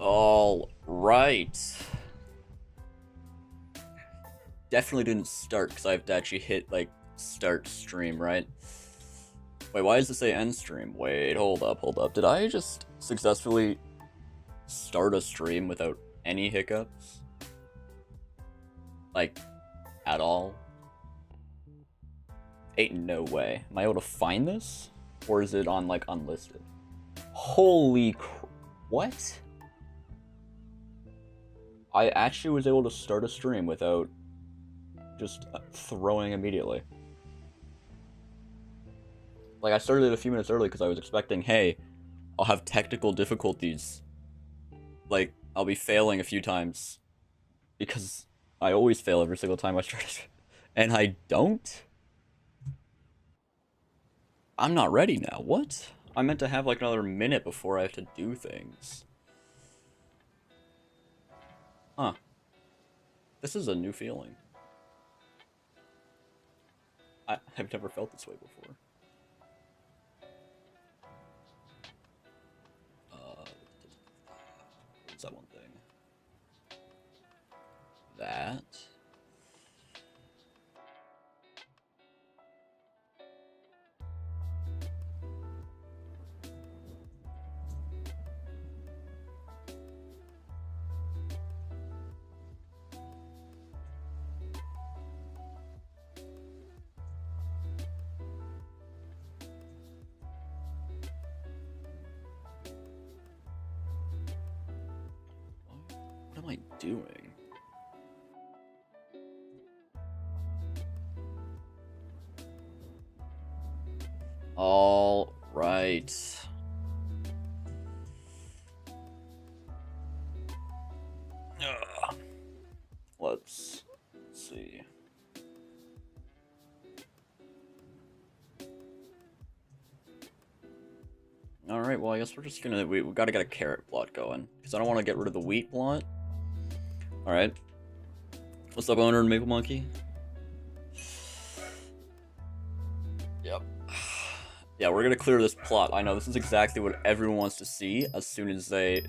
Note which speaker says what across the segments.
Speaker 1: All right. Definitely didn't start because I have to actually hit like start stream, right? Wait, why does it say end stream? Wait, hold up. Did I just successfully start a stream without any hiccups? Like, at all? Ain't no way. Am I able to find this? Or is it on like unlisted? Holy what? I actually was able to start a stream without just throwing immediately. Like, I started it a few minutes early because I was expecting, hey, I'll have technical difficulties. Like, I'll be failing a few times. Because I always fail every single time I start it. And I don't? I'm not ready now. What? I meant to have like another minute before I have to do things. Huh. This is a new feeling. I've never felt this way before. What's that one thing? That. What am I doing? All right. Let's see. Alright, well, I guess we're just gonna... We gotta get a carrot plot going. Because I don't want to get rid of the wheat plot. Alright. What's up, owner and Maple Monkey? Yep. Yeah, we're gonna clear this plot. I know, this is exactly what everyone wants to see as soon as they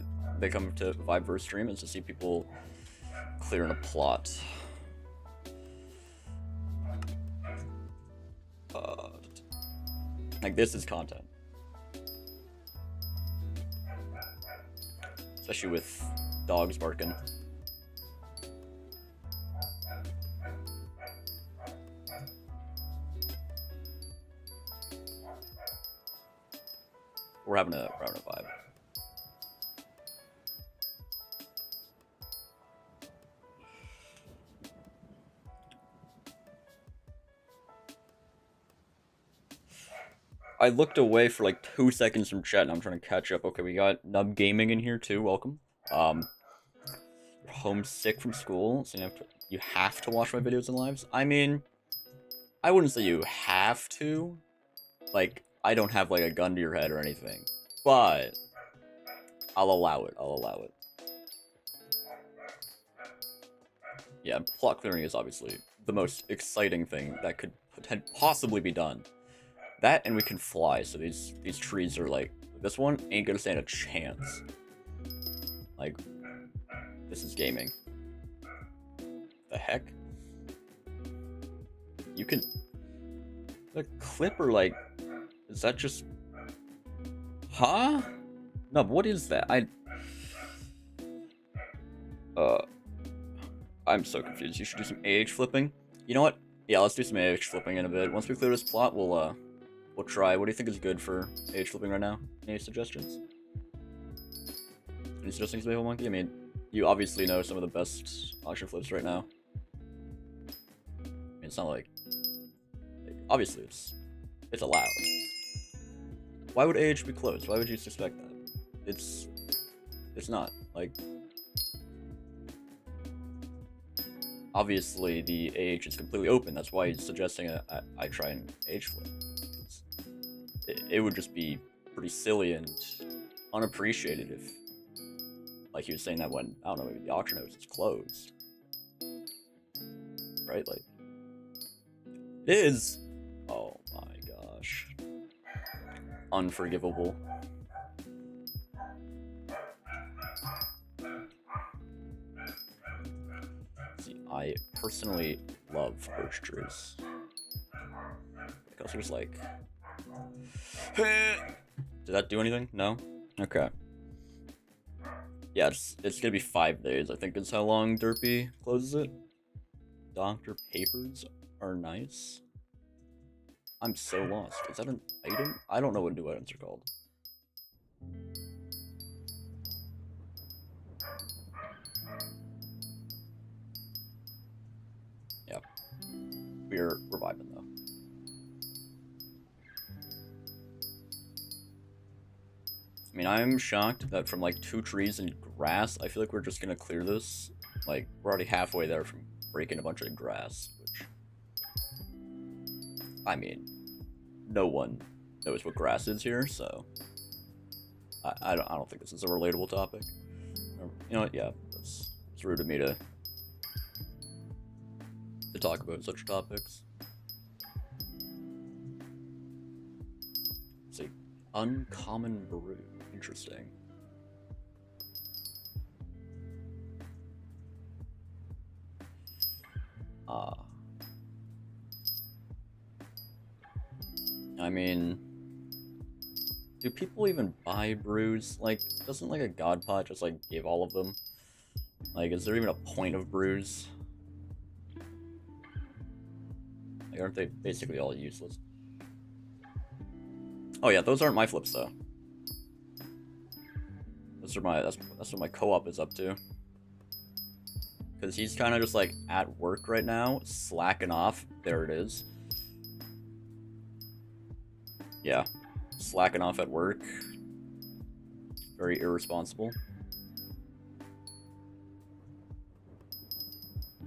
Speaker 1: come to Vibeverse stream, is to see people clearing a plot. Like, this is content. Especially with dogs barking. We're having a vibe. I looked away for like 2 seconds from chat and I'm trying to catch up. Okay, we got Nub Gaming in here too, welcome. You're homesick from school, so you have to watch my videos and lives. I mean, I wouldn't say you have to. Like, I don't have like a gun to your head or anything. But I'll allow it. Yeah, plot clearing is obviously the most exciting thing that could possibly be done. That, and we can fly, so these trees are like... This one ain't gonna stand a chance. Like, this is gaming. The heck? You can... The clipper, like... Is that just... Huh? No, but what is that? I'm so confused. You should do some AH flipping. You know what? Yeah, let's do some AH flipping in a bit. Once we clear this plot, we'll try. What do you think is good for AH flipping right now? Any suggestions? Any suggestions, Maple Monkey? I mean, you obviously know some of the best auction flips right now. I mean, it's not like obviously it's allowed. Why would AH be closed? Why would you suspect that? It's not. Like, obviously the AH is completely open. That's why he's suggesting I try and AH flip. It would just be pretty silly and unappreciated if, like, he was saying that when, I don't know, maybe the auction house is closed. Right? Like, it is. Oh my gosh. Unforgivable. I personally love birch trees. Because there's like... Did that do anything? No? Okay. Yeah, it's gonna be 5 days, I think is how long Derpy closes it. Dr. Papers are nice. I'm so lost. Is that an item? I don't know what new items are called. Yeah. We're vibing though. I mean, I'm shocked that from like 2 trees and grass, I feel like we're just gonna clear this. Like, we're already halfway there from breaking a bunch of grass, which... I mean, no one knows what grass is here, so... I don't think this is a relatable topic. You know what, yeah, it's rude of me to talk about such topics. It's a uncommon brew. Interesting. I mean, do people even buy brews? Like, doesn't like a god pot just like give all of them? Like, is there even a point of brews? Like, aren't they basically all useless? Oh yeah, those aren't my flips though. Those are my, that's what my co-op is up to. Because he's kind of just like at work right now, slacking off. There it is. Yeah, slacking off at work. Very irresponsible.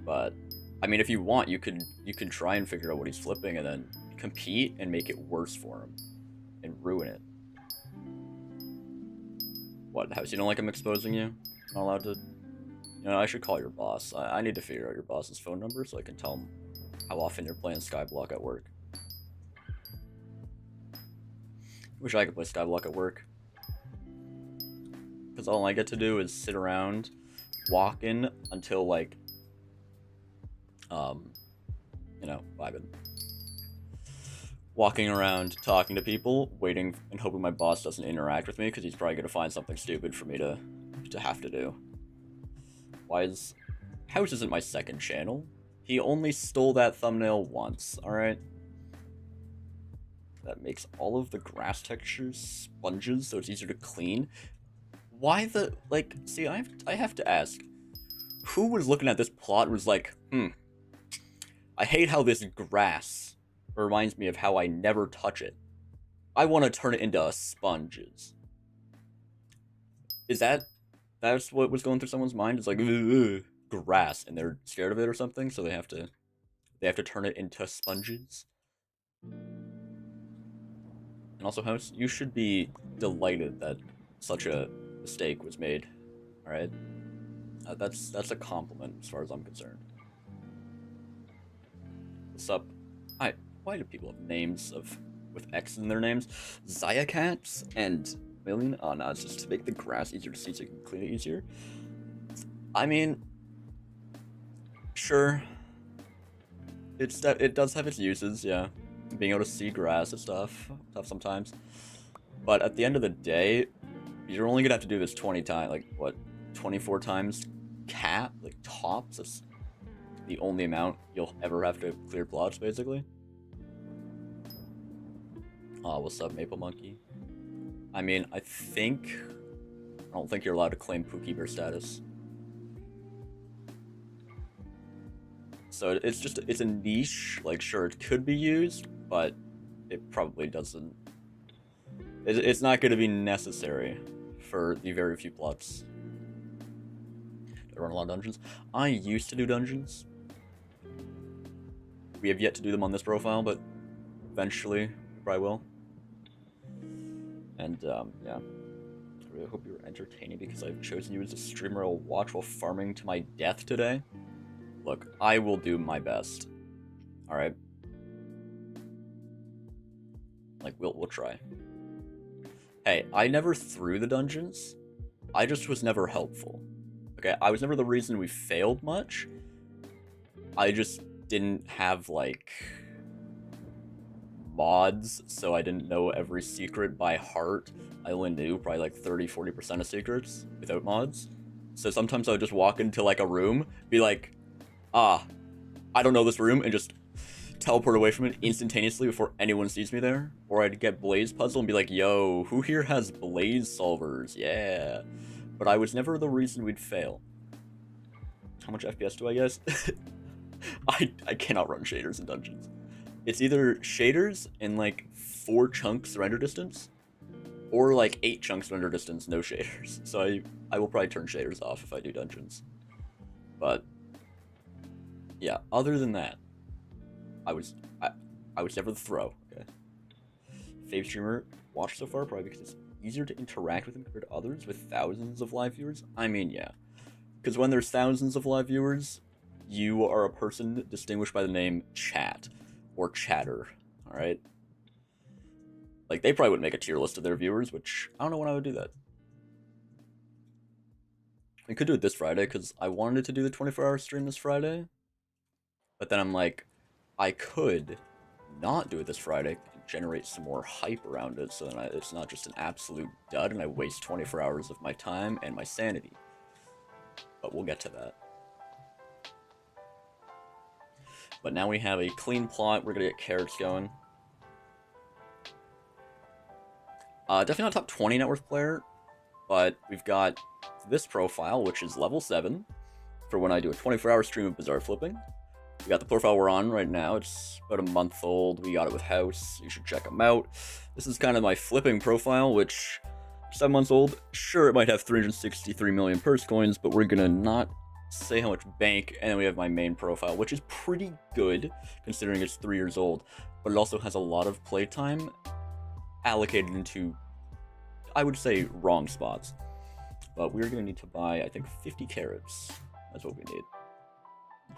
Speaker 1: But I mean, if you want, you could try and figure out what he's flipping and then compete and make it worse for him and ruin it. What, house? You don't like him exposing you? Not allowed to? You know, I should call your boss. I need to figure out your boss's phone number so I can tell him how often you're playing Skyblock at work. Wish I could play Skyblock at work. Because all I get to do is sit around, walking until like, you know, vibing. Walking around, talking to people, waiting and hoping my boss doesn't interact with me because he's probably going to find something stupid for me to have to do. Why is... House isn't my second channel. He only stole that thumbnail once, alright? That makes all of the grass textures sponges so it's easier to clean. Why the... Like, see, I have to ask. Who was looking at this plot and was like, I hate how this grass reminds me of how I never touch it. I want to turn it into sponges. Is that's what was going through someone's mind? It's like, grass, and they're scared of it or something, so they have to turn it into sponges. And also, House, you should be delighted that such a mistake was made. All right, that's a compliment as far as I'm concerned. What's up? Why do people have names with X in their names? Zyacats and Million? Oh no, it's just to make the grass easier to see so you can clean it easier. I mean, sure. It does have its uses, yeah. Being able to see grass and stuff, tough sometimes. But at the end of the day, you're only gonna have to do this 20 times, like what, 24 times cap, like tops. That's the only amount you'll ever have to clear plots, basically. Oh, what's up, Maple Monkey? I mean, I don't think you're allowed to claim Pookie Bear status. So it's a niche, like sure it could be used, but it probably doesn't. It's not going to be necessary for the very few plots. I run a lot of dungeons. I used to do dungeons. We have yet to do them on this profile, but eventually probably will. And yeah, I really hope you're entertaining because I've chosen you as a streamer I'll watch while farming to my death today. Look, I will do my best. All right. Like we'll try. Hey, I never threw the dungeons. I just was never helpful. Okay, I was never the reason we failed much. I just didn't have, like, mods, so I didn't know every secret by heart. I only knew probably like 30-40% of secrets without mods. So sometimes I would just walk into like a room, be like, I don't know this room, and just teleport away from it instantaneously before anyone sees me there. Or I'd get Blaze Puzzle and be like, yo, who here has Blaze solvers? Yeah. But I was never the reason we'd fail. How much FPS do I guess? I cannot run shaders in dungeons. It's either shaders and like 4 chunks render distance, or like 8 chunks render distance, no shaders. So I will probably turn shaders off if I do dungeons. But yeah, other than that, I was never the throw. Okay. Fave streamer watched so far, probably because it's easier to interact with them compared to others with thousands of live viewers. I mean, yeah, because when there's thousands of live viewers, you are a person distinguished by the name chat or chatter. All right. Like, they probably wouldn't make a tier list of their viewers, which I don't know when I would do that. We could do it this Friday, because I wanted to do the 24-hour stream this Friday. But then I'm like, I could not do it this Friday and generate some more hype around it, so then it's not just an absolute dud and I waste 24 hours of my time and my sanity. But we'll get to that. But now we have a clean plot. We're gonna get carrots going. Definitely not top 20 net worth player, but we've got this profile, which is level 7, for when I do a 24-hour stream of Bizarre Flipping. We got the profile we're on right now. It's about a month old. We got it with House. You should check them out. This is kind of my flipping profile, which 7 months old. Sure, it might have 363 million purse coins, but we're gonna not say how much bank. And then we have my main profile, which is pretty good considering it's 3 years old, but it also has a lot of playtime allocated into, I would say, wrong spots. But we're gonna need to buy, I think, 50 carrots. That's what we need.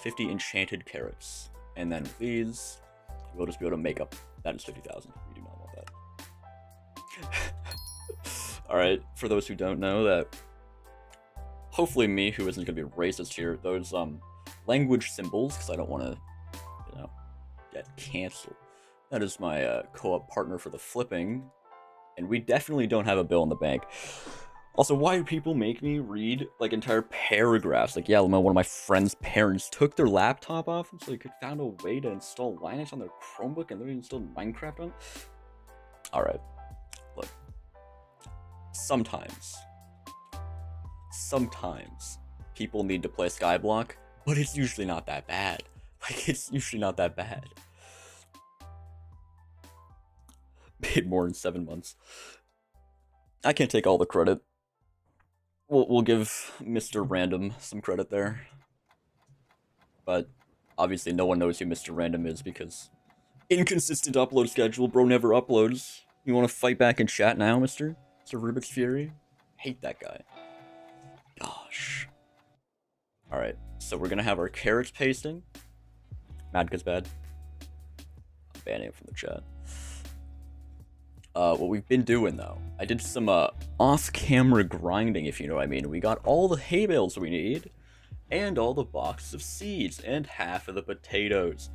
Speaker 1: 50 enchanted carrots. And then with these, we'll just be able to make up, that is 50,000. We do not want that. Alright, for those who don't know, that hopefully me, who isn't going to be racist here, those language symbols, because I don't want to, you know, get canceled. That is my co-op partner for the flipping, and we definitely don't have a bill in the bank. Also, why do people make me read, like, entire paragraphs? Like, yeah, one of my friend's parents took their laptop off so they could found a way to install Linux on their Chromebook and they installed Minecraft on. Alright, look. Sometimes people need to play Skyblock, but it's usually not that bad. Like, it's usually not that bad. Made more in 7 months. I can't take all the credit. We'll give Mr. Random some credit there. But obviously no one knows who Mr. Random is because inconsistent upload schedule, bro never uploads. You want to fight back in chat now, Mr. Rubik's Fury? Hate that guy. Gosh. Alright, so we're gonna have our carrots pasting. Madka's bad. I'm banning him from the chat. What we've been doing, though, I did some off-camera grinding, if you know what I mean. We got all the hay bales we need, and all the boxes of seeds, and half of the potatoes.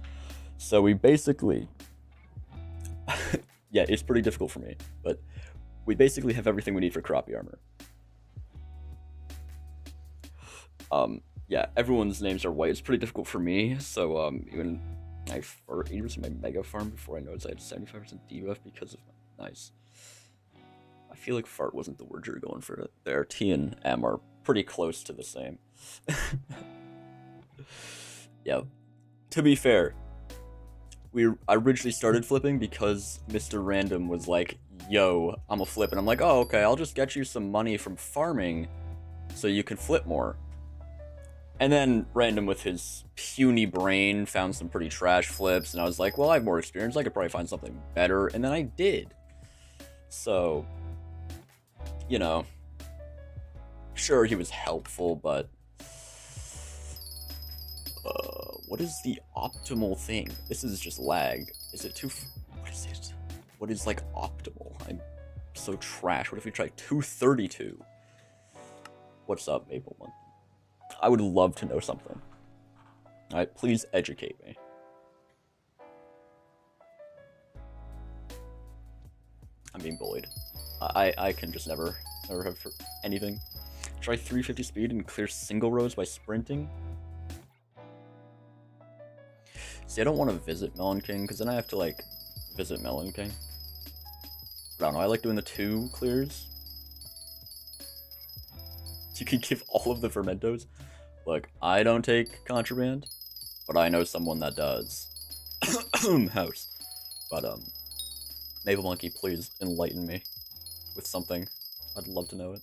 Speaker 1: So we basically... yeah, it's pretty difficult for me, but we basically have everything we need for cropie armor. Yeah, everyone's names are white. It's pretty difficult for me, so even I for 80% of my mega farm before I noticed I had 75% debuff because of my... Nice. I feel like fart wasn't the word you're going for there. T and M are pretty close to the same. Yeah. To be fair, I originally started flipping because Mr. Random was like, yo, I'm a flip. And I'm like, oh, okay, I'll just get you some money from farming so you can flip more. And then Random, with his puny brain, found some pretty trash flips. And I was like, well, I have more experience. I could probably find something better. And then I did. So, you know, sure, he was helpful, but what is the optimal thing? This is just lag. Is it too... What is it? What is, like, optimal? I'm so trash. What if we try 232? What's up, Maple Monkey? I would love to know something. Alright, please educate me. I'm being bullied. I can just never have anything. Try 350 speed and clear single roads by sprinting. See, I don't want to visit Melon King, because then I have to, like, visit Melon King. But I don't know, I like doing the 2 clears. You can give all of the fermentos. Look, I don't take contraband, but I know someone that does. House. But, Maple Monkey, please enlighten me with something. I'd love to know it.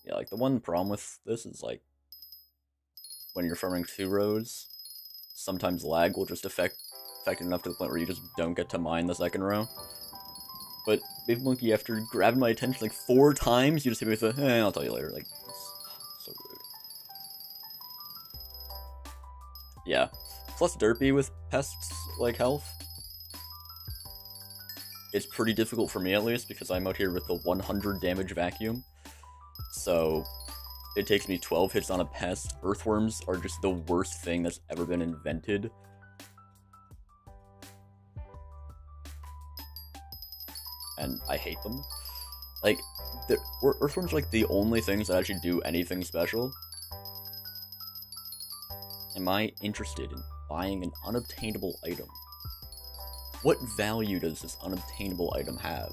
Speaker 1: Yeah, like, the one problem with this is, like, when you're farming 2 rows, sometimes lag will just affect it enough to the point where you just don't get to mine the second row. But Maple Monkey, after grabbing my attention like 4 times, you just hit me with a, I'll tell you later. Like, so rude. Yeah. Plus Derpy with pests, like, health. It's pretty difficult for me, at least, because I'm out here with the 100 damage vacuum. So, it takes me 12 hits on a pest. Earthworms are just the worst thing that's ever been invented. And I hate them. Like, earthworms are like the only things that actually do anything special. Am I interested in buying an unobtainable item? What value does this unobtainable item have?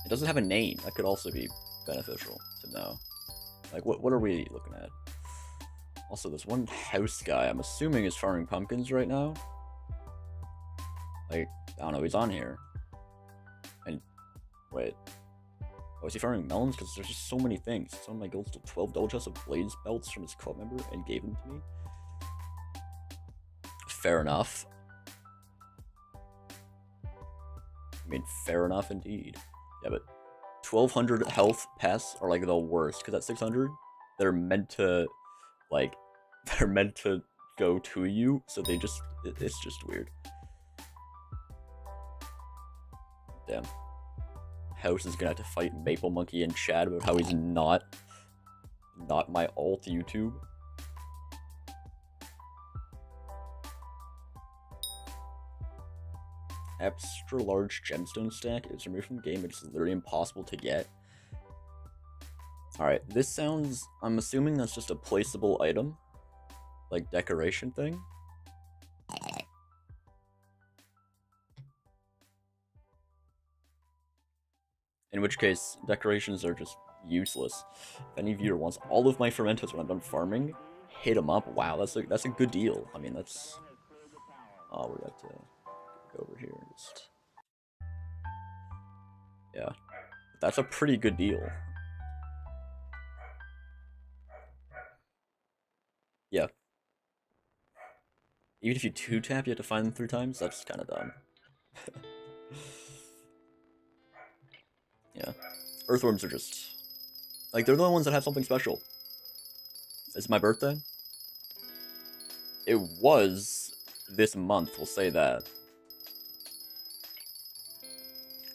Speaker 1: It doesn't have a name. That could also be beneficial to know. Like, what are we looking at? Also, this one house guy, I'm assuming is farming pumpkins right now. Like, I don't know, he's on here. And, wait. Oh, is he farming melons? Because there's just so many things. Some of my guild stole 12 double chests of blaze belts from his club member and gave them to me. Fair enough. I mean, fair enough indeed. Yeah, but 1200 health pests are like the worst, because at 600, they're meant to, like, they're meant to go to you, so they just, it's just weird. Damn. House is gonna have to fight Maple Monkey and Chad about how he's not my alt YouTube. Extra large gemstone stack is removed from the game. It's literally impossible to get. Alright, this sounds... I'm assuming that's just a placeable item. Like, decoration thing. In which case, decorations are just useless. If any viewer wants all of my fermentos when I'm done farming, hit them up. Wow, that's a good deal. I mean, that's... Oh, we're about to... over here, just... Yeah, that's a pretty good deal. Yeah. Even if you 2-tap, you have to find them 3 times? That's kind of dumb. Yeah. Earthworms are just... like, they're the only ones that have something special. It's my birthday? It was this month, we'll say that.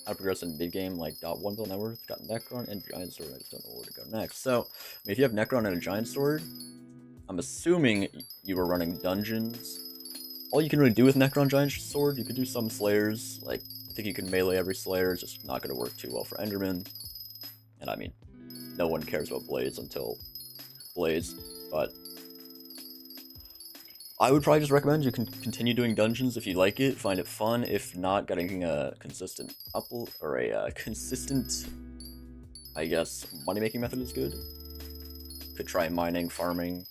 Speaker 1: I progress in mid-game, like, got 1 bill net worth, got Necron, and Giant Sword. I just don't know where to go next. So, I mean, if you have Necron and a Giant Sword, I'm assuming you were running dungeons. All you can really do with Necron Giant Sword, you could do some Slayers. Like, I think you can melee every Slayer, it's just not going to work too well for Enderman. And I mean, no one cares about Blaze until Blaze, but... I would probably just recommend you can continue doing dungeons if you like it, find it fun. If not, getting a consistent consistent, I guess, money-making method is good. Could try mining, farming.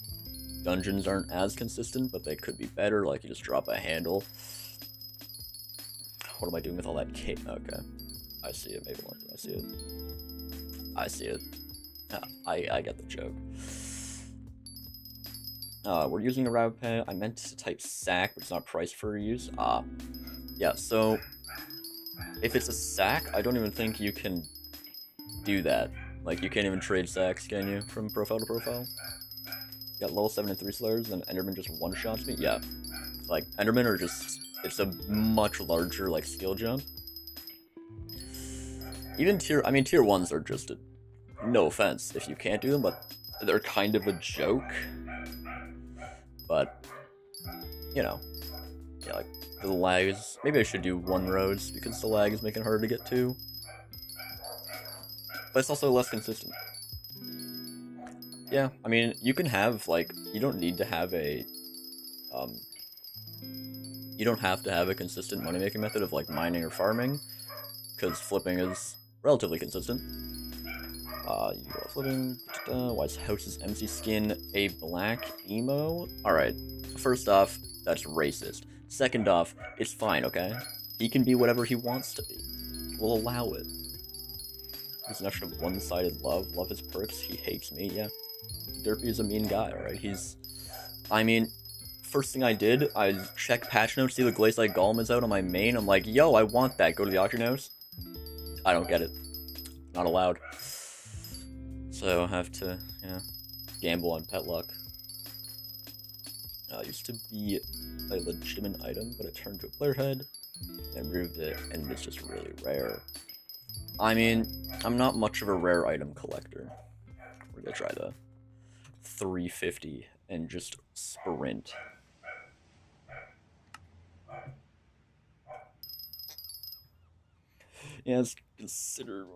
Speaker 1: Dungeons aren't as consistent, but they could be better, like you just drop a handle. What am I doing with all that cake? Okay. I see it, maybe I see it. I see it. I get the joke. We're using a rabbit pen. I meant to type sack, but it's not priced for use. Yeah, so if it's a sack, I don't even think you can do that. Like, you can't even trade sacks, can you, from profile to profile? You got level 7 and 3 Slayers, and Enderman just one-shots me? Yeah. Like, Enderman are just... it's a much larger, like, skill jump. Even tier 1s are just no offense if you can't do them, but they're kind of a joke. But, you know, yeah, like, the lag is... Maybe I should do one roads, because the lag is making it harder to get to. But it's also less consistent. Yeah, I mean, you can have, like, you don't need to have a, you don't have to have a consistent money-making method of, like, mining or farming, because flipping is relatively consistent. You go flipping, why is House's MC skin a black emo? Alright, first off, that's racist. Second off, it's fine, okay? He can be whatever he wants to be. We'll allow it. There's an extra one-sided love. Love his perks. He hates me. Yeah. Derpy is a mean guy, alright? He's... I mean, first thing I did, I check patch notes, see the Glaze-Like Golem is out on my main. I'm like, yo, I want that. Go to the auction house. I don't get it. Not allowed. So I have to, yeah, gamble on pet luck. It used to be a legitimate item, but it turned to a player head, and removed it, and it's just really rare. I mean, I'm not much of a rare item collector. We're gonna try the 350 and just sprint. Yeah, it's considered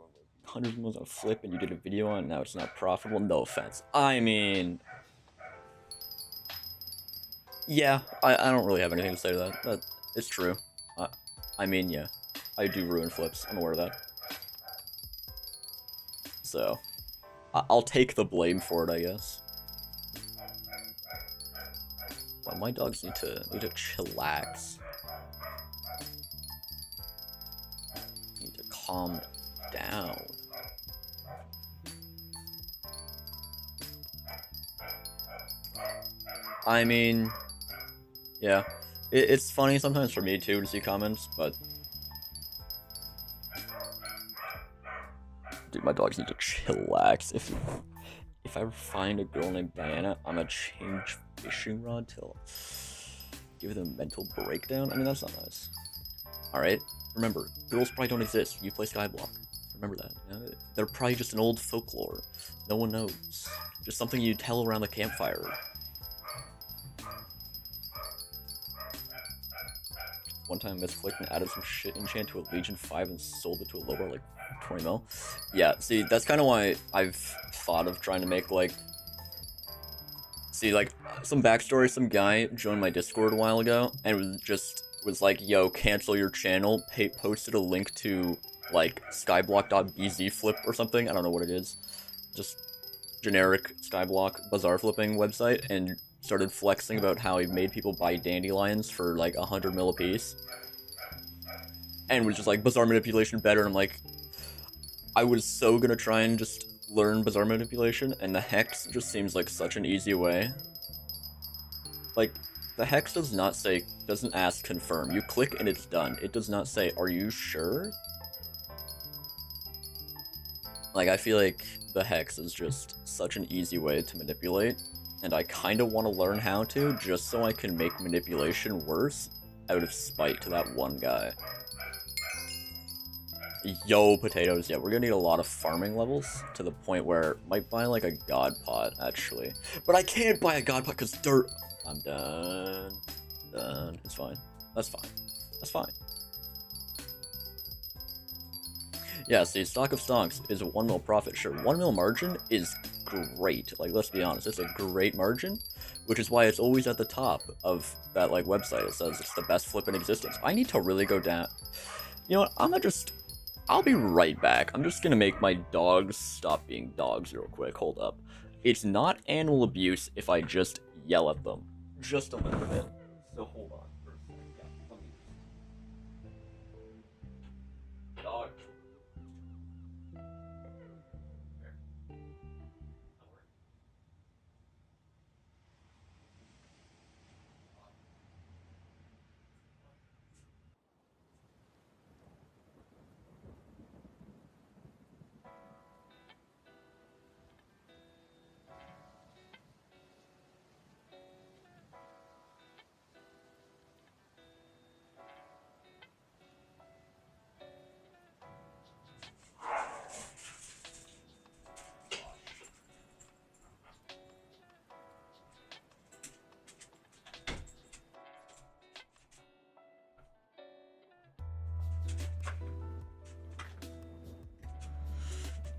Speaker 1: 100 mils on a flip and you did a video on it, now it's not profitable. No offense. I mean... Yeah, I don't really have anything to say to that. It's true. I mean, yeah. I do ruin flips. I'm aware of that. So, I'll take the blame for it, I guess. Well, my dogs need to chillax. Need to calm down. I mean, yeah. It's funny sometimes for me too to see comments, but... Dude, my dogs need to chillax. If I ever find a girl named Diana, I'm gonna change fishing rod till... Give them a mental breakdown? I mean, that's not nice. Alright? Remember, girls probably don't exist. You play Skyblock. Remember that. You know? They're probably just an old folklore. No one knows. Just something you tell around the campfire. One time I misclicked and added some shit enchant to a Legion 5 and sold it to a low bar like 20 mil. Yeah, see, that's kind of why I've thought of trying to make, like... See, like, some backstory, some guy joined my Discord a while ago, and was like, yo, cancel your channel, posted a link to, like, skyblock.bz flip or something, I don't know what it is. Just generic Skyblock bazaar flipping website, and started flexing about how he made people buy dandelions for like 100 mil a piece. And was just like, bazaar manipulation better, and I'm like, I was so gonna try and just learn bazaar manipulation, and the hex just seems like such an easy way. Like, the hex doesn't ask confirm. You click and it's done. It does not say, are you sure? Like, I feel like the hex is just such an easy way to manipulate, and I kind of want to learn how to, just so I can make manipulation worse out of spite to that one guy. Yo, potatoes. Yeah, we're gonna need a lot of farming levels, to the point where I might buy, like, a god pot, actually. But I can't buy a god pot because dirt... I'm done. Done. It's fine. That's fine. That's fine. Yeah, see, stock of stocks is a 1 mil profit. Sure, 1 mil margin is great. Like, let's be honest, it's a great margin, which is why it's always at the top of that, like, website. It says it's the best flip in existence. I need to really go down. You know what, I'll be right back. I'm just gonna make my dogs stop being dogs real quick. Hold up. It's not animal abuse if I just yell at them. Just a little bit. So hold on. Dog.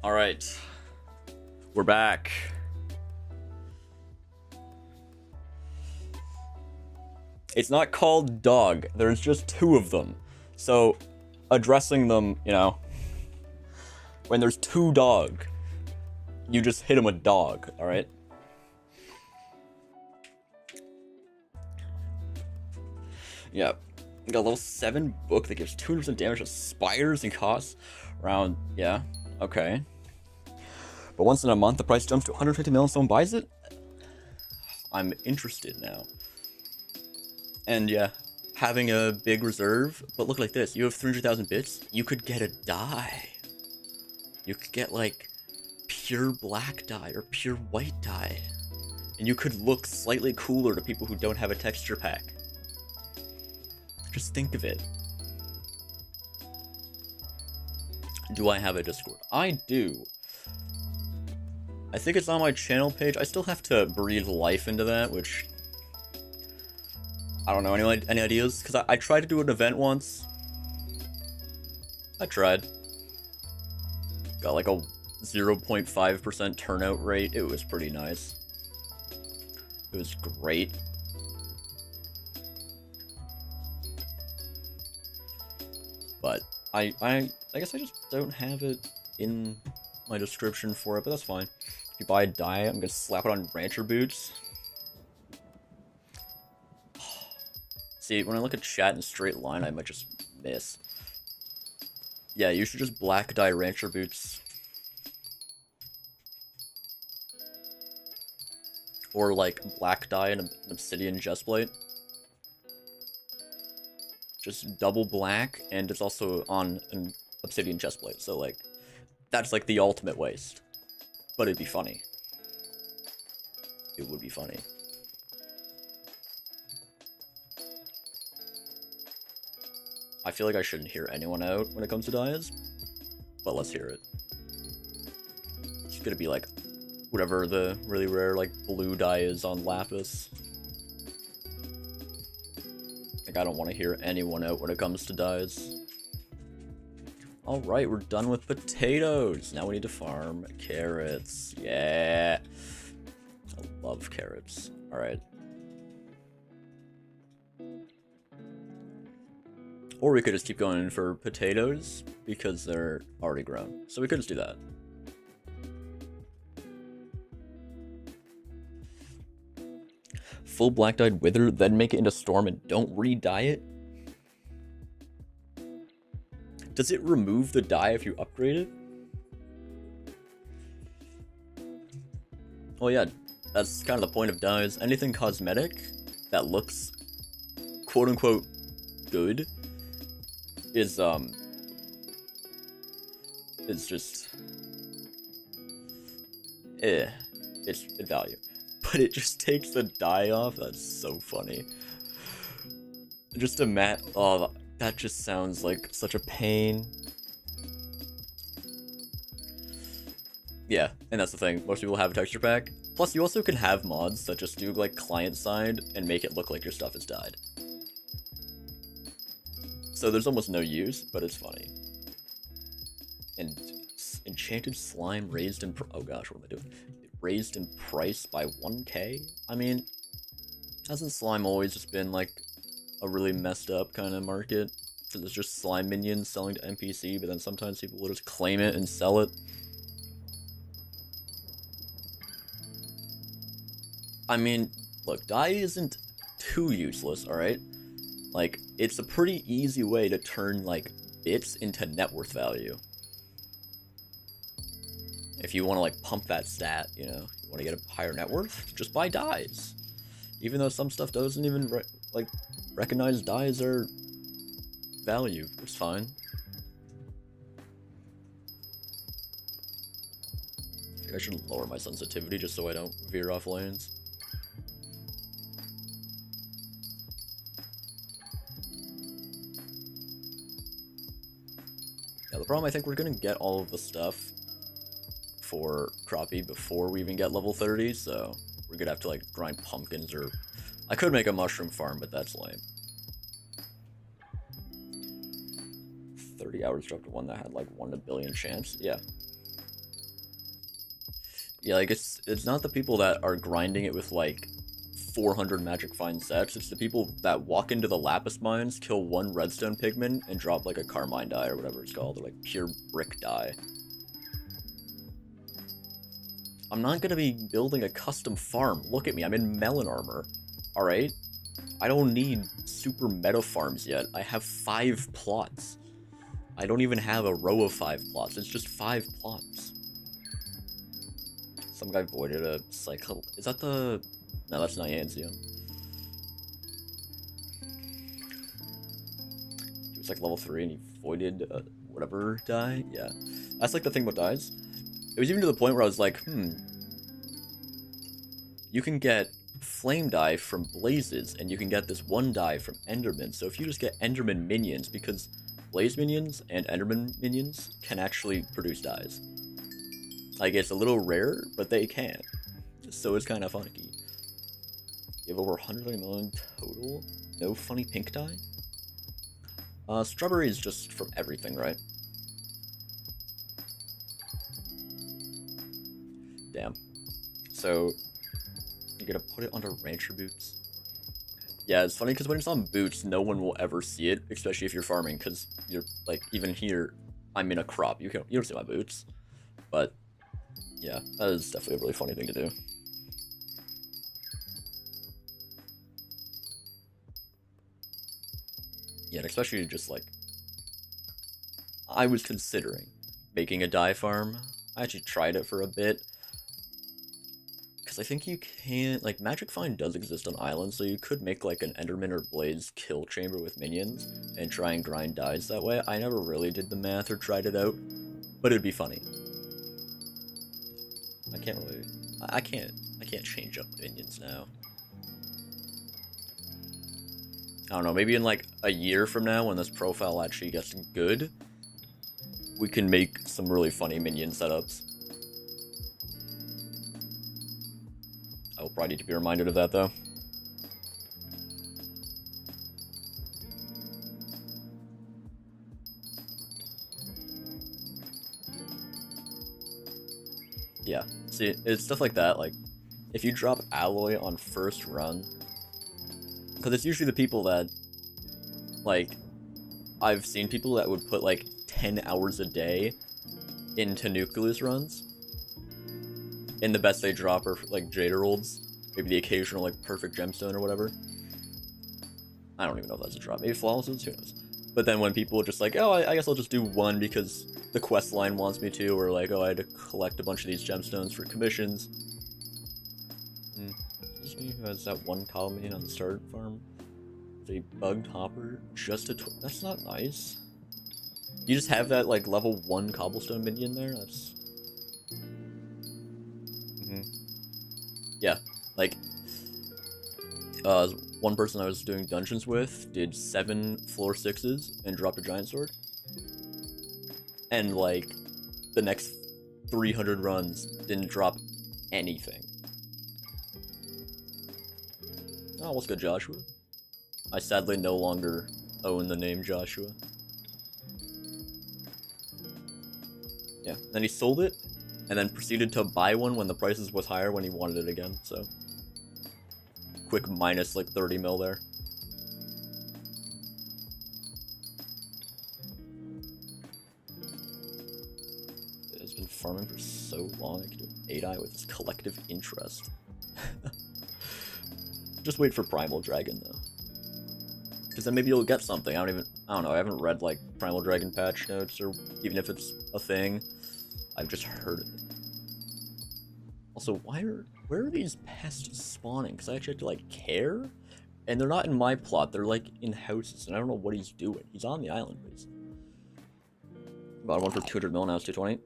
Speaker 1: Alright. We're back. It's not called dog. There's just 2 of them. So, addressing them, you know, when there's 2 dog, you just hit them with dog, alright? Yeah. Got a level 7 book that gives 200% damage to spiders and costs around, yeah, okay. But once in a month, the price jumps to 150 mil and someone buys it? I'm interested now. And yeah, having a big reserve, but look like this, you have 300,000 bits, you could get a dye. You could get like pure black dye or pure white dye. And you could look slightly cooler to people who don't have a texture pack. Just think of it. Do I have a Discord? I do. I think it's on my channel page. I still have to breathe life into that, which... I don't know, any ideas? Because I tried to do an event once. I tried. Got like a 0.5% turnout rate. It was pretty nice. It was great. But I guess I just don't have it in my description for it, but that's fine. If you buy a dye, I'm gonna slap it on rancher boots. See, when I look at chat in a straight line, I might just miss. Yeah, you should just black dye rancher boots. Or like black dye an obsidian chestplate. Just double black, and it's also on an obsidian chestplate, so like, that's like the ultimate waste. But it'd be funny. It would be funny. I feel like I shouldn't hear anyone out when it comes to dyes, but let's hear it. It's gonna be like, whatever the really rare like blue dye is on lapis. Like, I don't want to hear anyone out when it comes to dyes. Alright, we're done with potatoes. Now we need to farm carrots. Yeah. I love carrots. Alright. Or we could just keep going for potatoes, because they're already grown. So we could just do that. Full black dyed wither, then make it into storm and don't re-dye it? Does it remove the dye if you upgrade it? Well, yeah, that's kind of the point of dyes. Anything cosmetic that looks quote-unquote good is just it's value. But it just takes the dye off. That's so funny. Just a matte. Oh, that just sounds like such a pain. Yeah, and that's the thing. Most people have a texture pack. Plus, you also can have mods that just do like client side and make it look like your stuff is dyed. So there's almost no use, but it's funny. And enchanted slime raised in oh gosh, what am I doing? Raised in price by 1k? I mean, hasn't slime always just been like a really messed up kind of market? Because it's just slime minions selling to NPC, but then sometimes people will just claim it and sell it. I mean, look, dye isn't too useless, alright? Like, it's a pretty easy way to turn, like, bits into net worth value. If you want to, like, pump that stat, you know, you want to get a higher net worth, just buy dyes. Even though some stuff doesn't even, recognize dyes are value. It's fine. I think I should lower my sensitivity just so I don't veer off lanes. Yeah, the problem, I think we're gonna get all of the stuff for cropie before we even get level 30, so we're gonna have to, like, grind pumpkins, or... I could make a mushroom farm, but that's lame. 30 hours dropped to one that had, like, 1 in a billion chance? Yeah. Yeah, like, it's not the people that are grinding it with, like, 400 magic find sets. It's the people that walk into the lapis mines, kill one redstone pigment, and drop, like, a carmine dye or whatever it's called, or, like, pure brick dye. I'm not gonna be building a custom farm. Look at me, I'm in melon armor. Alright? I don't need super meta farms yet. I have 5 plots. I don't even have a row of 5 plots. It's just 5 plots. Some guy voided a cycle. Is that the... No, that's not Yanzium. He was like level 3 and he voided whatever die. Yeah. That's like the thing about dies. It was even to the point where I was like, you can get flame dye from blazes, and you can get this one dye from enderman. So if you just get enderman minions, because blaze minions and enderman minions can actually produce dyes. Like, it's a little rare, but they can. So it's kind of funky. You have over 100 million total. No funny pink dye? Strawberry is just from everything, right? Damn. So, you're gonna put it under rancher boots? Yeah, it's funny because when it's on boots, no one will ever see it, especially if you're farming, because you're, like, even here, I'm in a crop. You don't see my boots. But, yeah, that is definitely a really funny thing to do. Yeah, and especially just, like, I was considering making a dye farm. I actually tried it for a bit. Because I think you can, like, Magic Find does exist on islands, so you could make, like, an Enderman or Blaze kill chamber with minions and try and grind dyes that way. I never really did the math or tried it out, but it'd be funny. I can't really, I can't change up minions now. I don't know, maybe in, like, a year from now, when this profile actually gets good, we can make some really funny minion setups. I will probably need to be reminded of that, though. Yeah, see, it's stuff like that, like, if you drop alloy on first run, because it's usually the people that, like, I've seen people that would put, like, 10 hours a day into Nucleus runs, and the best they drop are, like, Jade Emeralds, maybe the occasional, like, perfect gemstone or whatever. I don't even know if that's a drop, maybe flawlesses, who knows. But then when people are just like, oh, I guess I'll just do one because the quest line wants me to, or like, oh, I had to collect a bunch of these gemstones for commissions. Is this me who has that one colony on the start farm? A bugged hopper, just a that's not nice. You just have that, like, level 1 cobblestone minion there? That's... Yeah, like, one person I was doing dungeons with did 7 floor 6s and dropped a giant sword. And, like, the next 300 runs didn't drop anything. Oh, what's good, Joshua? I sadly no longer own the name Joshua. Yeah, then he sold it, and then proceeded to buy one when the prices was higher when he wanted it again, so... Quick minus, like, 30 mil there. It's been farming for so long, I can do 8i with this collective interest. Just wait for Primal Dragon, though. Because then maybe you'll get something. I don't know, I haven't read, like, Primal Dragon patch notes, or even if it's a thing. I've just heard of it. Also, where are these pests spawning? Because I actually have to, like, care? And they're not in my plot, they're, like, in houses, and I don't know what he's doing. He's on the island, please. Bought one for 200 mil, now it's 220.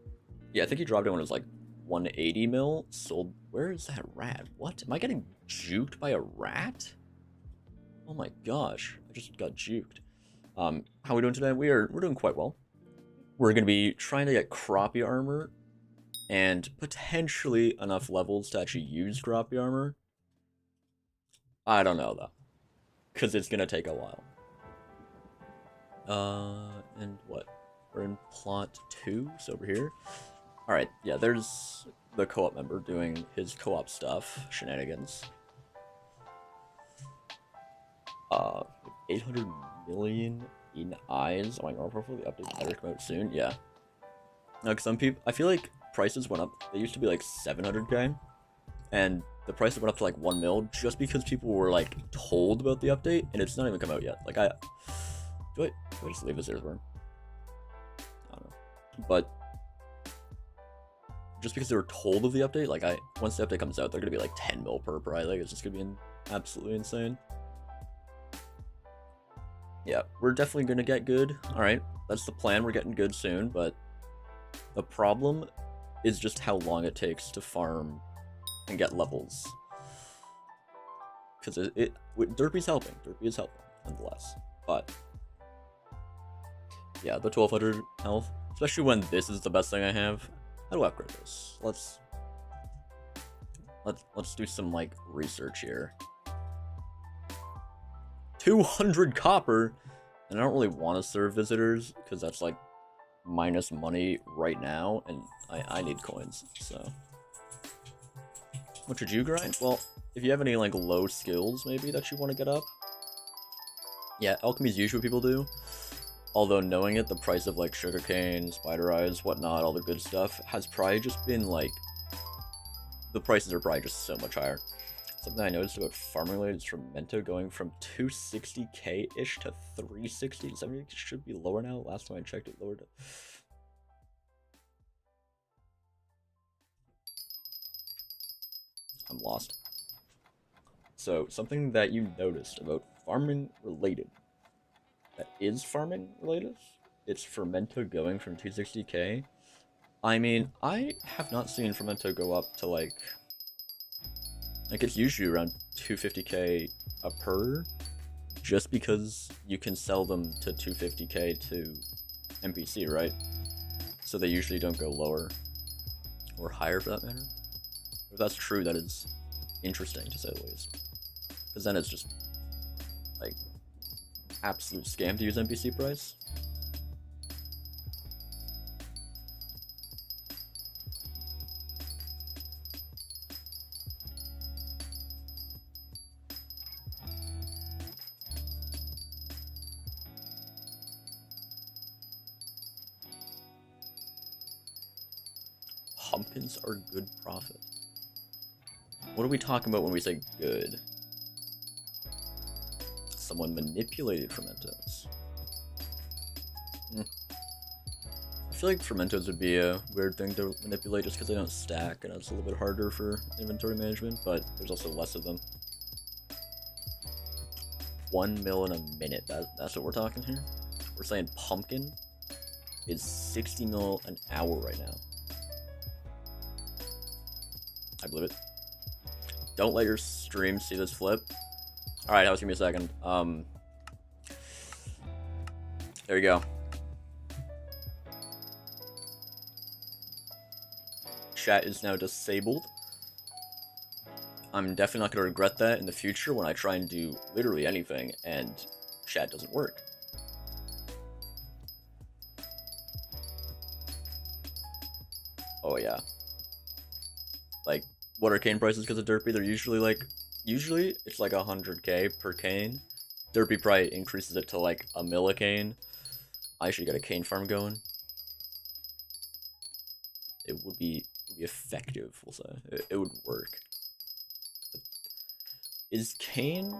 Speaker 1: Yeah, I think he dropped it when it was, like, 180 mil. Sold... Where is that rat? What? Am I getting juked by a rat? Oh my gosh, I just got juked. How are we doing today? We're doing quite well. We're going to be trying to get cropie armor and potentially enough levels to actually use cropie armor. I don't know, though, because it's going to take a while. And what? We're in plot 2, so over here. Alright, yeah, there's the co-op member doing his co-op stuff, shenanigans. 800 million in eyes on my normal profile. The update better come out soon. Yeah. No, because some people, I feel like prices went up. They used to be like 700k, and the prices went up to like 1 mil just because people were like told about the update, and it's not even come out yet. Like do I just leave this here for? I don't know, but just because they were told of the update, like once the update comes out, they're gonna be like 10 mil per price. Like it's just gonna be absolutely insane. Yeah, we're definitely gonna get good. All right, that's the plan. We're getting good soon, but the problem is just how long it takes to farm and get levels. Because Derpy's helping. Derpy is helping, nonetheless. But yeah, the 1200 health, especially when this is the best thing I have. How do I upgrade this? Let's do some like research here. 200 copper, and I don't really want to serve visitors because that's like minus money right now, and I need coins. So what should you grind? Well, if you have any like low skills maybe that you want to get up, yeah, alchemy is usually what people do. Although knowing it, the price of like sugarcane, spider eyes, whatnot, all the good stuff has probably just been like, the prices are probably just so much higher. Something I noticed about farming related is Fermento going from 260k-ish to 360 to 70. It should be lower now. Last time I checked it lowered. I'm lost. So something that you noticed about farming related, that is farming related, it's Fermento going from 260k. I mean, I have not seen Fermento go up to like it's usually around 250k a per, just because you can sell them to 250k to NPC, right? So they usually don't go lower or higher for that matter. If that's true, that is interesting to say the least. Because then it's just like absolute scam to use NPC price. Pumpkins are good profit. What are we talking about when we say good? Someone manipulated fermentos. I feel like fermentos would be a weird thing to manipulate just because they don't stack, and it's a little bit harder for inventory management, but there's also less of them. 1 mil in a minute, that's what we're talking here? We're saying pumpkin is 60 mil an hour right now. I believe it. Don't let your stream see this flip. Alright, give me a second. There you go. Chat is now disabled. I'm definitely not going to regret that in the future when I try and do literally anything and chat doesn't work. Oh yeah. Like, what are cane prices because of Derpy? They're usually it's like 100k per cane. Derpy probably increases it to like a mil a cane. I should get a cane farm going. It would be effective, we'll say. It would work. Does cane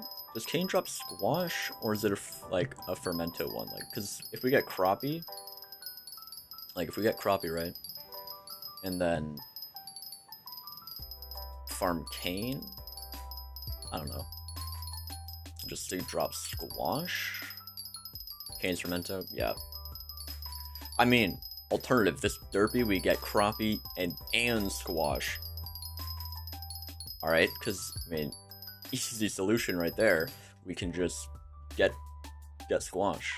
Speaker 1: drop squash, or is it like a fermento one? Like, because if we get cropie, right, and then farm cane, I don't know, just say drop squash, cane's fermento, yeah. I mean, alternative, this derpy we get cropie and squash. All right, because I mean, easy solution right there. We can just get squash.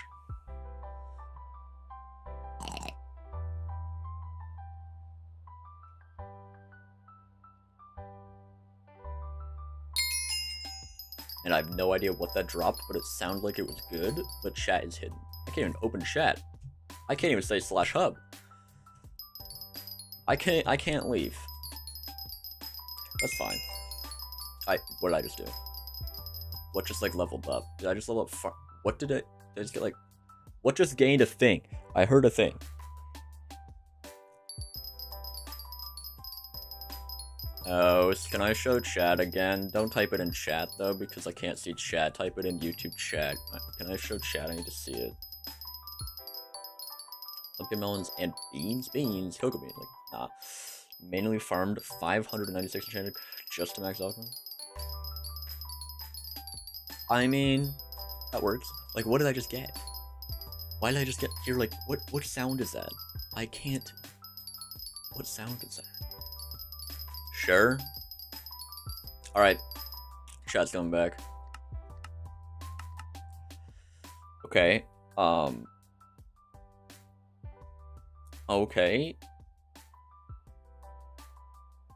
Speaker 1: And I have no idea what that dropped, but it sounded like it was good, but chat is hidden. I can't even open chat. I can't even say /hub. I can't leave. That's fine. What did I just do? What just, like, leveled up? Did I just level up what did I just get, like... What just gained a thing? I heard a thing. Oh, can I show chat again? Don't type it in chat, though, because I can't see chat. Type it in YouTube chat. Can I show chat? I need to see it. Pumpkin melons and beans? Beans? Cocoa beans. Like, nah. Manually farmed 596 enchanted just to max alchemy. I mean, that works. Like, what did I just get? Why did I just get here? Like, what sound is that? I can't. What sound is that? Sure. Alright. Chat's coming back. Okay. Okay.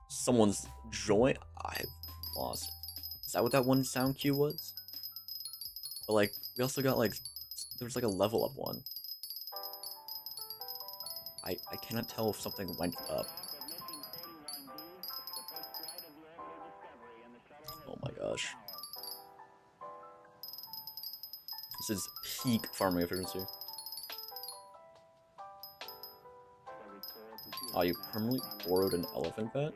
Speaker 1: Someone's join. I've lost. Is that what that one sound cue was? But, like, we also got, like, there's, like, a level up one. I cannot tell if something went up. Oh my gosh. This is peak farming efficiency. Oh, you permanently borrowed an elephant pet?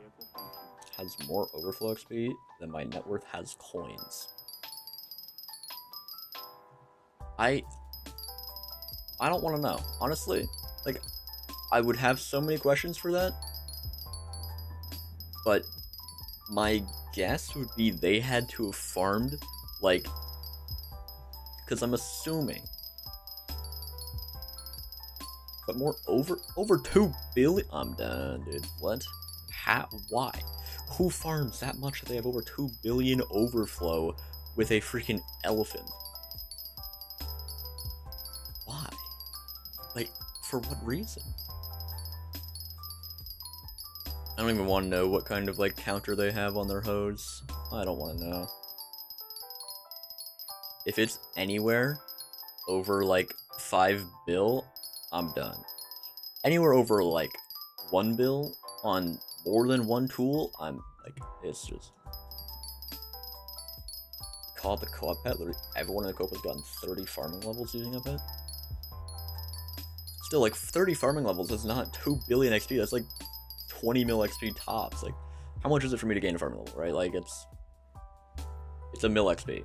Speaker 1: Has more overflow XP than my net worth has coins. I don't want to know. Honestly, like, I would have so many questions for that. But my guess would be they had to have farmed, like, because I'm assuming. But more over 2 billion. I'm done, dude. What? How? Why? Who farms that much that they have over 2 billion overflow with a freaking elephant? Why? Like, for what reason? I don't even want to know what kind of, like, counter they have on their hose. I don't want to know. If it's anywhere over, like, 5 bill, I'm done. Anywhere over, like, 1 bill on more than one tool, I'm, like, it's just... Call it the co-op pet. Literally everyone in the co-op has gotten 30 farming levels using a pet. Still, like, 30 farming levels is not 2 billion XP. That's, like, 20 mil XP tops. Like, how much is it for me to gain a farming level, right? Like, it's a mil XP.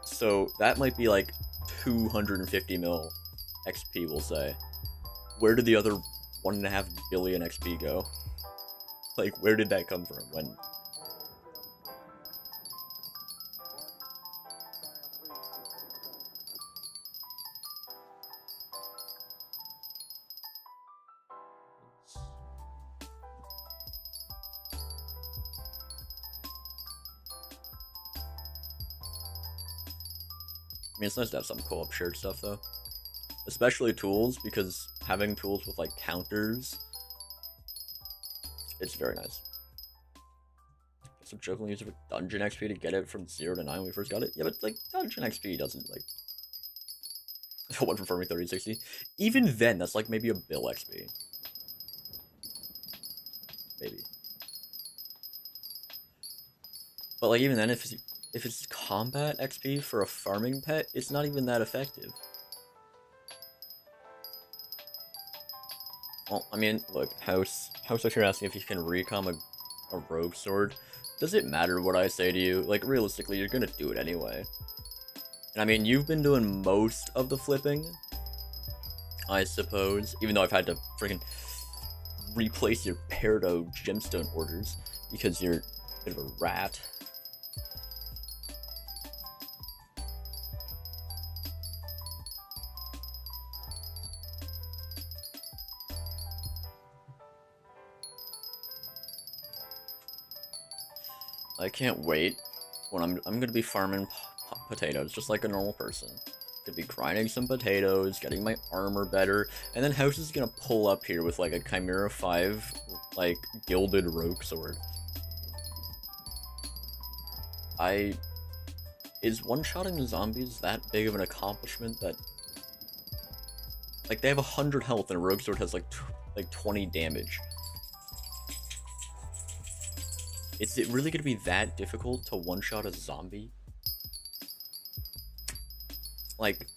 Speaker 1: So, that might be, like, 250 mil XP, we'll say. Where did the other 1.5 billion XP go? Like, where did that come from? When? I mean, it's nice to have some co-op shared stuff, though. Especially tools, because having tools with, like, counters, it's very nice. So jokingly used it for dungeon XP to get it from 0 to 9 when we first got it. Yeah, but, like, dungeon XP doesn't, like... I went from farming 30 to 60. Even then, that's, like, maybe a bill XP. Maybe. But, like, even then, if it's combat XP for a farming pet, it's not even that effective. Well, I mean, look, House you're asking if you can recom a rogue sword. Does it matter what I say to you? Like, realistically, you're gonna do it anyway. And I mean, you've been doing most of the flipping, I suppose. Even though I've had to freaking replace your Peridot gemstone orders because you're a bit of a rat. I can't wait when I'm gonna be farming potatoes just like a normal person. Gonna be grinding some potatoes, getting my armor better, and then House is gonna pull up here with like a Chimera 5 like gilded rogue sword. Is one-shotting zombies that big of an accomplishment that, like, they have 100 health and a rogue sword has like 20 damage? Is it really gonna be that difficult to one-shot a zombie? Like,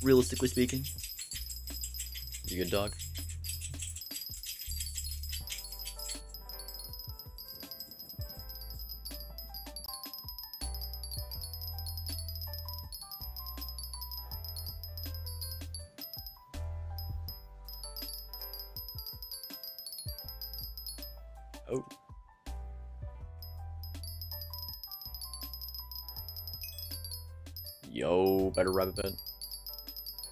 Speaker 1: realistically speaking? You good, dog? Oh. Yo, better rabbit bed.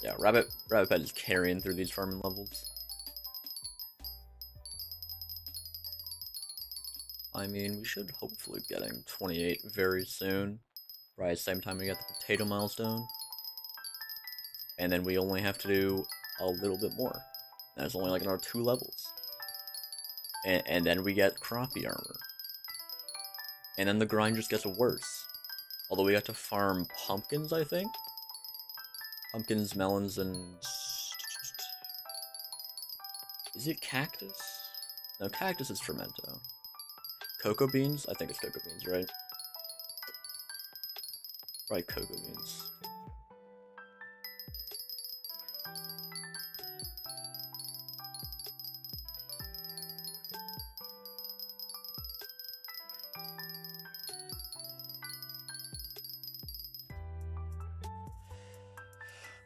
Speaker 1: Yeah, rabbit bed is carrying through these farming levels. I mean, we should hopefully be getting 28 very soon. Right, same time we get the potato milestone. And then we only have to do a little bit more. That's only like another 2 levels. And then we get cropie armor. And then the grind just gets worse. Although we got to farm pumpkins, I think? Pumpkins, melons, and... Is it cactus? No, cactus is fermento. Cocoa beans? I think it's cocoa beans, right? Right, cocoa beans.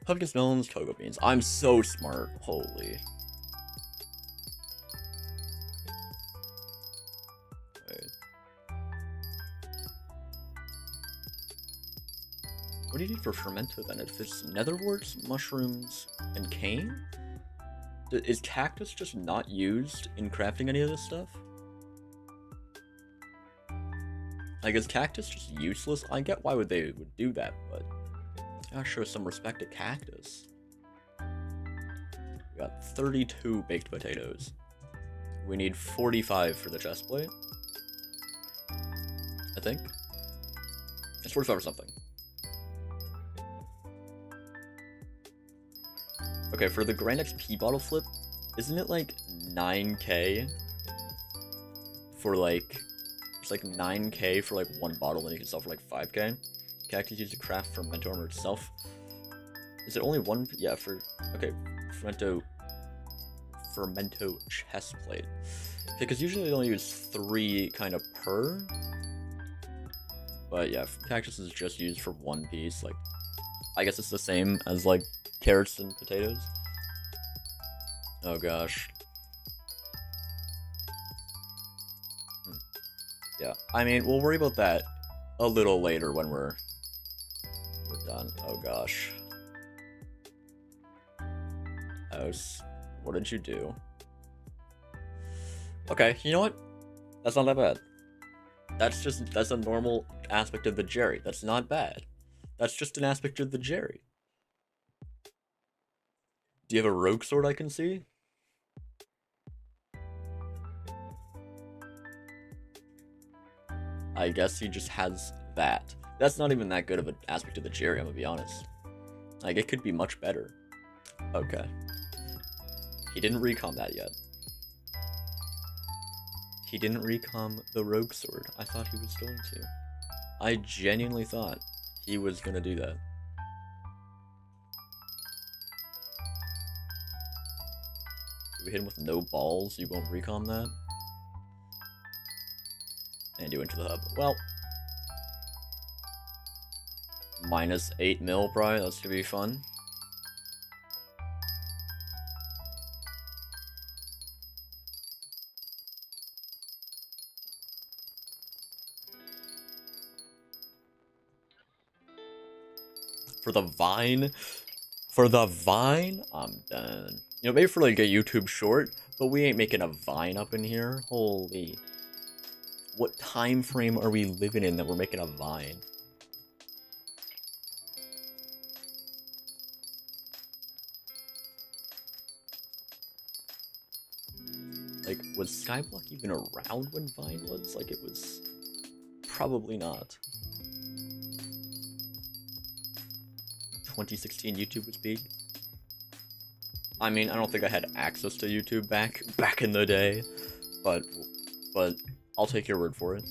Speaker 1: Pumpkins, melons, cocoa beans. I'm so smart. Holy. Wait. What do you need for fermento then? If it's netherworts, mushrooms, and cane? Is cactus just not used in crafting any of this stuff? Like, is cactus just useless? I get why they would do that, but... gotta show some respect to cactus. We got 32 baked potatoes. We need 45 for the chest plate. I think. It's 45 or something. Okay, for the Grand XP bottle flip, isn't it like 9k? For like... It's like 9k for like 1 bottle, and you can sell for like 5k. Cactus used to craft fermento armor itself. Is it only 1? Yeah, for... Okay, fermento chest plate. Okay, because usually they only use 3 kind of per. But yeah, cactus is just used for 1 piece. Like, I guess it's the same as like carrots and potatoes. Oh gosh. Yeah, I mean, we'll worry about that a little later when we're done. Oh gosh. What did you do? Okay, you know what? That's not that bad. That's a normal aspect of the Jerry. That's not bad. That's just an aspect of the Jerry. Do you have a rogue sword I can see? I guess he just has that. That's not even that good of an aspect of the Jerry, I'm gonna be honest. Like, it could be much better. Okay. He didn't recom that yet. He didn't recom the rogue sword. I thought he was going to. I genuinely thought he was gonna do that. Do we hit him with no balls? You won't recom that? And do into the hub. Well, minus 8 mil probably. That's gonna be fun. For the vine, I'm done. You know, maybe for like a YouTube short, but we ain't making a vine up in here. Holy. What time frame are we living in that we're making a vine? Like, was Skyblock even around when Vine was? Like, it was probably not. 2016 YouTube was big. I mean, I don't think I had access to YouTube back in the day, but but I'll take your word for it.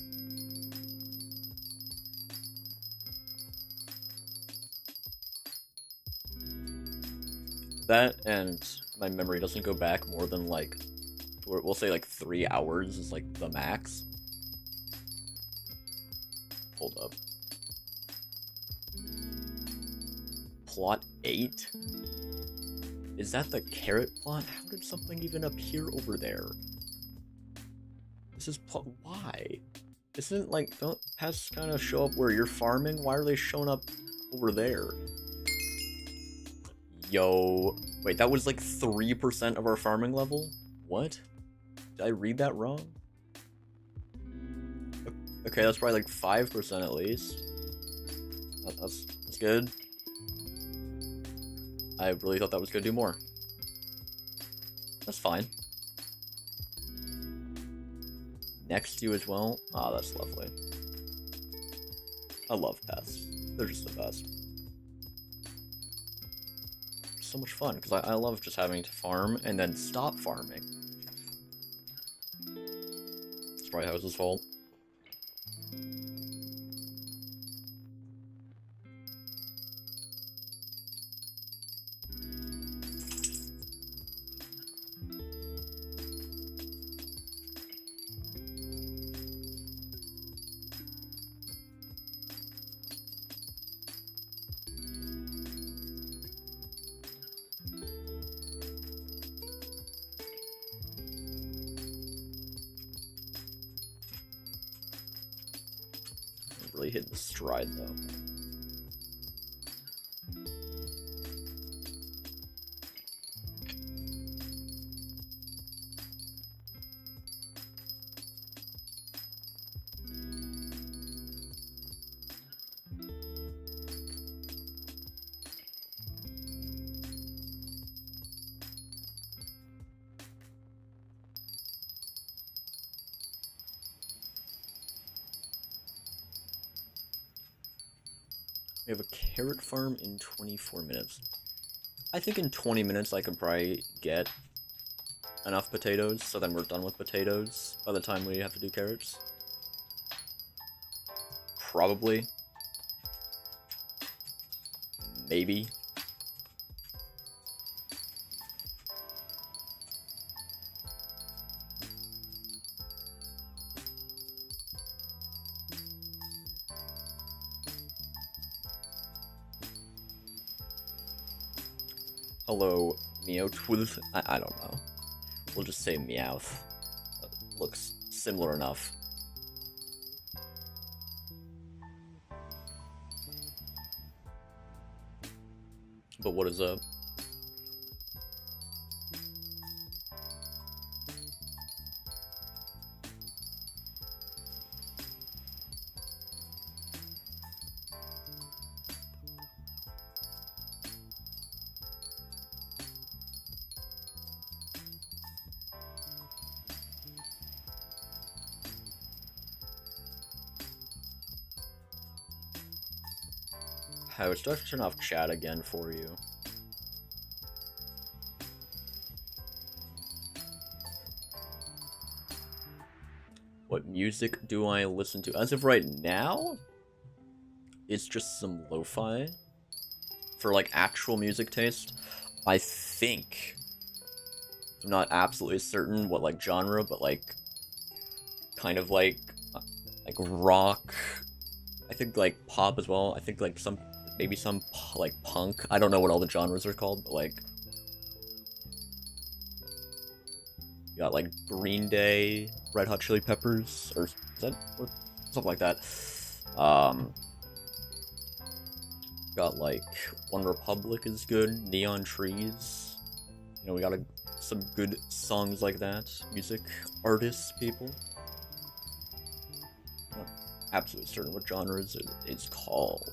Speaker 1: That, and my memory doesn't go back more than, like, we'll say, like, 3 hours is, like, the max. Hold up. Plot 8? Is that the carrot plot? How did something even appear over there? This is plot. Why? Isn't, like, don't pests kind of show up where you're farming? Why are they showing up over there? Yo. Wait, that was like 3% of our farming level? What? Did I read that wrong? Okay, that's probably like 5% at least. That's good. I really thought that was gonna do more. That's fine. Next to you as well. Ah, that's lovely. I love pests. They're just the best. So much fun, because I love just having to farm and then stop farming. It's probably House's fault. Really hit the stride though. We have a carrot farm in 24 minutes. I think in 20 minutes I could probably get enough potatoes, so then we're done with potatoes by the time we have to do carrots. Probably. Maybe. Hello, Meowth. I don't know. We'll just say Meowth. Looks similar enough. But what is up? I would start to turn off chat again for you. What music do I listen to? As of right now, it's just some lo-fi. For like actual music taste, I think, I'm not absolutely certain what like genre, but like kind of like rock. I think like pop as well. I think like maybe some like punk. I don't know what all the genres are called, but like you got like Green Day, Red Hot Chili Peppers, or is that or something like that. Got like One Republic is good, Neon Trees. You know, we got some good songs like that. Music artists, people. I'm not absolutely certain what genres it's called.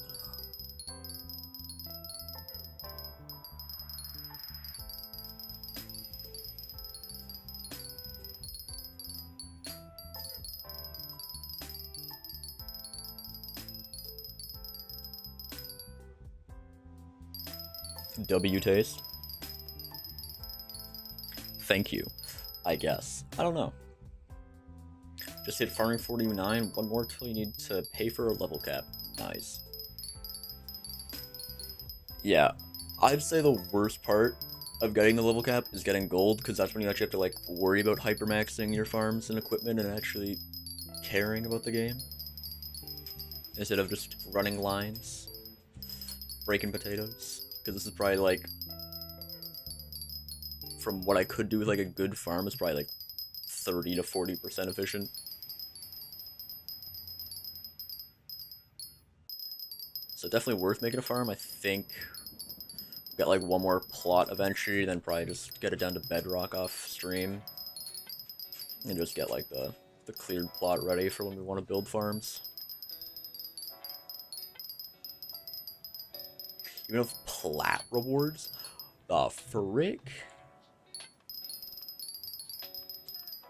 Speaker 1: W taste. Thank you, I guess. I don't know. Just hit farming 49. One more till you need to pay for a level cap. Nice. Yeah, I'd say the worst part of getting the level cap is getting gold, because that's when you actually have to like worry about hypermaxing your farms and equipment and actually caring about the game, instead of just running lines, breaking potatoes. Because this is probably like, from what I could do with like a good farm, is probably like 30 to 40% efficient. So definitely worth making a farm. I think get like one more plot eventually, then probably just get it down to bedrock off stream, and just get like the cleared plot ready for when we want to build farms. Even with plat rewards, the frick?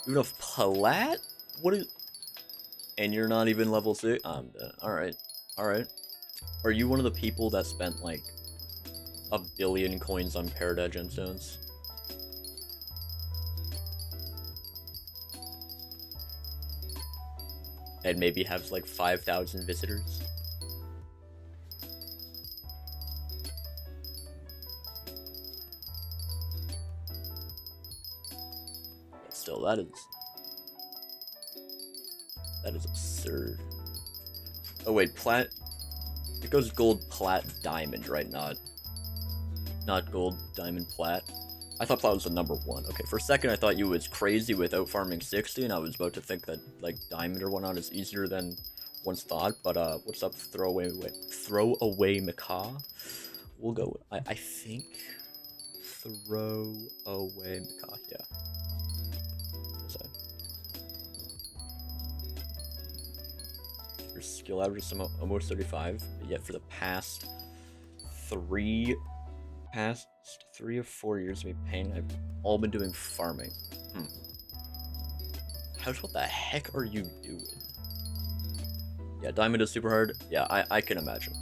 Speaker 1: Even with plat? What is? And you're not even level 6? I'm dead. Alright. Alright. Are you one of the people that spent like 1 billion coins on Paradise gemstones? And maybe have like 5,000 visitors? But still, that is absurd. Oh wait, plat. It goes gold, plat, diamond, right? Not gold, diamond, plat. I thought plat was the number 1. Okay, for a second I thought you was crazy without farming 60, and I was about to think that like diamond or whatnot is easier than once thought. But what's up, throwaway macaw? We'll go. I think throwaway macaw. Yeah. Your skill average is almost 35, but yet for the past 3 or 4 years of me paying, I've all been doing farming. What the heck are you doing? Yeah, diamond is super hard. Yeah, I can imagine.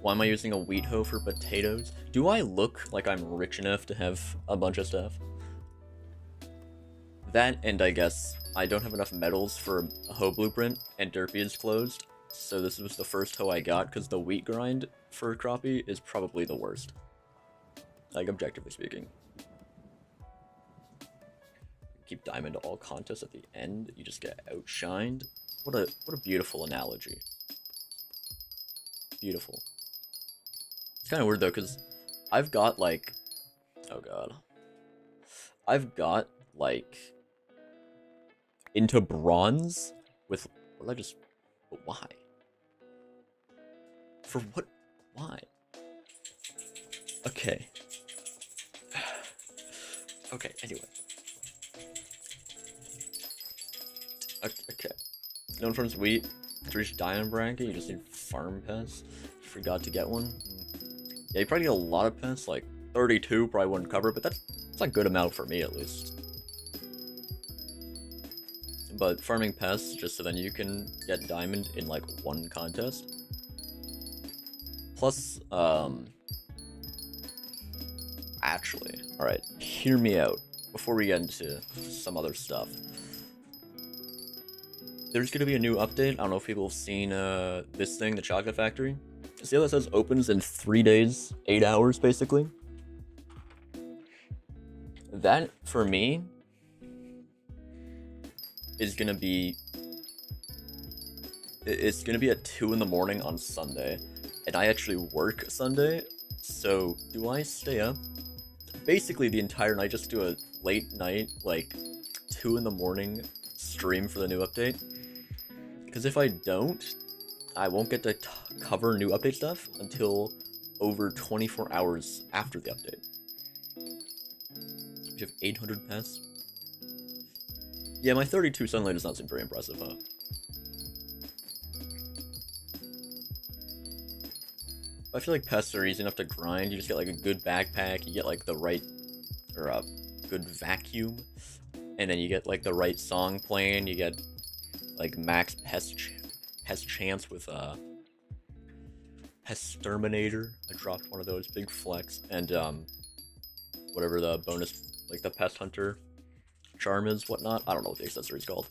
Speaker 1: Why am I using a wheat hoe for potatoes? Do I look like I'm rich enough to have a bunch of stuff? That, and I guess I don't have enough metals for a hoe blueprint, and Derpy is closed, so this was the first hoe I got, because the wheat grind for cropie is probably the worst. Like, objectively speaking. Keep diamond all contests at the end, you just get outshined. What a beautiful analogy. Beautiful. It's kind of weird though, because I've got like, oh god. I've got like into bronze with, what did I just, but why? For what? Why? Okay. Okay, anyway. Okay. Known from his wheat, to reach diamond bracket, you just need farm pests. Forgot to get one. Yeah, you probably need a lot of pests, like 32 probably wouldn't cover it, but that's a good amount for me at least. But farming pests, just so then you can get diamond in like 1 contest. Plus, actually, alright, hear me out before we get into some other stuff. There's gonna be a new update. I don't know if people have seen this thing, the chocolate factory. See how that says opens in 3 days, 8 hours basically? That, for me, is gonna be, it's gonna be at 2 in the morning on Sunday, and I actually work Sunday, so do I stay up basically the entire night, just do a late night, like 2 in the morning stream for the new update? Because if I don't, I won't get to cover new update stuff until over 24 hours after the update. You have 800 pests? Yeah, my 32 sunlight does not seem very impressive, huh? I feel like pests are easy enough to grind. You just get like a good backpack, you get like the right, or a good vacuum, and then you get like the right song playing, you get like max pest chance with Pest Terminator. I dropped one of those, big flex, and whatever the bonus like the pest hunter charm is, whatnot. I don't know what the accessory is called.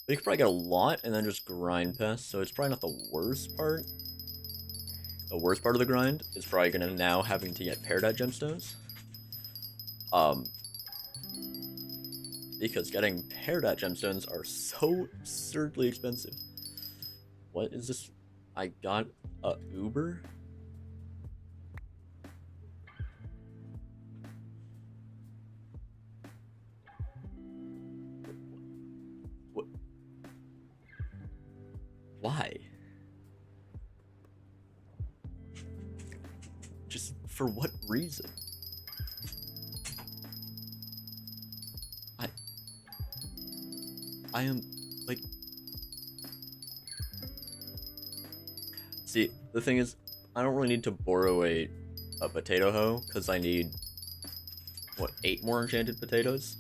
Speaker 1: But you could probably get a lot and then just grind pests, so it's probably not the worst part. The worst part of the grind is probably gonna now having to get Peridot gemstones. Because getting Peridot gemstones are so absurdly expensive. What is this? I got a Uber? What? Why? Just for what reason? I am, like... See, the thing is, I don't really need to borrow a potato hoe, because I need, what, 8 more enchanted potatoes?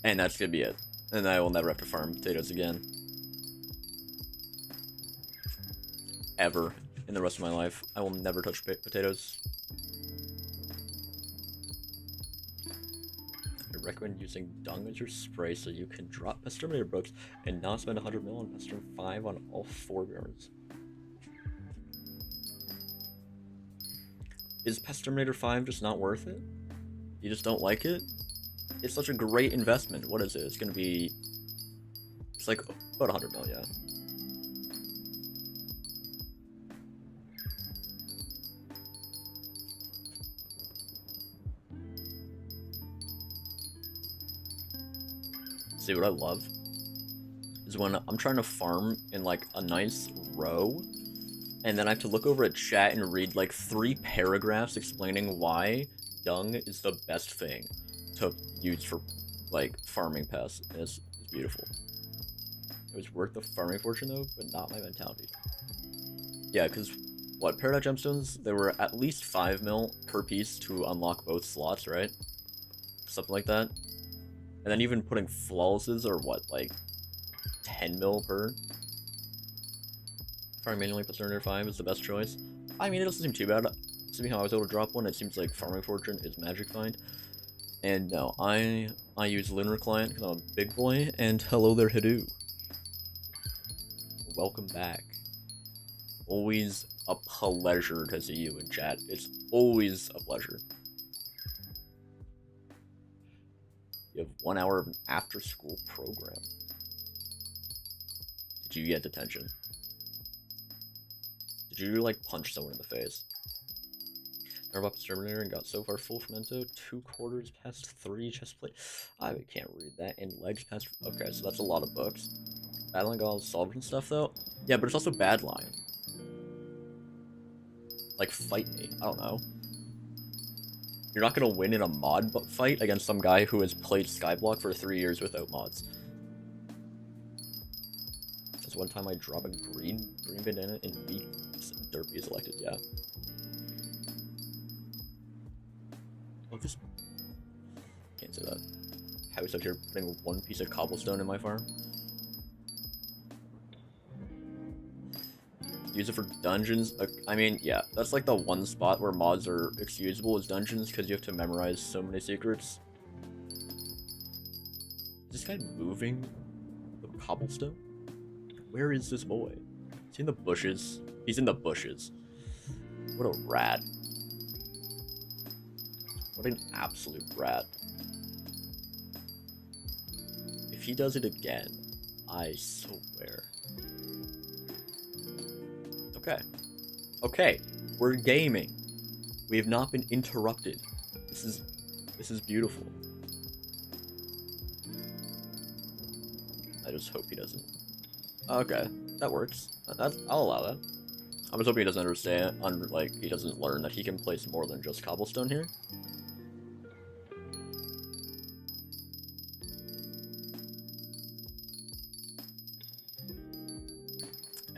Speaker 1: And that's gonna be it. And I will never have to farm potatoes again. Ever. In the rest of my life. I will never touch potatoes. I recommend using dung as your spray so you can drop Pest Terminator books and not spend 100 mil on Pest Term 5 on all 4 yards. Is Pest Terminator 5 just not worth it? You just don't like it? It's such a great investment. What is it? It's gonna be... It's like about 100 mil, yeah. See, what I love is when I'm trying to farm in like a nice row, and then I have to look over at chat and read like 3 paragraphs explaining why dung is the best thing to use for like farming pests. And it's beautiful. It was worth the farming fortune though, but not my mentality. Yeah, because what, Peridot gemstones, there were at least 5 mil per piece to unlock both slots, right? Something like that. And then even putting flawlesses are what, like 10 mil per? Farming manually Pest Terminator 5 is the best choice. I mean, it doesn't seem too bad. Seeing how I was able to drop one, it seems like farming fortune is magic find. And no, I use Lunar Client because I'm a big boy. And hello there, Hidoo. Welcome back. Always a pleasure to see you in chat. It's always a pleasure. You have 1 hour of an after-school program. Did you get detention? Did you, like, punch someone in the face? Never up Exterminator and got so far full from Ento. 2 quarters past 3 chest plate. I can't read that. And legs past... Okay, so that's a lot of books. Battling all solved and stuff, though? Yeah, but it's also bad line. Like, fight me. I don't know. You're not gonna win in a mod fight against some guy who has played Skyblock for 3 years without mods. There's one time I drop a green bandana and beat Derpy is elected, yeah. Look, this... Can't say that. How is out here putting 1 piece of cobblestone in my farm? Use it for dungeons. I mean, yeah, that's like the one spot where mods are excusable is dungeons because you have to memorize so many secrets. Is this guy moving the cobblestone? Where is this boy? Is he in the bushes? He's in the bushes. What a rat. What an absolute rat. If he does it again, I swear. Okay. Okay. We're gaming. We have not been interrupted. This is beautiful. I just hope he doesn't. Okay, that works. I'll allow that. I'm just hoping he doesn't understand, like, he doesn't learn that he can place more than just cobblestone here.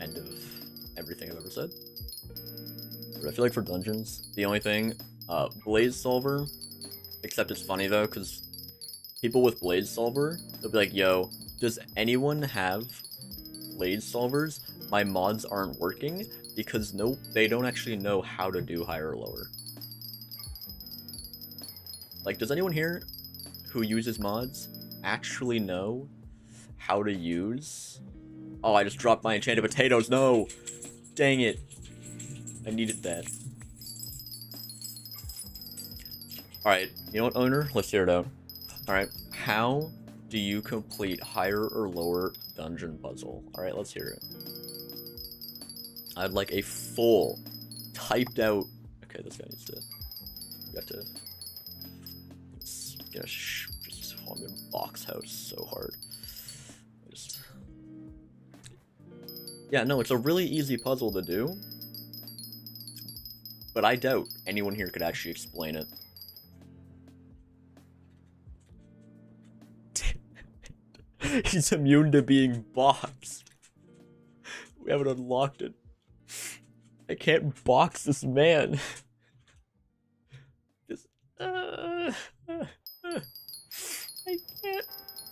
Speaker 1: End of everything I've ever said. But I feel like for dungeons, the only thing, Blaze Solver, except it's funny though, because people with Blaze Solver, they'll be like, yo, does anyone have Blaze Solvers? My mods aren't working, because nope, they don't actually know how to do higher or lower. Like, does anyone here who uses mods actually know how to use... Oh, I just dropped my enchanted potatoes. No! Dang it. I needed that. Alright, you know what, owner? Let's hear it out. Alright, how do you complete higher or lower dungeon puzzle? Alright, let's hear it. I'd like a full, typed out... Okay, this guy needs to... We got to... Just... I'm in box house so hard. Just... Yeah, no, it's a really easy puzzle to do. But I doubt anyone here could actually explain it. He's immune to being boxed. We haven't unlocked it. I can't box this man. Just, I can't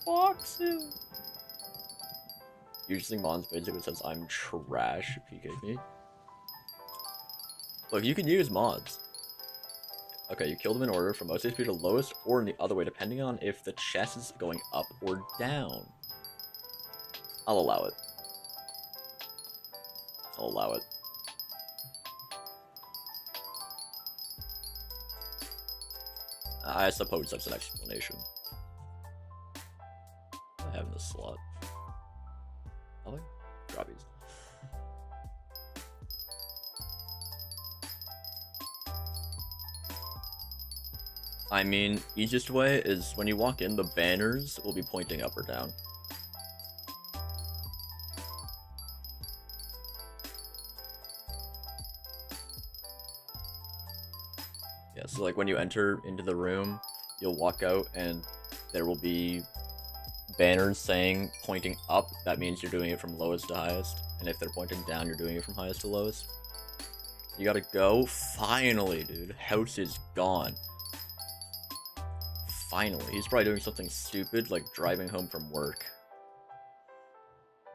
Speaker 1: box him. Using Mon's basically says I'm trash, PK me. Look, you can use mods. Okay, you kill them in order from most HP to lowest, or in the other way, depending on if the chest is going up or down. I'll allow it. I'll allow it. I suppose that's an explanation. I have in this slot. Nothing? Droppies. I mean, easiest way is when you walk in, the banners will be pointing up or down. Yeah, so like when you enter into the room, you'll walk out and there will be banners saying pointing up. That means you're doing it from lowest to highest. And if they're pointing down, you're doing it from highest to lowest. You gotta go. Finally, dude. House is gone. Finally. He's probably doing something stupid, like driving home from work.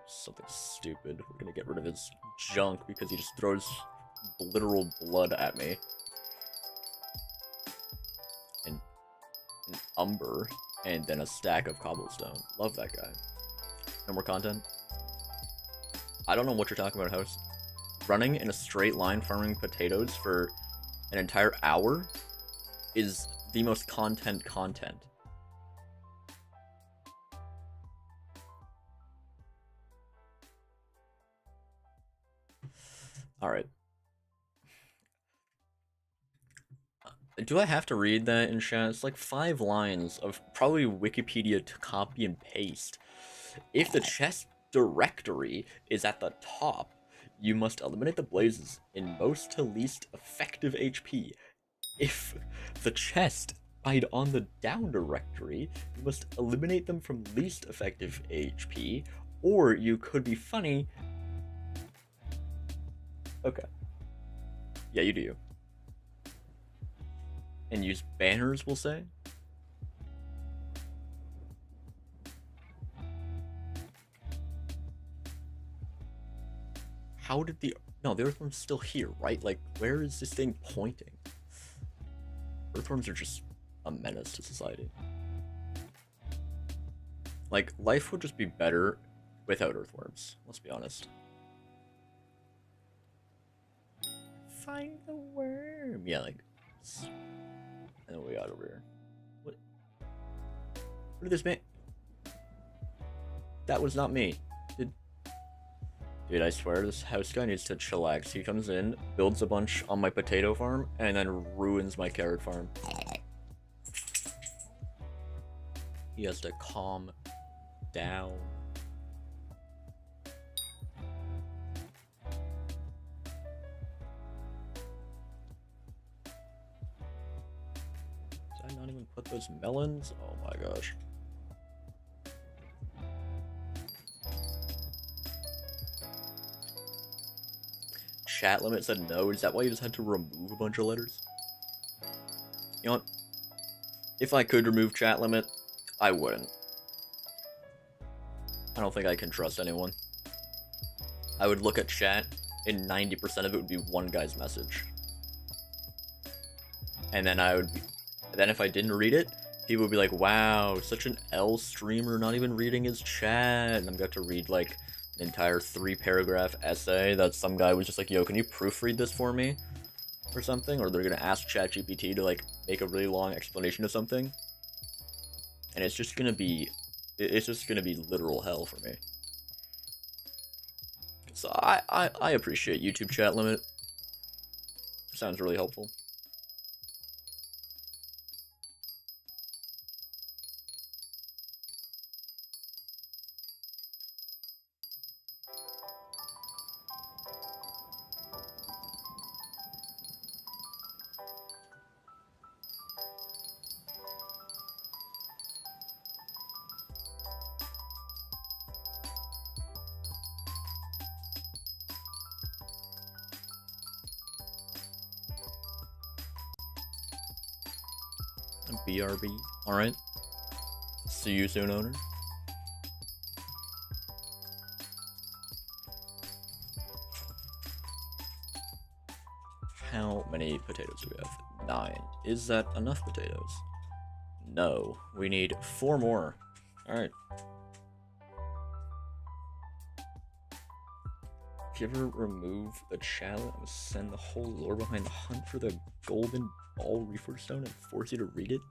Speaker 1: Something stupid. We're gonna get rid of his junk because he just throws literal blood at me. And an umber, and then a stack of cobblestone. Love that guy. No more content? I don't know what you're talking about, house. Running in a straight line farming potatoes for an entire hour is the most content. Alright. Do I have to read that in chat? It's like 5 lines of probably Wikipedia to copy and paste. If the chest directory is at the top, you must eliminate the blazes in most to least effective HP. If the chest died on the down directory, you must eliminate them from least effective HP, or you could be funny. Okay. Yeah, you do. And use banners, we'll say? How did the... No, the earthworm's still here, right? Like, where is this thing pointing? Earthworms are just a menace to society. Like, life would just be better without earthworms, let's be honest. Find the worm! Yeah, like... And then we got over here. What did this man... That was not me. Dude, I swear this house guy needs to chillax. He comes in, builds a bunch on my potato farm, and then ruins my carrot farm. He has to calm down. Did I not even put those melons? Oh my gosh. Chat limit said no. Is that why you just had to remove a bunch of letters? You know what? If I could remove chat limit, I wouldn't. I don't think I can trust anyone. I would look at chat, and 90% of it would be one guy's message. And then I would be... Then if I didn't read it, people would be like, wow, such an L streamer, not even reading his chat. And I'm going to read like an entire 3-paragraph essay that some guy was just like, yo, can you proofread this for me? Or something. Or they're going to ask ChatGPT to like make a really long explanation of something. And it's just going to be literal hell for me. So I appreciate YouTube chat limit. Sounds really helpful. BRB. Alright. See you soon, owner. How many potatoes do we have? 9. Is that enough potatoes? No. We need 4 more. Alright. If you ever remove the challenge and send the whole lore behind the hunt for the golden ball reefer stone and force you to read it?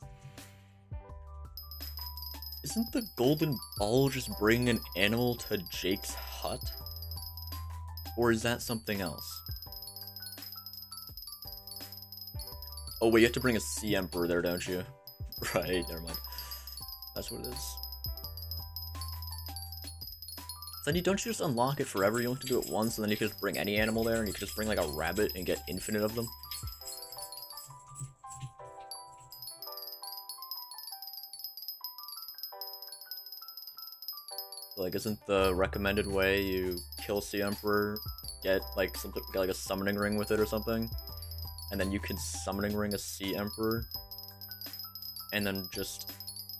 Speaker 1: Isn't the golden ball just bringing an animal to Jake's hut? Or is that something else? Oh wait, you have to bring a sea emperor there, don't you? Right, never mind. That's what it is. Then don't you just unlock it forever? You don't have to do it once, and then you can just bring any animal there, and you can just bring like a rabbit and get infinite of them. Like, isn't the recommended way you kill Sea Emperor, get like something, get like a summoning ring with it or something, and then you can summoning ring a Sea Emperor, and then just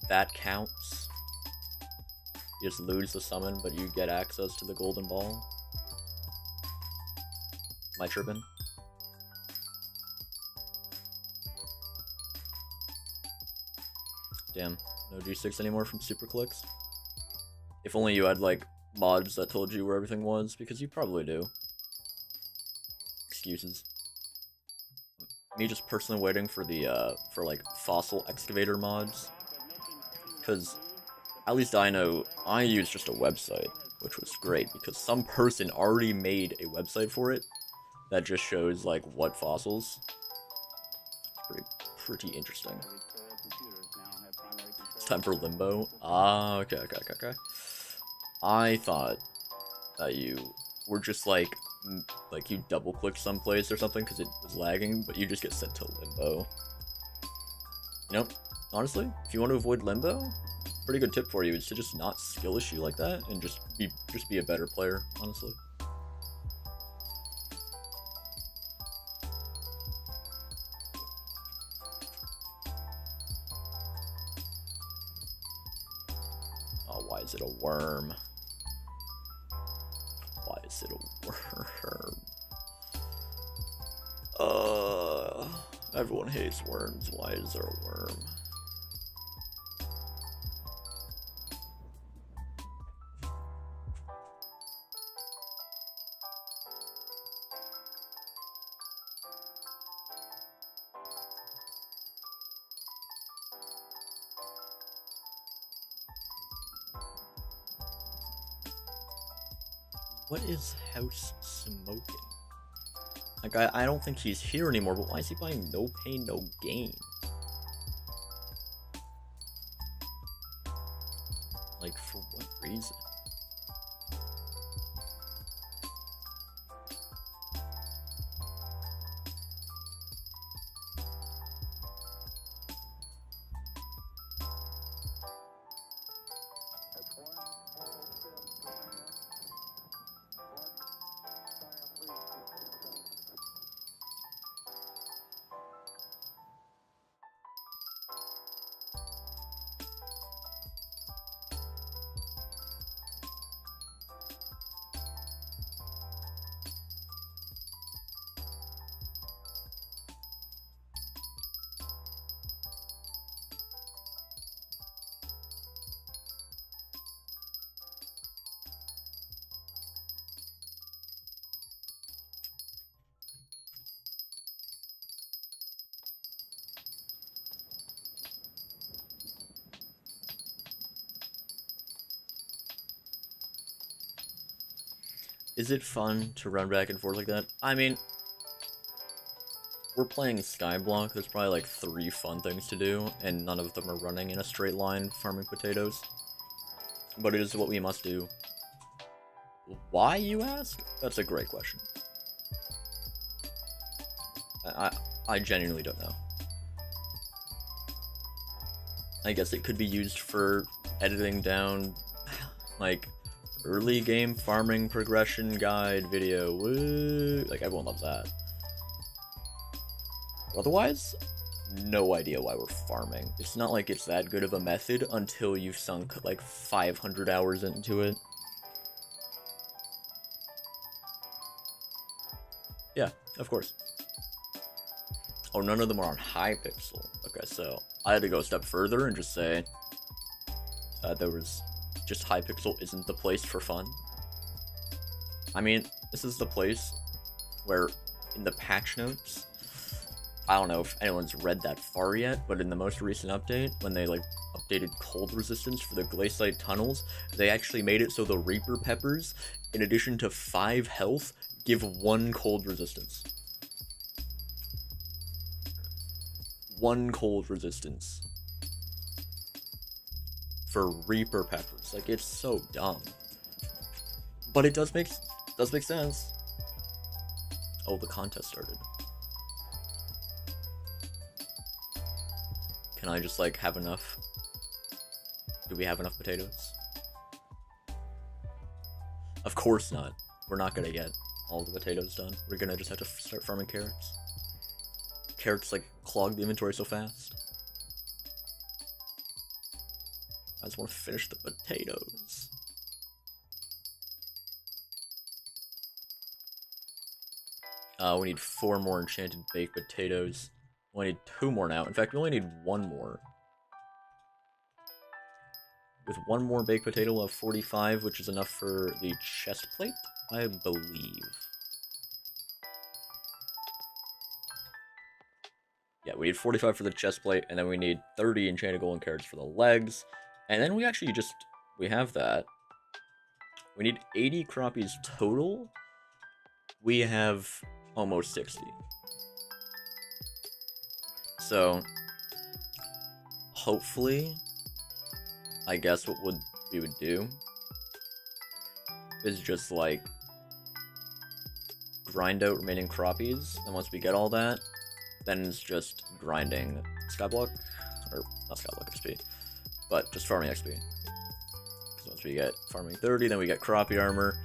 Speaker 1: that counts. You just lose the summon, but you get access to the golden ball. Am I tripping? Damn, no G6 anymore from super clicks. If only you had like mods that told you where everything was, because you probably do. Excuses. Me just personally waiting for the for like fossil excavator mods, because at least I know I used just a website, which was great because some person already made a website for it that just shows like what fossils. Pretty interesting. It's time for limbo. Ah, okay. I thought that you were just like you double click someplace or something because it was lagging, but you just get sent to limbo. You know, honestly, if you want to avoid limbo, pretty good tip for you is to just not skill issue like that and just be a better player, honestly. Oh, why is it a worm? Why is it a worm? Everyone hates worms. Why is there a worm? What is House Smoking? Like, I don't think he's here anymore, but why is he buying No Pain, No Gain? Like, for what reason? Is it fun to run back and forth like that? I mean, we're playing Skyblock, there's probably like 3 fun things to do, and none of them are running in a straight line farming potatoes. But it is what we must do. Why, you ask? That's a great question. I genuinely don't know. I guess it could be used for editing down, like, early game farming progression guide video. Woo! Like, everyone loves that. Otherwise, no idea why we're farming. It's not like it's that good of a method until you've sunk, like, 500 hours into it. Yeah, of course. Oh, none of them are on Hypixel. Okay, so I had to go a step further and just say there was just Hypixel isn't the place for fun. I mean, this is the place where in the patch notes, I don't know if anyone's read that far yet, but in the most recent update, when they like updated cold resistance for the glaciate tunnels, they actually made it so the Reaper peppers, in addition to 5 health, give 1 cold resistance. 1 cold resistance for Reaper peppers. Like, it's so dumb, but it does make sense. Oh, the contest started. Can I just like have enough? Do we have enough potatoes? Of course not. We're not gonna get all the potatoes done. We're gonna just have to start farming carrots. Carrots like clog the inventory so fast. I just want to finish the potatoes. We need 4 more enchanted baked potatoes. We only need 2 more now. In fact, we only need 1 more. With 1 more baked potato, we'll have 45, which is enough for the chest plate, I believe. Yeah, we need 45 for the chest plate, and then we need 30 enchanted golden carrots for the legs. And then we actually we have that. We need 80 croppies total. We have almost 60. So, hopefully, I guess what we would do is just, like, grind out remaining croppies, and once we get all that, then it's just grinding Skyblock, or not Skyblock XP, but just farming XP. Because once we get farming 30, then we get croppie armor,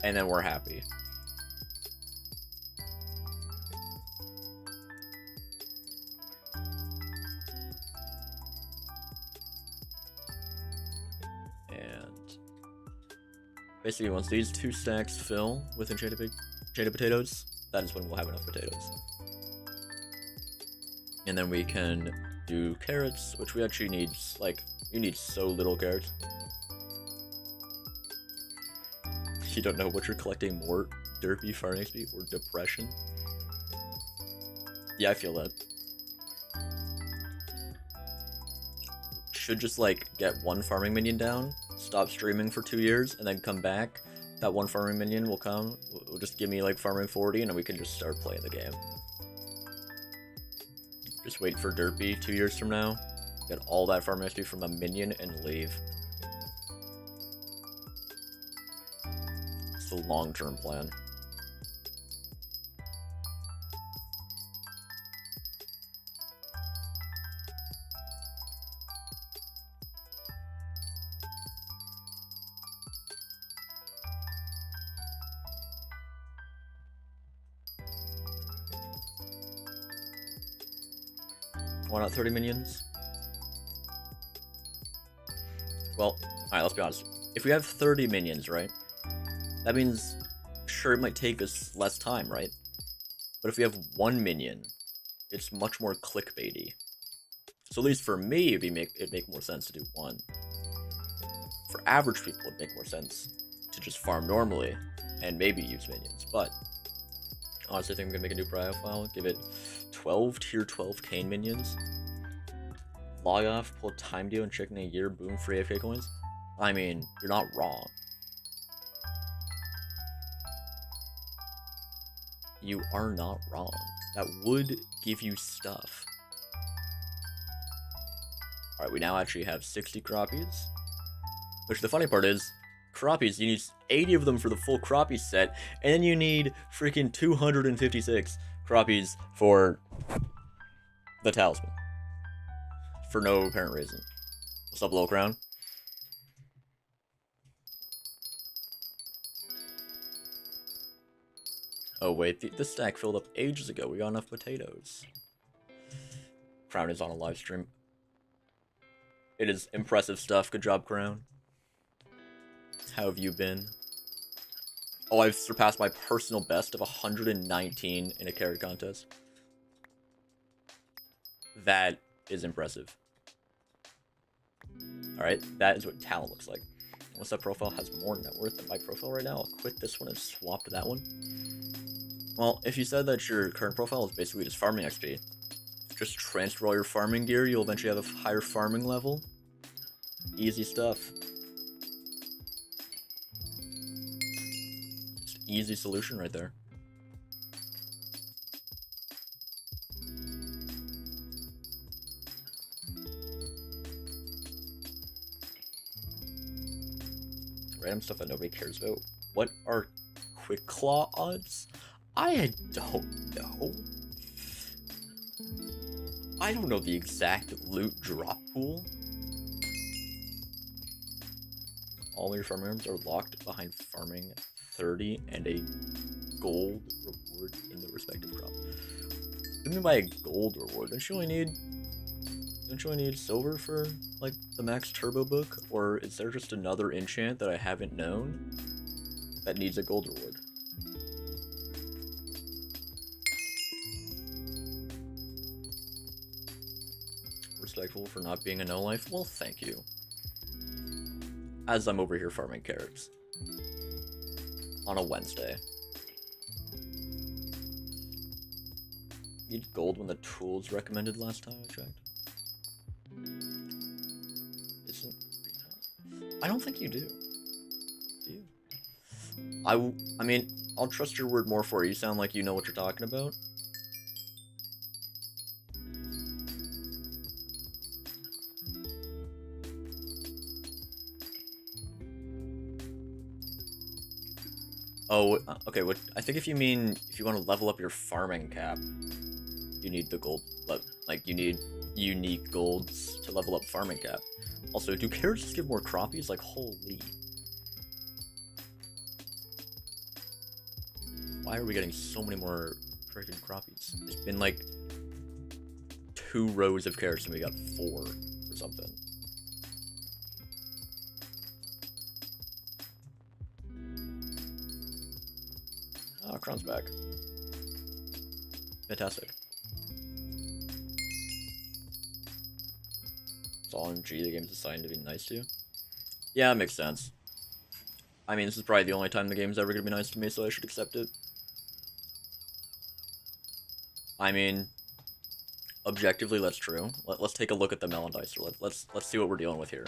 Speaker 1: and then we're happy. And basically, once these 2 stacks fill with enchanted potatoes, that is when we'll have enough potatoes. And then we can do carrots, which we actually need, like, you need so little carrots. You don't know what you're collecting more, derpy farming XP or depression? Yeah, I feel that. Should just, like, get 1 farming minion down, stop streaming for 2 years, and then come back. That 1 farming minion will come, will just give me, like, farming 40, and then we can just start playing the game. Just wait for Derpy 2 years from now, get all that farm XP from a minion, and leave. It's the long-term plan. Why not 30 minions? Well, alright, let's be honest. If we have 30 minions, right? That means, sure, it might take us less time, right? But if we have 1 minion, it's much more clickbaity. So at least for me, it'd make more sense to do 1. For average people, it'd make more sense to just farm normally and maybe use minions. But honestly, I think I'm gonna make a new profile, give it 12 tier 12 Kane minions. Log off, pull a time deal, and check in a year, boom, free AFK coins. I mean, you're not wrong. You are not wrong. That would give you stuff. Alright, we now actually have 60 croppies. Which the funny part is, croppies, you need 80 of them for the full crappie set, and then you need freaking 256 croppies for the talisman. For no apparent reason. What's up, Low Crown? Oh wait, the stack filled up ages ago. We got enough potatoes. Crown is on a live stream. It is impressive stuff. Good job, Crown. How have you been? Oh, I've surpassed my personal best of 119 in a carrot contest. That is impressive. Alright, that is what talent looks like. Unless that profile has more net worth than my profile right now, I'll quit this one and swap to that one. Well, if you said that your current profile is basically just farming XP, just transfer all your farming gear, you'll eventually have a higher farming level. Easy stuff. Just easy solution right there. Random stuff that nobody cares about. What are quick claw odds? I don't know. I don't know the exact loot drop pool. All your farm items are locked behind farming 30 and a gold reward in the respective crop. What do you mean by a gold reward? Don't you only need silver for like the max turbo book? Or is there just another enchant that I haven't known that needs a gold reward? Respectful for not being a no life? Well, thank you. As I'm over here farming carrots. On a Wednesday. Need gold when the tools recommended last time I checked? Isn't... I don't think you do. Do you? I mean, I'll trust your word more for you. You sound like you know what you're talking about. Oh, okay, what I think if you want to level up your farming cap, you need the gold, like, you need unique golds to level up farming cap. Also, do carrots just give more croppies? Like, holy. Why are we getting so many more freaking croppies? It's been like 2 rows of carrots and we got 4 or something. Oh, Crown's back. Fantastic. It's all MG, the game's designed to be nice to you. Yeah, it makes sense. I mean, this is probably the only time the game's ever gonna be nice to me, so I should accept it. I mean, objectively, that's true. Let's take a look at the melon dicer. Let's see what we're dealing with here.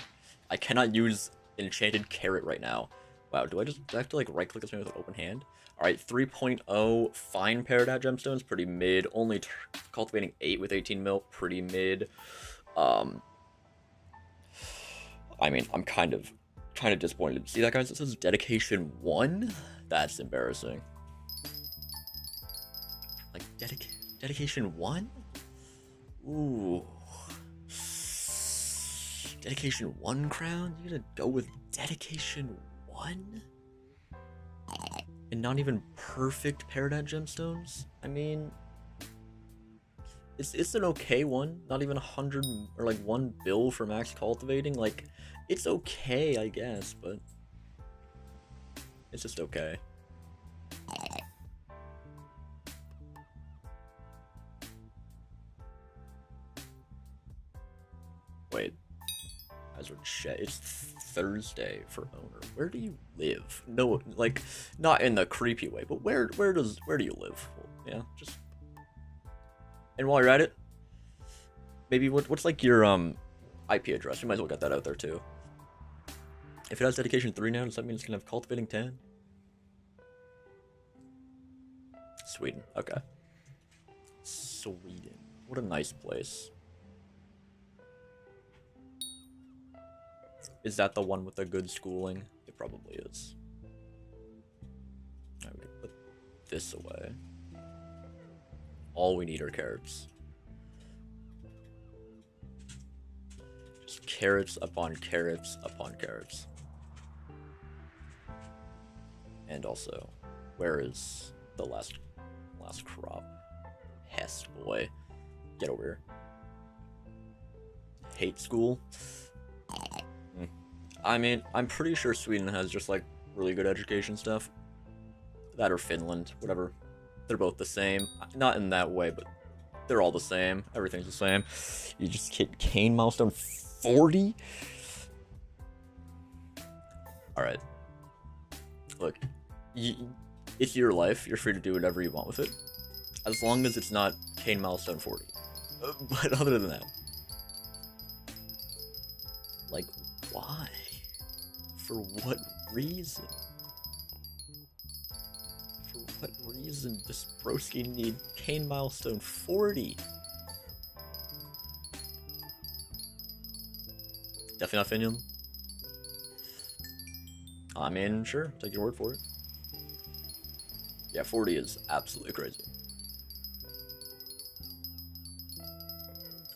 Speaker 1: I cannot use enchanted carrot right now. Wow, do I have to like right click this with an open hand? Alright, 3.0 fine Peridot gemstones, pretty mid. Only cultivating 8 with 18 mil, pretty mid. I mean, I'm kind of disappointed. See that, guys? It says dedication 1? That's embarrassing. Like, dedication 1? Ooh. Dedication 1 crown? You're gonna go with dedication 1? And not even perfect Peridot gemstones? I mean, it's an okay one. Not even 100 or like 1 bill for max cultivating. Like, it's okay, I guess, but it's just okay. Wait. It's Thursday for owner. Where do you live? No, like, not in the creepy way, but where do you live? Yeah, just. And while you're at it, maybe what's like your IP address? You might as well get that out there too. If it has dedication 3 now, does that mean it's gonna have cultivating 10? Sweden. Okay. Sweden. What a nice place. Is that the one with the good schooling? It probably is. Alright, we can put this away. All we need are carrots. Just carrots upon carrots upon carrots. And also, where is the last crop? Hest boy. Get over here. Hate school? I mean, I'm pretty sure Sweden has just like really good education stuff. That or Finland, whatever. They're both the same. Not in that way, but they're all the same. Everything's the same. You just hit Kane milestone 40? Alright. Look, it's your life. You're free to do whatever you want with it. As long as it's not Kane milestone 40. But other than that. Like, why? For what reason? For what reason does Broski need Kane milestone 40? Definitely not Finland. I mean, sure, take your word for it. Yeah, 40 is absolutely crazy.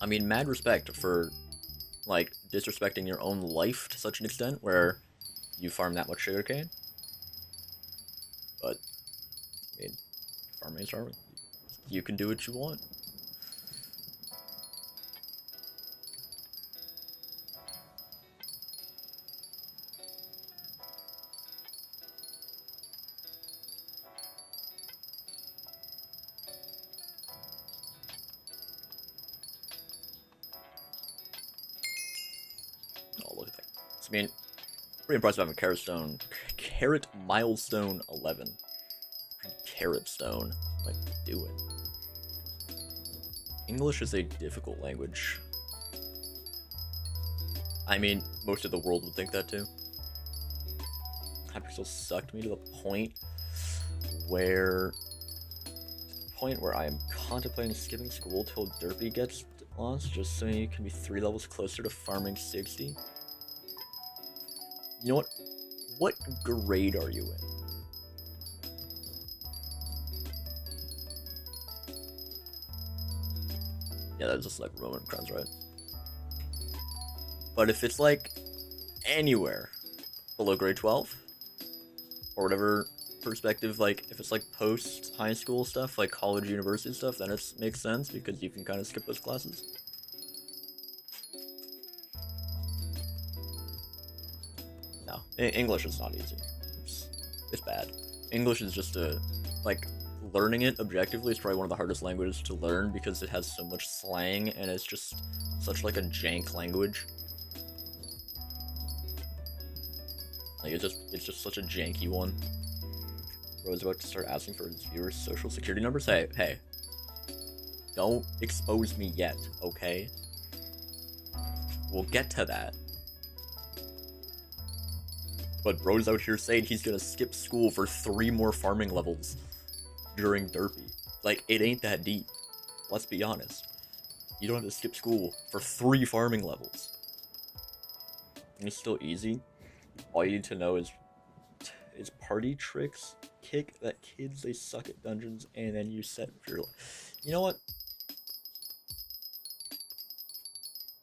Speaker 1: I mean, mad respect for, like, disrespecting your own life to such an extent where you farm that much sugarcane. But, I mean, farming is farming. You can do what you want. Oh, look at that. I mean, pretty impressive having carrot milestone 11. Carrot stone. What am I doing? English is a difficult language. I mean, most of the world would think that too. Hypixel sucked me to the point where I am contemplating skipping school till Derpy gets lost, just so you can be 3 levels closer to farming 60. You know what? What grade are you in? Yeah, that's just like Roman crowns, right? But if it's like anywhere below grade 12 or whatever perspective, like if it's like post high school stuff, like college, university stuff, then it makes sense because you can kind of skip those classes. No, English is not easy. It's bad. English is just like, learning it objectively is probably one of the hardest languages to learn because it has so much slang and it's just such like a jank language. Like it's just such a janky one. Bro's about to start asking for his viewers' social security numbers. Hey. Don't expose me yet, okay? We'll get to that. But Bro's out here saying he's gonna skip school for 3 more farming levels during Derpy. Like, it ain't that deep. Let's be honest. You don't have to skip school for 3 farming levels. And it's still easy. All you need to know is party tricks, kick that kids they suck at dungeons, and then you set for your life. You know what?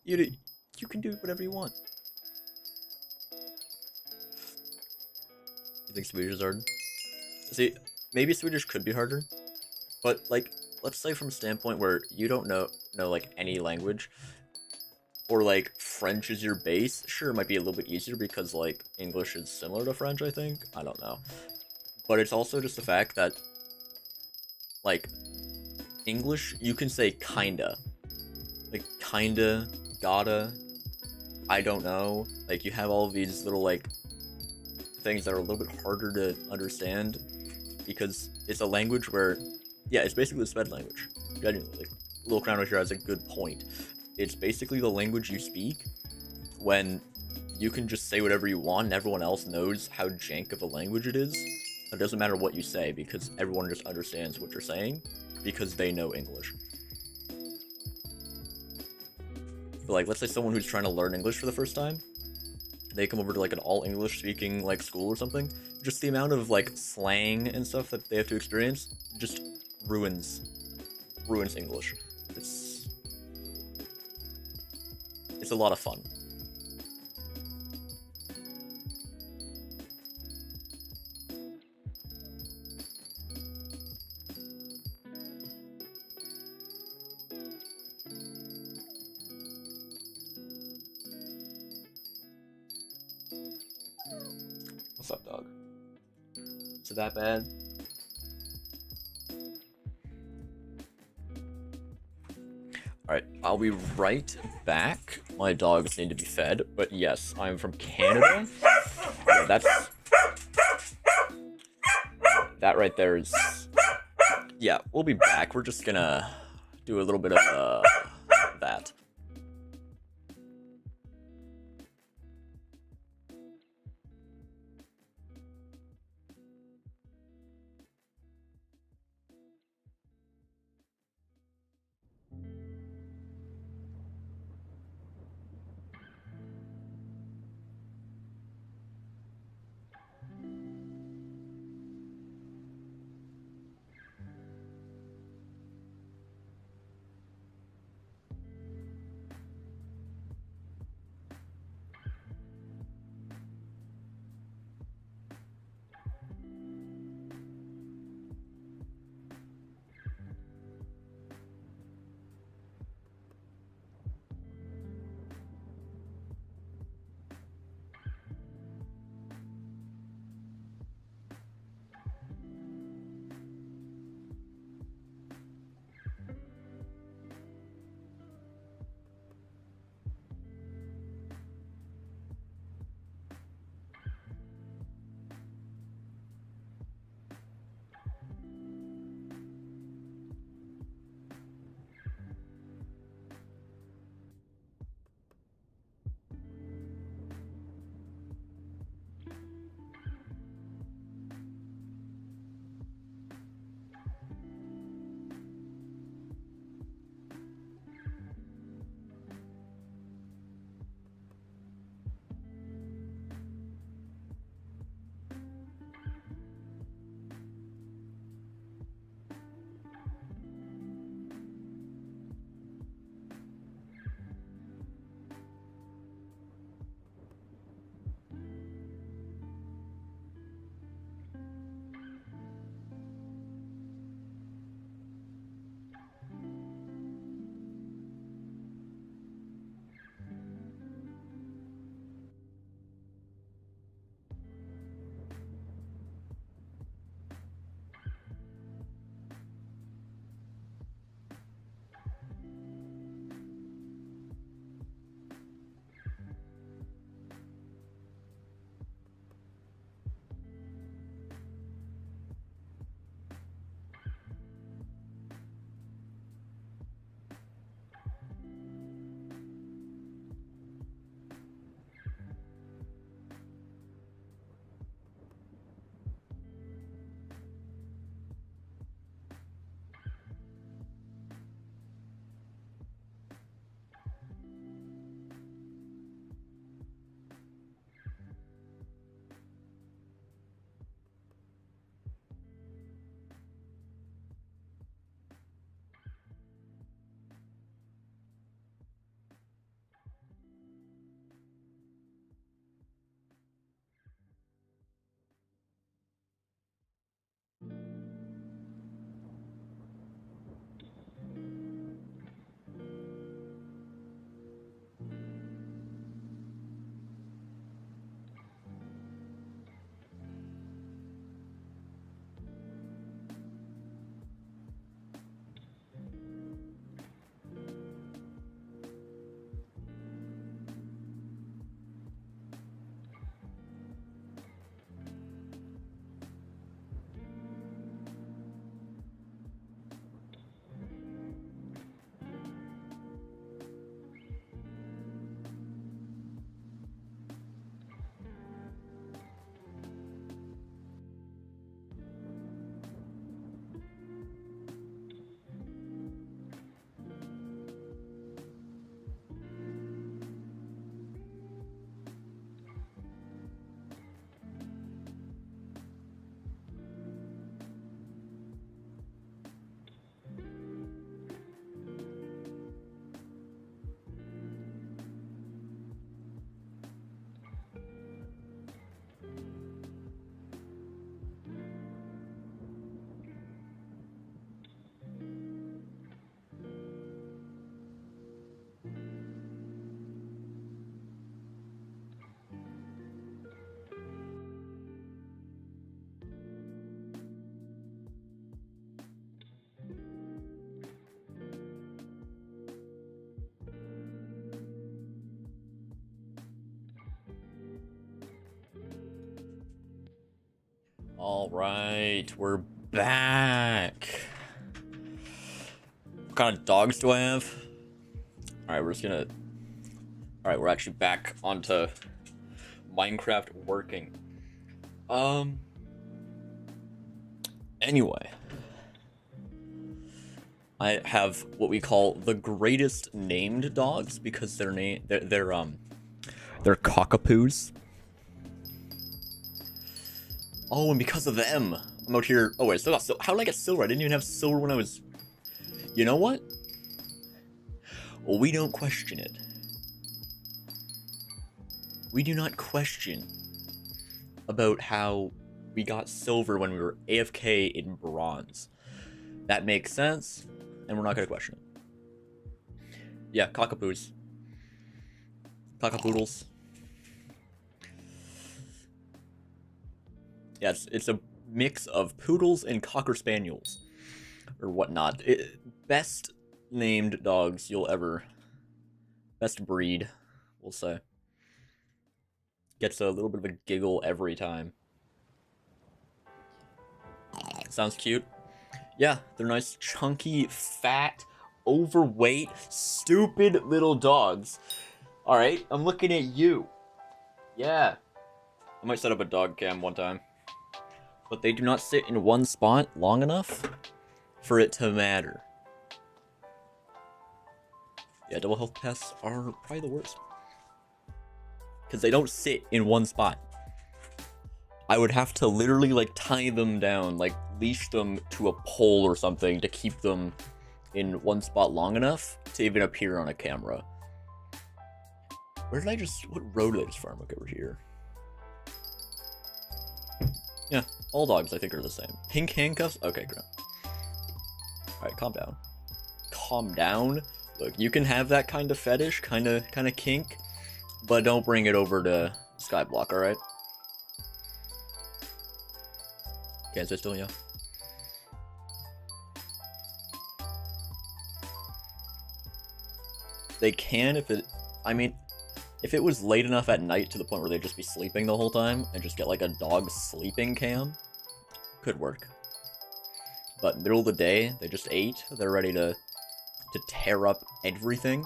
Speaker 1: You can do whatever you want. You think Swedish is hard? See, maybe Swedish could be harder, but like, let's say from a standpoint where you don't know like any language, or like French is your base, sure, it might be a little bit easier because like English is similar to French, I think. I don't know. But it's also just the fact that like English, you can say kinda. Like kinda, gotta, I don't know. Like you have all of these little like things that are a little bit harder to understand because it's a language where, yeah, it's basically the sped language. Genuinely, like, Little Crown right here has a good point. It's basically the language you speak when you can just say whatever you want and everyone else knows how jank of a language it is. It doesn't matter what you say because everyone just understands what you're saying because they know English. But like, let's say someone who's trying to learn English for the first time, they come over to like an all English speaking like school or something, just the amount of like slang and stuff that they have to experience just ruins English. It's a lot of fun. What's up, dog? Is it that bad? Alright, I'll be right back. My dogs need to be fed, but yes, I'm from Canada. Yeah, that right there is... Yeah, we'll be back. We're just gonna do a little bit of, that. Alright, we're back. What kind of dogs do I have? Alright, we're just gonna... Alright, we're actually back onto Minecraft working. Anyway. I have what we call the greatest named dogs because they're cockapoos. Oh, and because of them, I'm out here. Oh wait, still got silver. How did I get silver? I didn't even have silver when I was. You know what? Well, we don't question it. We do not question about how we got silver when we were AFK in bronze. That makes sense, and we're not gonna question it. Yeah, cockapoos. Cockapoodles. Yeah, it's a mix of poodles and cocker spaniels. Or whatnot. Best named dogs you'll ever... Best breed, we'll say. Gets a little bit of a giggle every time. Sounds cute. Yeah, they're nice, chunky, fat, overweight, stupid little dogs. Alright, I'm looking at you. Yeah. I might set up a dog cam one time. But they do not sit in one spot long enough for it to matter. Yeah, double health pests are probably the worst. Because they don't sit in one spot. I would have to literally, like, tie them down, like, leash them to a pole or something to keep them in one spot long enough to even appear on a camera. Where did I just... What road did I just farm? Look over here. Yeah, all dogs I think are the same. Pink handcuffs? Okay, great. Alright, calm down. Calm down? Look, you can have that kind of fetish, kind of kink, but don't bring it over to Skyblock, alright? Can't stay still, yeah. They can if it... I mean, if it was late enough at night to the point where they'd just be sleeping the whole time and just get like a dog sleeping cam, could work. But middle of the day, they just ate, they're ready to tear up everything,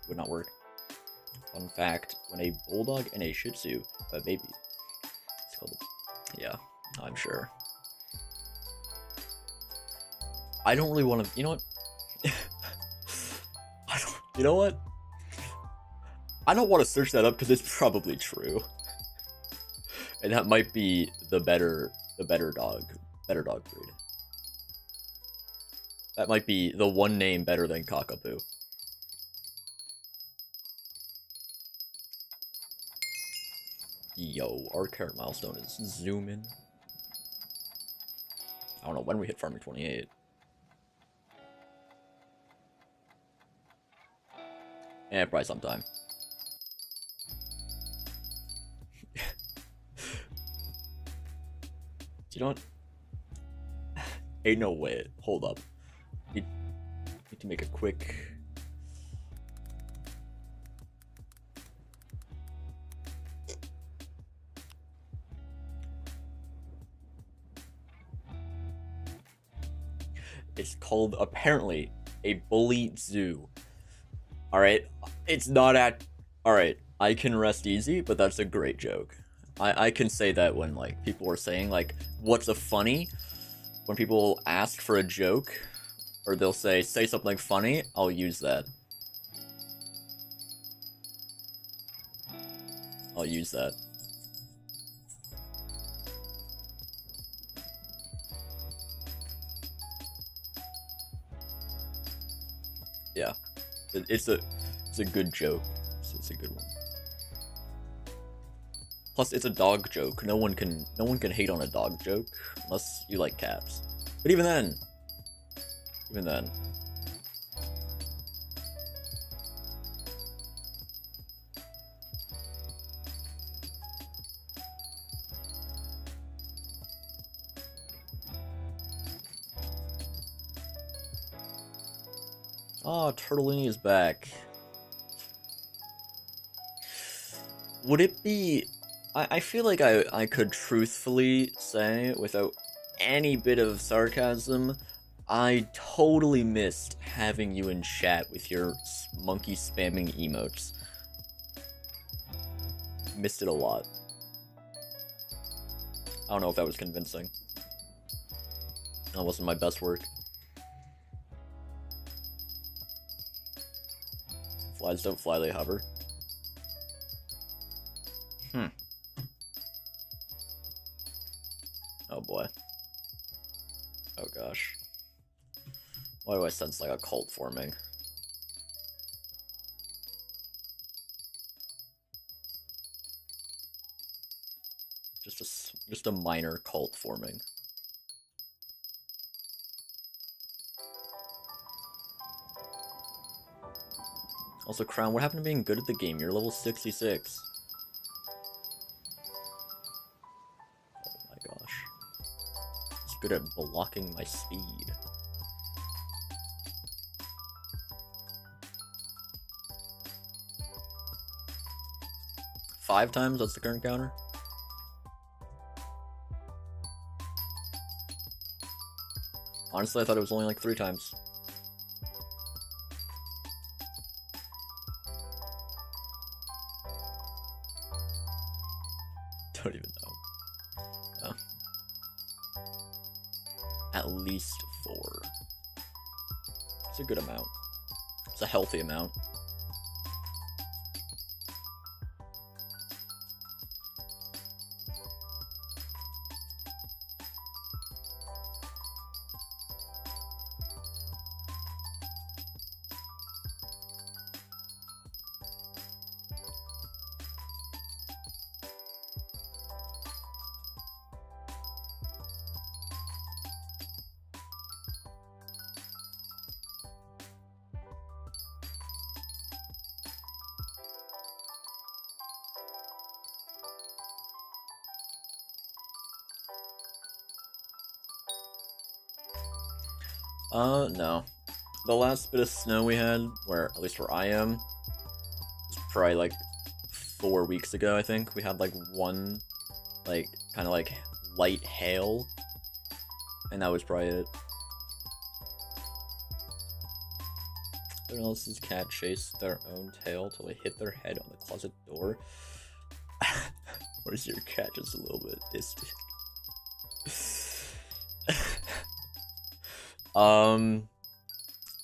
Speaker 1: would not work. Fun fact, when a bulldog and a shih tzu, a baby, it's called, yeah, I'm sure. I don't really want to, you know what? You know what? I don't want to search that up because it's probably true. And that might be the better dog breed. That might be the one name better than cockapoo. Yo, our current milestone is zoom in. I don't know when we hit farming 28. Yeah, probably sometime. You know what? Ain't no way. Hold up. Need to make a quick... It's called, apparently, a bully zoo. Alright? It's not at... Alright, I can rest easy, but that's a great joke. I can say that when, like, people are saying, like, what's a funny? When people ask for a joke, or they'll say something funny, I'll use that. I'll use that. Yeah. It's a good joke. It's a good one. Plus, it's a dog joke. No one can hate on a dog joke unless you like cats. But even then, oh, Turtellini is back. Would it be... I feel like I could truthfully say, without any bit of sarcasm, I totally missed having you in chat with your monkey spamming emotes. Missed it a lot. I don't know if that was convincing. That wasn't my best work. Flies don't fly, they hover. Oh boy. Oh gosh. Why do I sense like a cult forming? Just a minor cult forming. Also, Crown, what happened to being good at the game? You're level 66. Oh my gosh. It's good at blocking my speed. Five times? That's the current counter? Honestly, I thought it was only like 3 times. Don't even know. Oh. At least 4. It's a good amount. It's a healthy amount. No. The last bit of snow we had, at least where I am, was probably like 4 weeks ago, I think. We had like one, like, kind of like light hail, and that was probably it. Everyone else's cat chased their own tail till they hit their head on the closet door. Or is your cat just a little bit distant?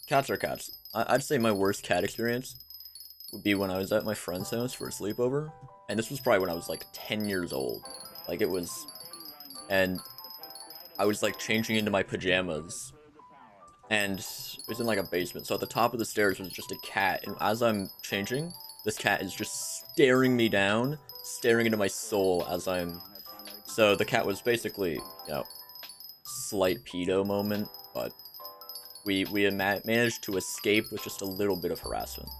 Speaker 1: Cats are cats. I'd say my worst cat experience would be when I was at my friend's house for a sleepover, and this was probably when I was like 10 years old. Like it was, and I was like changing into my pajamas, and it was in like a basement, so at the top of the stairs was just a cat, and as I'm changing, this cat is just staring me down, staring into my soul as I'm, so the cat was basically, you know, slight pedo moment, but we had managed to escape with just a little bit of harassment.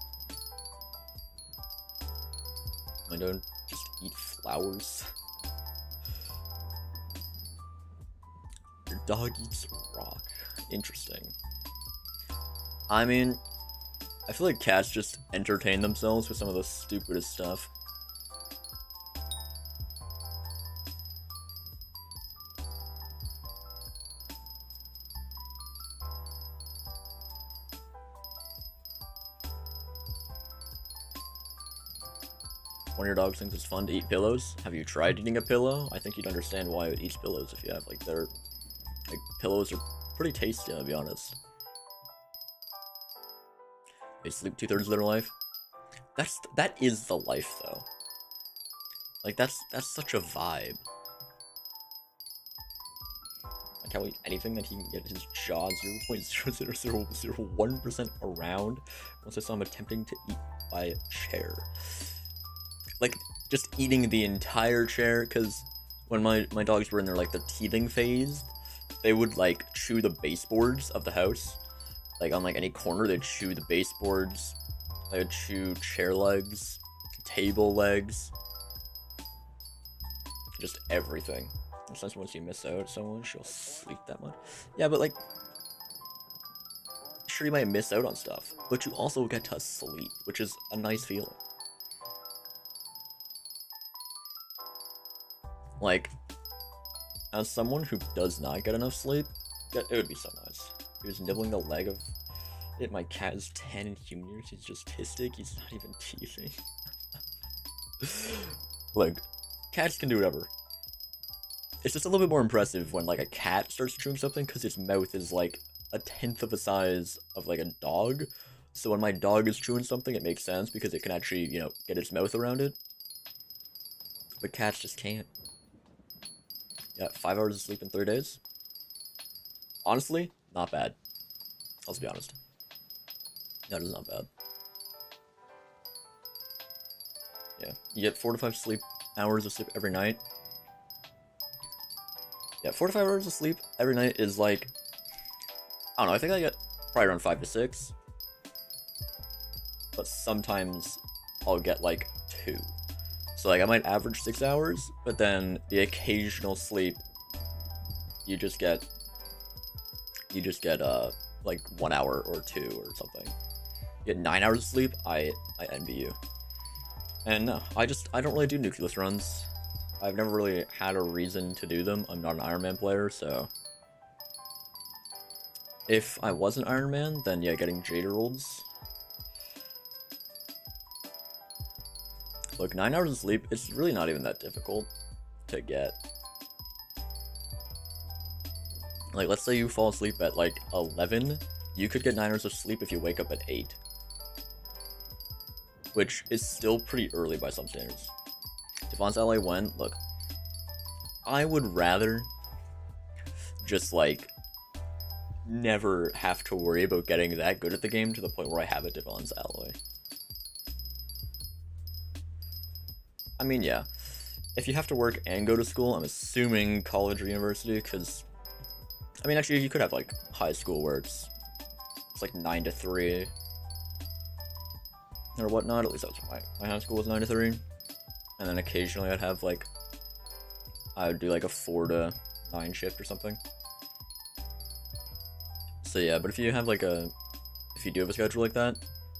Speaker 1: I don't just eat flowers. Your dog eats rock. Interesting. I mean, I feel like cats just entertain themselves with some of the stupidest stuff. One of your dogs thinks it's fun to eat pillows. Have you tried eating a pillow? I think you'd understand why it eats pillows if you have, like, pillows are pretty tasty, I'll be honest. They sleep 2/3 of their life. That is the life, though. Like, that's such a vibe. Like how anything that he can get his jaw 0.00001% around once I saw him attempting to eat by a chair. Like, just eating the entire chair, because when my dogs were in their, like, the teething phase, they would, like, chew the baseboards of the house. Like, on, like, any corner, they'd chew the baseboards. They would chew chair legs, table legs. Just everything. Sometimes once you miss out someone, she'll sleep that much. Yeah, but, like, sure, you might miss out on stuff, but you also get to sleep, which is a nice feeling. Like, as someone who does not get enough sleep, it would be so nice. He was nibbling the leg of it. My cat is 10 in human years. He's just autistic. He's not even teething. Like, cats can do whatever. It's just a little bit more impressive when, like, a cat starts chewing something because its mouth is, like, a tenth of the size of, like, a dog. So when my dog is chewing something, it makes sense because it can actually, you know, get its mouth around it. But cats just can't. Yeah, 5 hours of sleep in 3 days. Honestly, not bad. Let's be honest. That is not bad. Yeah, you get 4 to 5 hours of sleep every night. Yeah, 4 to 5 hours of sleep every night is like, I don't know, I think I get probably around 5 to 6. But sometimes I'll get like 2. So like I might average 6 hours, but then the occasional sleep, you just get like 1 hour or 2 or something. You get 9 hours of sleep, I envy you. And no, I don't really do nucleus runs. I've never really had a reason to do them. I'm not an Ironman player, so if I was an Ironman, then yeah, getting Jade rolls. Look, 9 hours of sleep, it's really not even that difficult to get. Like, let's say you fall asleep at like 11, you could get 9 hours of sleep if you wake up at 8. Which is still pretty early by some standards. Devon's LA went, look, I would rather just like never have to worry about getting that good at the game to the point where I have a Devon's LA. I mean, yeah, if you have to work and go to school, I'm assuming college or university, because, I mean, actually, you could have, like, high school where it's like 9 to 3, or whatnot. At least that's my high school was 9 to 3, and then occasionally I'd have, like, I would do, like, a 4 to 9 shift or something. So, yeah, but if you have, like, if you do have a schedule like that,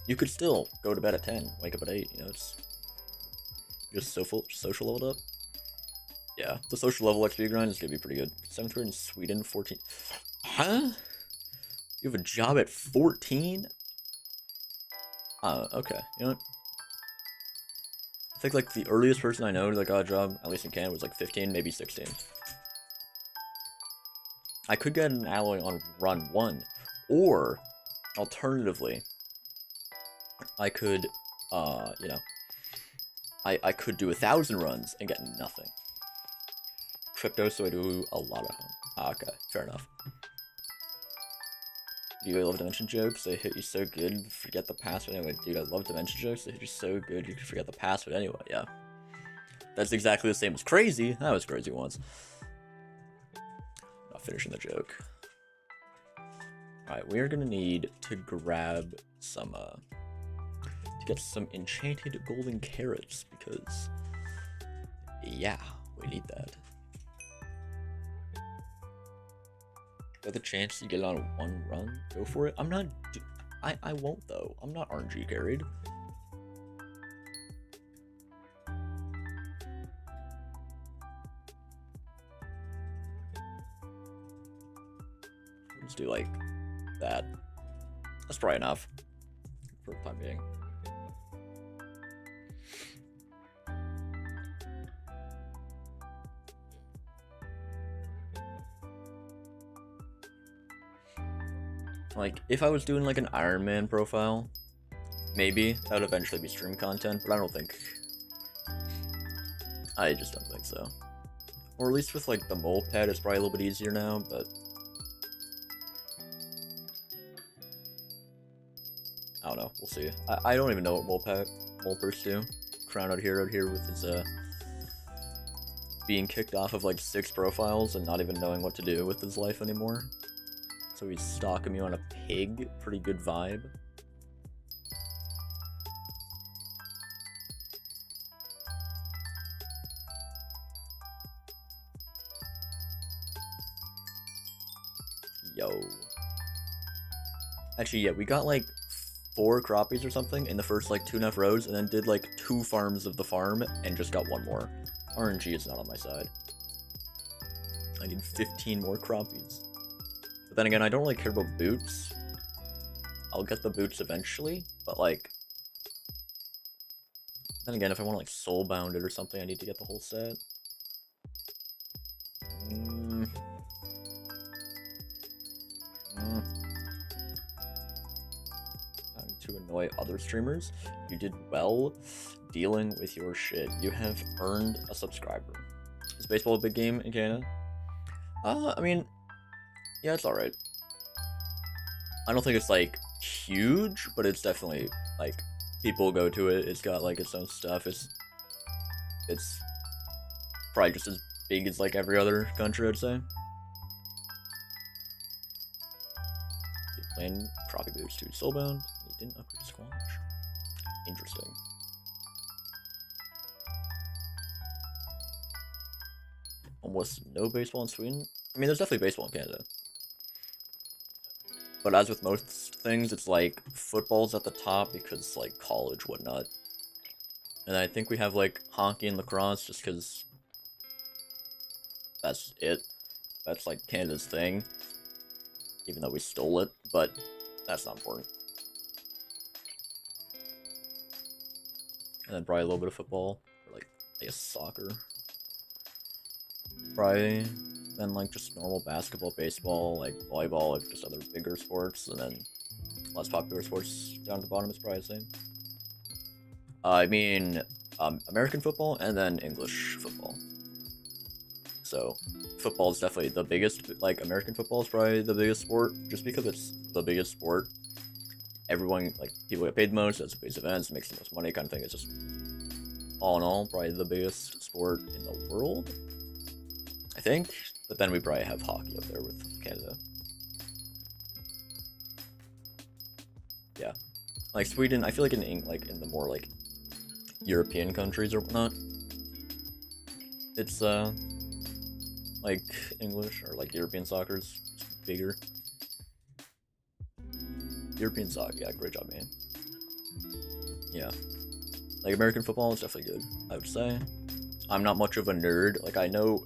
Speaker 1: you could still go to bed at 10, wake up at 8, you know, it's just social leveled up. Yeah, the social level XP grind is gonna be pretty good. 7th grade in Sweden, 14. Huh? You have a job at 14? Okay. You know what? I think like the earliest person I know that got a job, at least in Canada, was like 15, maybe 16. I could get an alloy on run 1, or alternatively, I could, you know, I could do 1,000 runs and get nothing. Crypto, so I do a lot of home. Okay, fair enough. Dude, I love dimension jokes. They hit you so good, forget the password anyway. Dude, I love dimension jokes. They hit you so good, you can forget the password anyway. Yeah. That's exactly the same as crazy. That was crazy once. Not finishing the joke. Alright, we are gonna need to grab some, to get some enchanted golden carrots, because, yeah, we need that. Got the chance to get it on 1 run? Go for it. I'm not, I won't though. I'm not RNG carried. Let's do like that. That's probably enough for the time being. Like, if I was doing like an Ironman profile, maybe that would eventually be stream content, but I don't think. I just don't think so. Or at least with like the mole pet, it's probably a little bit easier now, but I don't know. We'll see. I don't even know what Molpers do. Crown out here with his being kicked off of like 6 profiles and not even knowing what to do with his life anymore. So he's stalking me on a pig. Pretty good vibe. Yo. Actually, yeah, we got like 4 croppies or something in the first like 2.5 rows, and then did like 2 farms of the farm and just got 1 more. RNG is not on my side. I need 15 more cropies. But then again, I don't really care about boots. I'll get the boots eventually, but like... Then again, if I want to like soulbound it or something, I need to get the whole set. To annoy other streamers, you did well dealing with your shit. You have earned a subscriber. Is baseball a big game in Canada? I mean, yeah, it's alright. I don't think it's like huge, but it's definitely like people go to it. It's got like its own stuff. It's probably just as big as like every other country, I'd say. Playing crappie boots too. Soulbound. He didn't upgrade Squash. Interesting. Almost no baseball in Sweden. I mean, there's definitely baseball in Canada. But as with most things, it's like football's at the top because like college, whatnot. And I think we have like hockey and lacrosse just because that's it. That's like Canada's thing. Even though we stole it, but that's not important. And then probably a little bit of football, or like, I guess soccer. Probably then like just normal basketball, baseball, like volleyball, like just other bigger sports, and then less popular sports down at the bottom is probably the same. I mean, American football and then English football. So, football is definitely the biggest, like, American football is probably the biggest sport, just because it's the biggest sport. Everyone, like, people get paid the most, that's the biggest events, makes the most money kind of thing. It's just, all in all, probably the biggest sport in the world, I think. But then we probably have hockey up there with Canada. Yeah. Like, Sweden, I feel like in the more, like, European countries or whatnot, it's, like English or like European soccer's bigger. European soccer, yeah, great job, man. Yeah, like American football is definitely good, I would say. I'm not much of a nerd. Like I know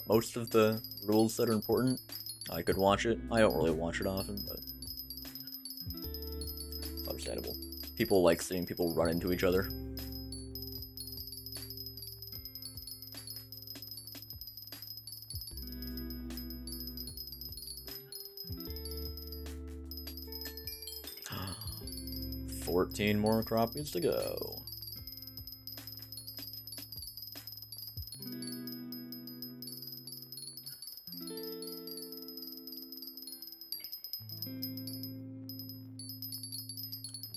Speaker 1: most of the rules that are important. I could watch it. I don't really watch it often, but it's understandable. People like seeing people run into each other. $14 more cropies to go.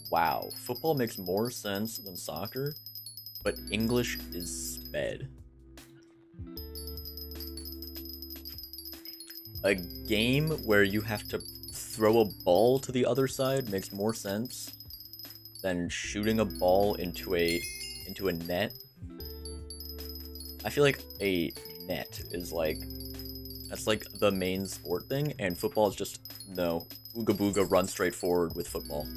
Speaker 1: Wow, football makes more sense than soccer, but English is sped. A game where you have to throw a ball to the other side makes more sense than shooting a ball into a net. I feel like a net is like, that's like the main sport thing, and football is just, no, ooga booga, run straight forward with football.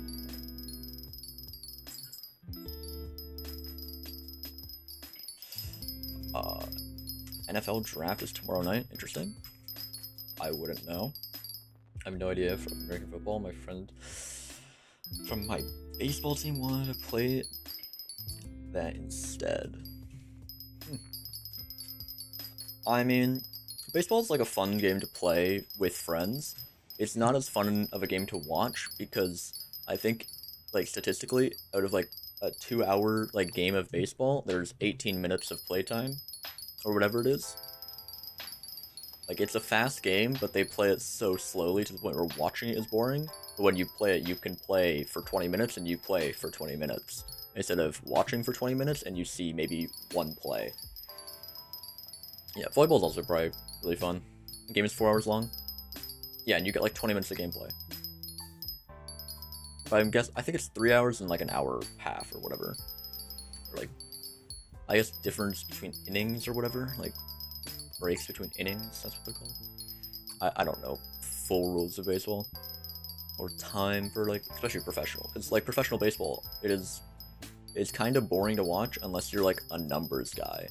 Speaker 1: NFL draft is tomorrow night. Interesting. I wouldn't know. I have no idea for American football. My friend from my baseball team wanted to play that instead. I mean, baseball is like a fun game to play with friends. It's not as fun of a game to watch because I think, like, statistically, out of like a 2-hour like game of baseball, there's 18 minutes of playtime or whatever it is. Like, it's a fast game, but they play it so slowly to the point where watching it is boring. But when you play it, you can play for 20 minutes and you play for 20 minutes. Instead of watching for 20 minutes and you see maybe one play. Yeah, volleyball is also probably really fun. The game is 4 hours long. Yeah, and you get like 20 minutes of gameplay. But I think it's 3 hours and like an hour half or whatever. Or like, I guess difference between innings or whatever. Like, breaks between innings, that's what they're called. I don't know full rules of baseball. Or time for like, especially professional. Because like professional baseball, it's kind of boring to watch unless you're like a numbers guy.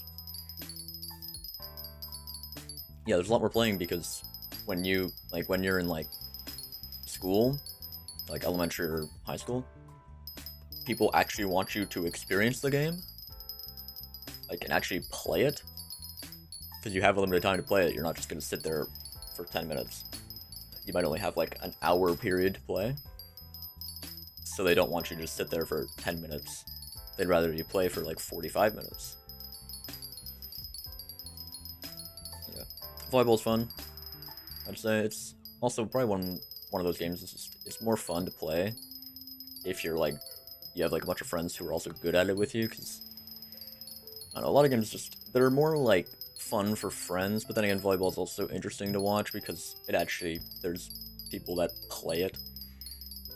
Speaker 1: yeah, there's a lot more playing because when you're in like school, like elementary or high school, people actually want you to experience the game, like, and actually play it, because you have a limited time to play it. You're not just gonna sit there for 10 minutes. You might only have like an hour period to play, so they don't want you to just sit there for 10 minutes. They'd rather you play for like 45 minutes. Yeah, volleyball's fun. I'd say it's also probably one of those games. It's more fun to play if you're like, you have like a bunch of friends who are also good at it with you, because I don't know, a lot of games they're more like fun for friends, but then again, volleyball is also interesting to watch because there's people that play it,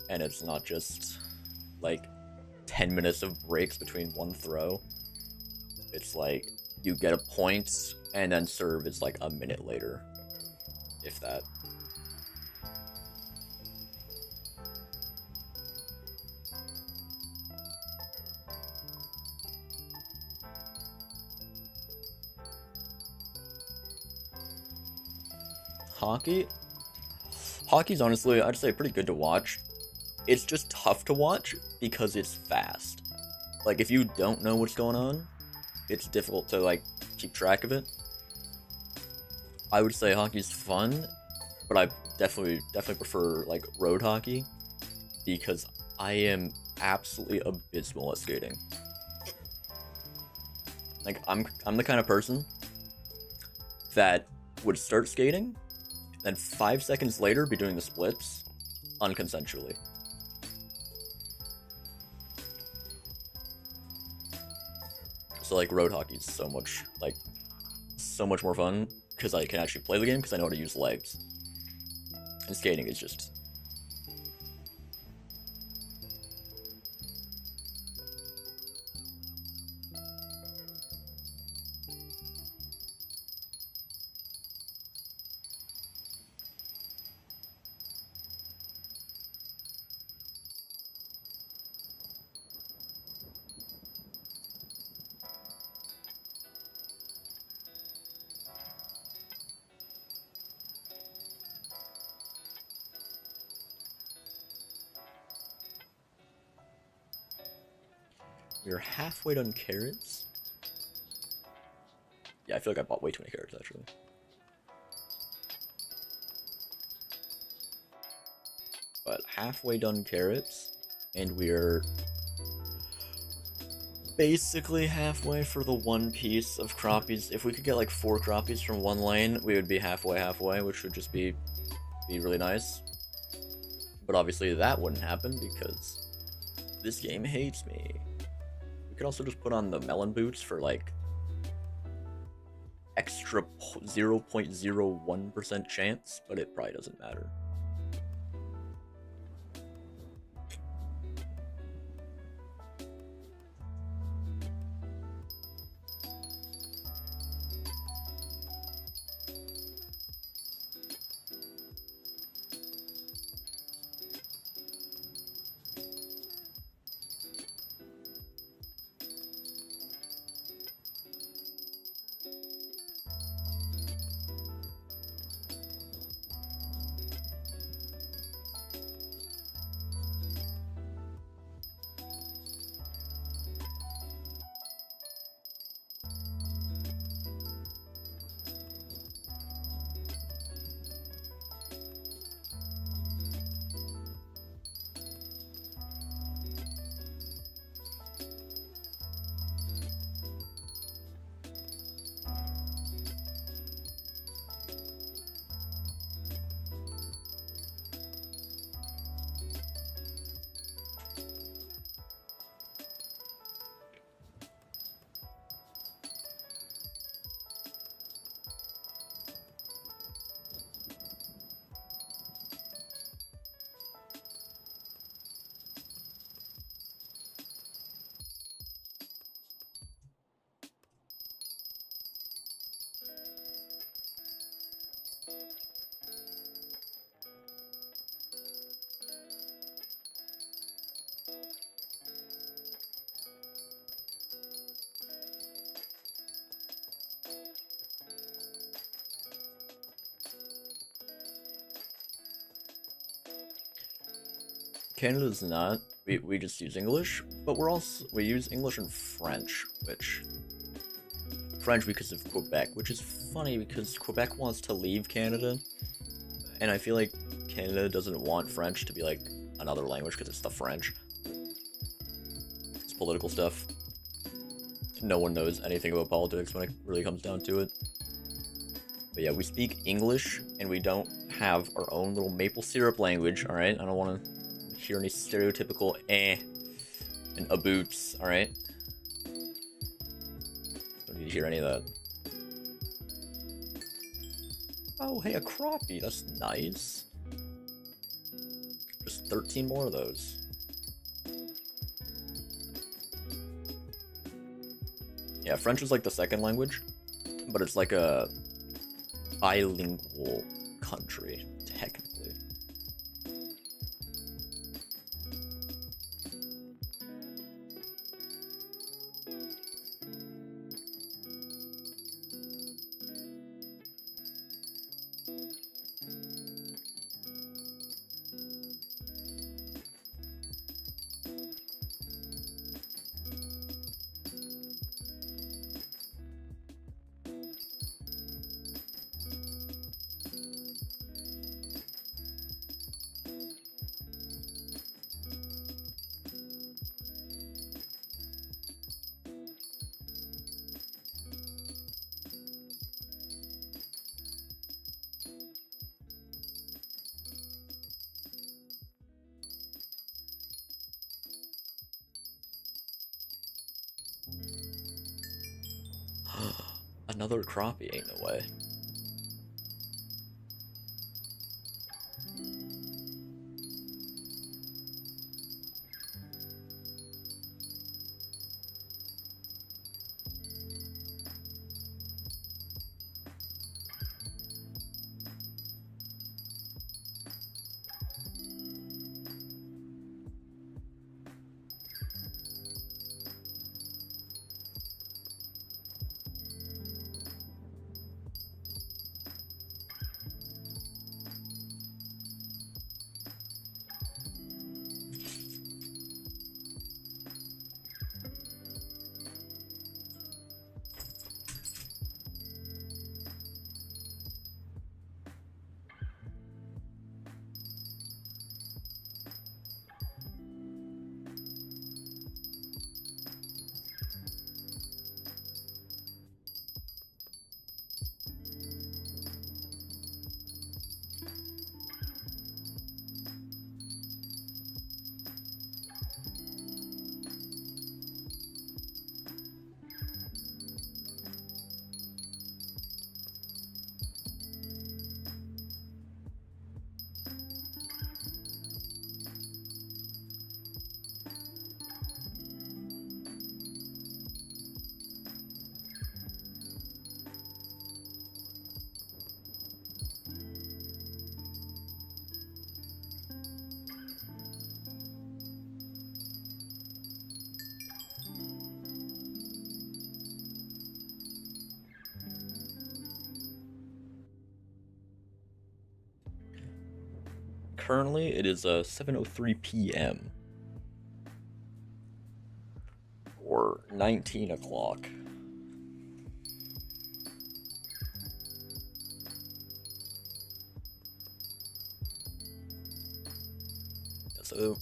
Speaker 1: and it's not just like 10 minutes of breaks between one throw. It's like you get a point and then serve is like a minute later, if that. Hockey's honestly, I'd say, pretty good to watch. It's just tough to watch because it's fast. Like, if you don't know what's going on, it's difficult to like keep track of it. I would say hockey's fun, but I definitely prefer like road hockey because I am absolutely abysmal at skating. Like, I'm the kind of person that would start skating, then 5 seconds later be doing the splits unconsensually. So like road hockey is so much more fun because I can actually play the game because I know how to use legs. And skating is just, we're halfway done carrots. Yeah, I feel like I bought way too many carrots actually. But halfway done carrots, and we're basically halfway for the one piece of croppies. If we could get like 4 croppies from one lane, we would be halfway, which would just be really nice. But obviously that wouldn't happen because this game hates me. We could also just put on the melon boots for like extra 0.01% chance, but it probably doesn't matter. Canada's not. We just use English, but we use English and French, which French because of Quebec, which is funny because Quebec wants to leave Canada, and I feel like Canada doesn't want French to be like another language because it's the French. It's political stuff. No one knows anything about politics when it really comes down to it. But yeah, we speak English, and we don't have our own little maple syrup language, alright? I don't want to hear any stereotypical and aboots, alright? Don't need to hear any of that. Oh, hey, a cropie, that's nice. Just 13 more of those. Yeah, French is like the second language, but it's like a bilingual country, technically. Another cropie, ain't no way. Currently, it is 7:03 p.m. or 19 o'clock. So,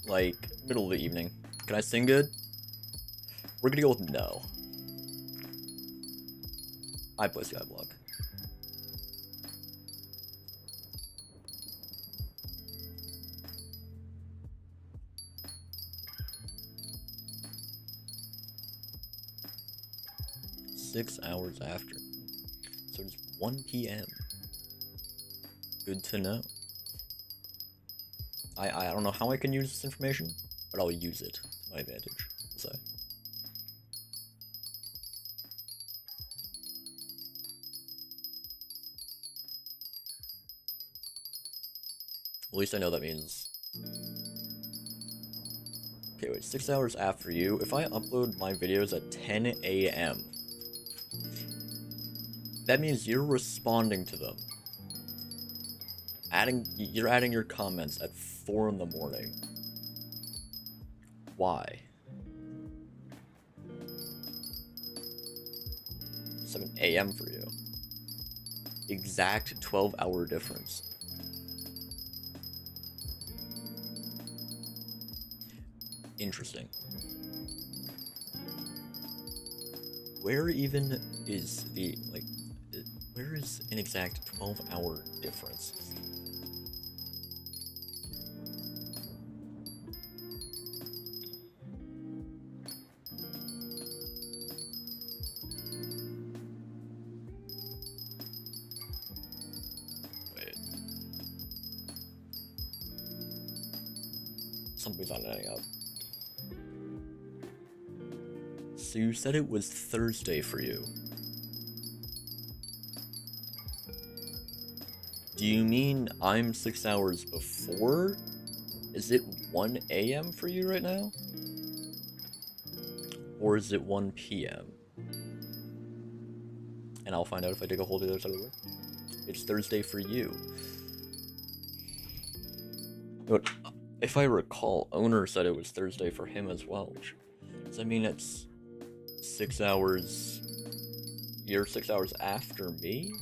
Speaker 1: like, middle of the evening. Can I sing good? We're gonna go with no. I play Skyblock. Six hours after. So it's 1 p.m. Good to know. I don't know how I can use this information, but I'll use it to my advantage, so. At least I know that means. Okay, wait, 6 hours after you. If I upload my videos at 10 a.m., that means you're responding to them You're adding your comments at 4 in the morning. Why? 7 a.m. for you. Exact 12-hour difference. Interesting. Where even is the, like, where is an exact 12-hour difference? Wait. Something's not adding up. So you said it was Thursday for you. Do you mean I'm 6 hours before? Is it 1 a.m. for you right now? Or is it 1 p.m.? And I'll find out if I dig a hole to the other side of the world. It's Thursday for you. But if I recall, Owner said it was Thursday for him as well. Does that mean it's 6 hours... You're 6 hours after me?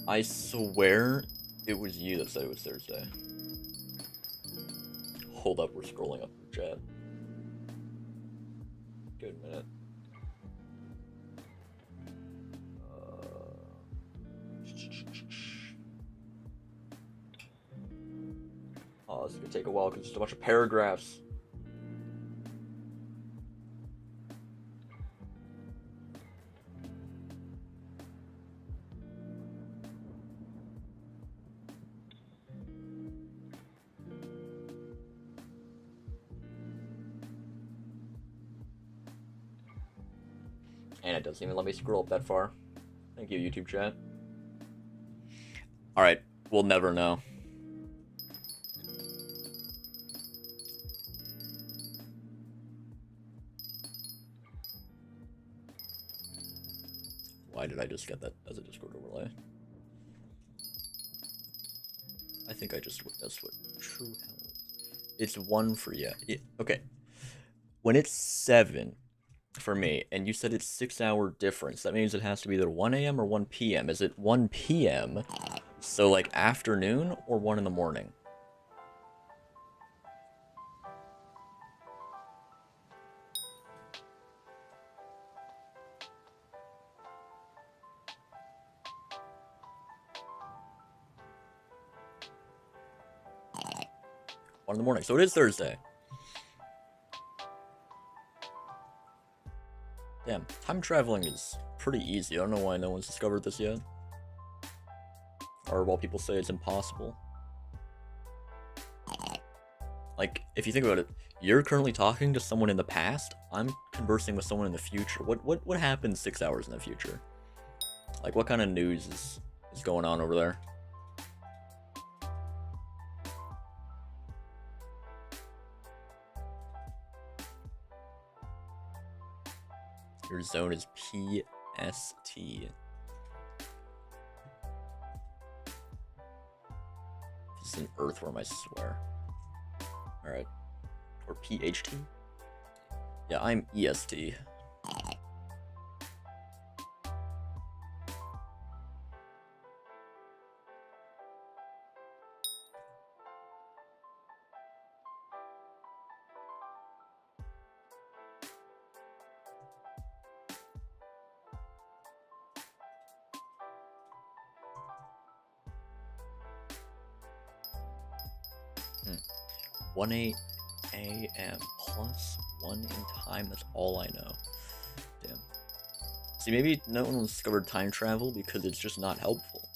Speaker 1: I swear it was you that said it was Thursday. Hold up, we're scrolling up the chat. Good minute. Oh, this is gonna take a while because it's a bunch of paragraphs. And it doesn't even let me scroll up that far. Thank you, YouTube chat. Alright, we'll never know. Why did I just get that as a Discord overlay? I think I just witnessed what true hell is. It's 1 for you. Yeah, okay. When it's 7 for me, and you said it's 6 hour difference, that means it has to be either 1 a.m. or 1 p.m. Is it 1 p.m.? So like afternoon or 1 in the morning? One in the morning. So it is Thursday. Damn, time traveling is pretty easy. I don't know why no one's discovered this yet. Or while people say it's impossible. Like, if you think about it, you're currently talking to someone in the past. I'm conversing with someone in the future. What happens 6 hours in the future? Like, what kind of news is going on over there? Your zone is PST. This is an earthworm, I swear. Alright. Or PHT? Yeah, I'm EST. Hmm. 1 a.m. plus 1 in time, that's all I know. Damn. See, maybe no one discovered time travel because it's just not helpful.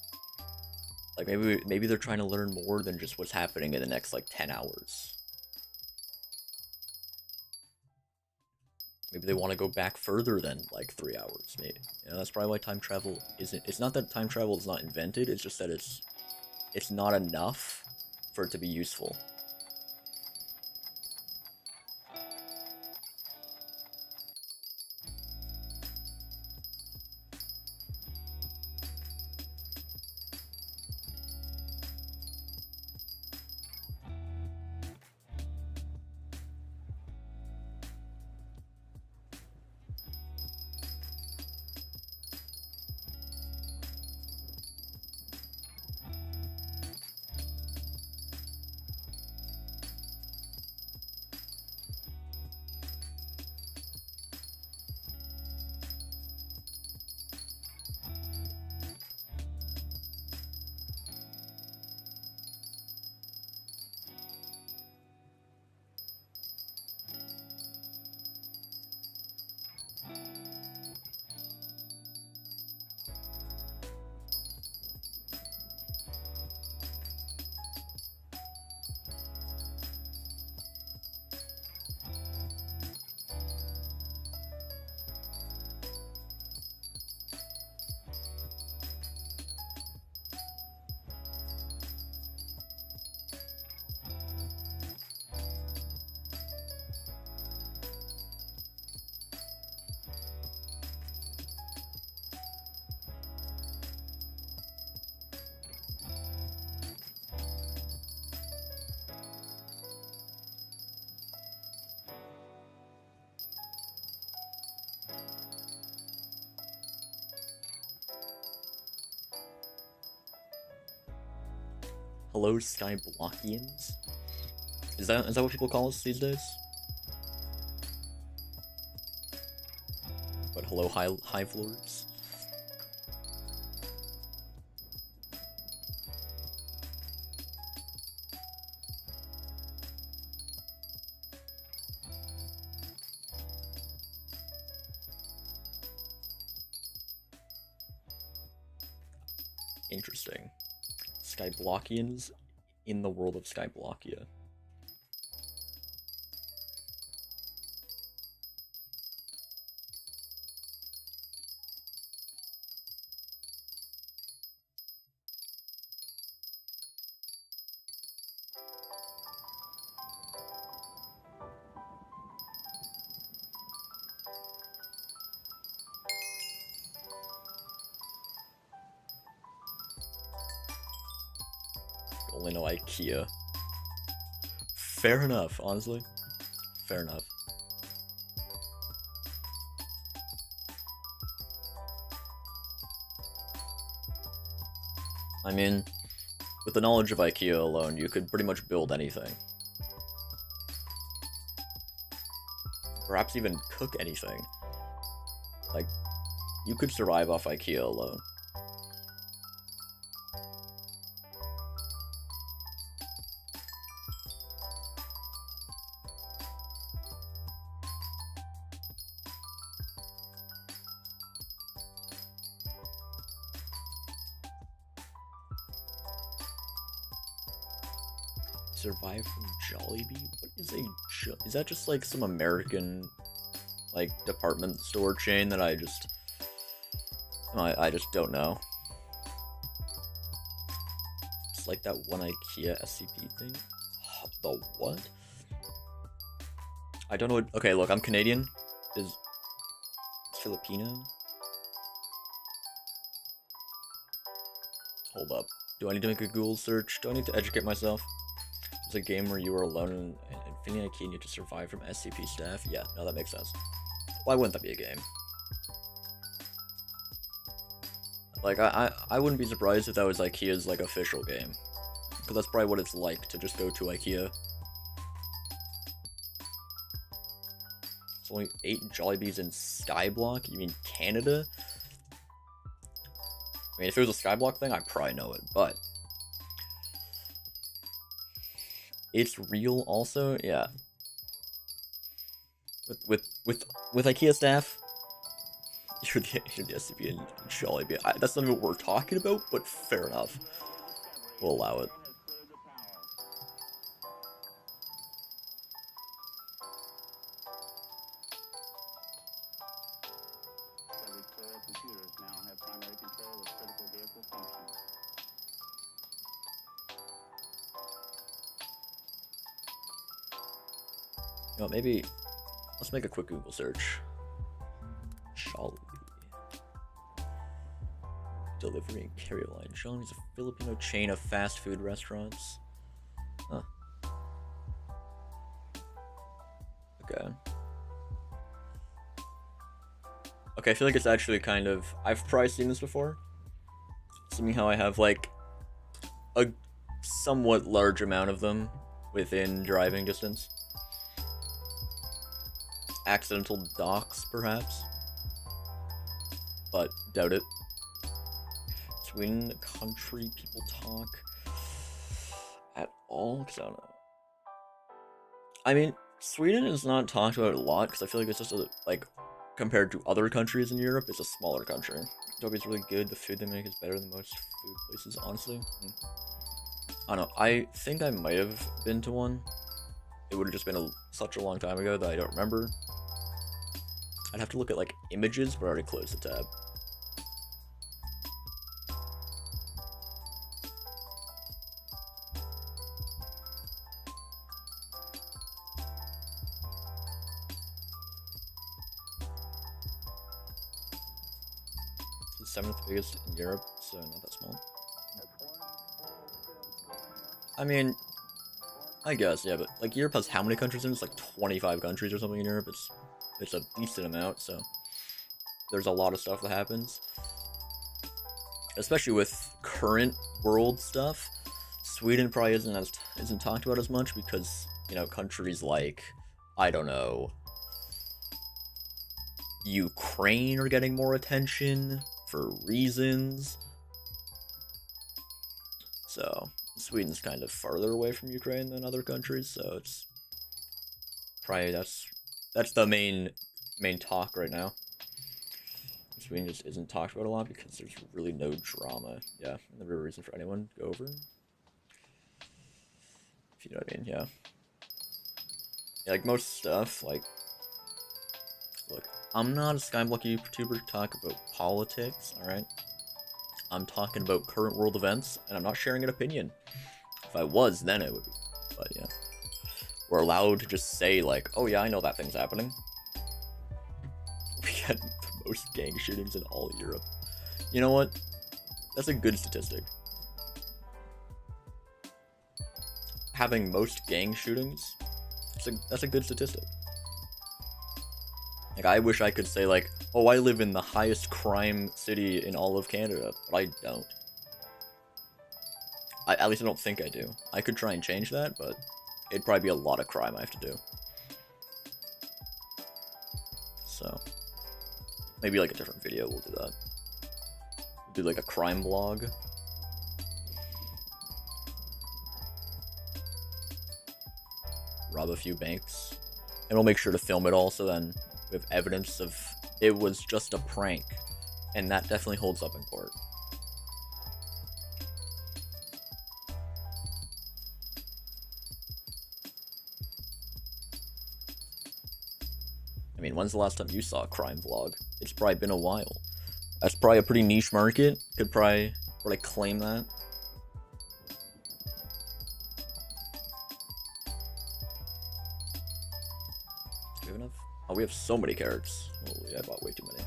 Speaker 1: Like, maybe they're trying to learn more than just what's happening in the next, like, 10 hours. Maybe they want to go back further than, like, 3 hours, maybe. You know, that's probably why time travel isn't... It's not that time travel is not invented, it's just that it's not enough for it to be useful. Hello, Skyblockians. Is that what people call us these days? But hello, hive lords. Interesting. Skyblockians in the world of Skyblockia. Only know IKEA. Fair enough, honestly. Fair enough. I mean, with the knowledge of IKEA alone, you could pretty much build anything. Perhaps even cook anything. Like, you could survive off IKEA alone. Survive from Jollibee? What is is that just like some American like department store chain that I just don't know. It's like that one IKEA SCP thing. The what? I don't know what. Okay, look, I'm Canadian. Is Filipino? Hold up. Do I need to make a Google search? Do I need to educate myself? It's a game where you are alone in Infinity IKEA and you have to survive from SCP staff. Yeah, no, that makes sense. Why wouldn't that be a game? Like, I wouldn't be surprised if that was IKEA's, like, official game. Because that's probably what it's like to just go to IKEA. It's only 8 Jollibees in Skyblock? You mean Canada? I mean, if it was a Skyblock thing, I'd probably know it, but... It's real also, yeah. With IKEA staff, you're the SCP and Jollibee. That's not even what we're talking about, but fair enough. We'll allow it. You know, maybe let's make a quick Google search. Jollibee. Delivery and carry line. Jollibee is a Filipino chain of fast food restaurants. Huh. Okay. Okay, I feel like it's actually kind of... I've probably seen this before. Seeing how I have, like, a somewhat large amount of them within driving distance. Accidental docks, perhaps, but doubt it. Swing country people talk at all, because I don't know. I mean, Sweden is not talked about a lot because I feel like it's just like compared to other countries in Europe, it's a smaller country. Adobe's really good. The food they make is better than most food places, honestly. I don't know. I think I might have been to one. It would have just been such a long time ago that I don't remember. I'd have to look at, like, images, but I already closed the tab. It's the 7th biggest in Europe, so not that small. I mean, I guess, yeah, but, like, Europe has how many countries in it? It's like 25 countries or something in Europe. It's a decent amount, so there's a lot of stuff that happens. Especially with current world stuff, Sweden probably isn't talked about as much because, you know, countries like, I don't know, Ukraine are getting more attention for reasons. So Sweden's kind of farther away from Ukraine than other countries, so it's probably that's the main talk right now. Sweden just isn't talked about a lot because there's really no drama. Yeah, never a reason for anyone to go over. If you know what I mean, yeah. Yeah, like most stuff, like, look, I'm not a Skyblock YouTuber to talk about politics, alright? I'm talking about current world events, and I'm not sharing an opinion. If I was, then it would be. But yeah. We're allowed to just say, like, oh yeah, I know that thing's happening. We had the most gang shootings in all Europe. You know what? That's a good statistic. Having most gang shootings, that's a good statistic. Like, I wish I could say, like, oh, I live in the highest crime city in all of Canada, but I don't. At least I don't think I do. I could try and change that, but it'd probably be a lot of crime I have to do. So, maybe like a different video we'll do that. Do like a crime blog. Rob a few banks. And we'll make sure to film it all, so then we have evidence of it was just a prank. And that definitely holds up in court. I mean, when's the last time you saw a crime vlog? It's probably been a while. That's probably a pretty niche market. Could probably claim that. Do we have enough? Oh, we have so many carrots. Holy, I bought way too many.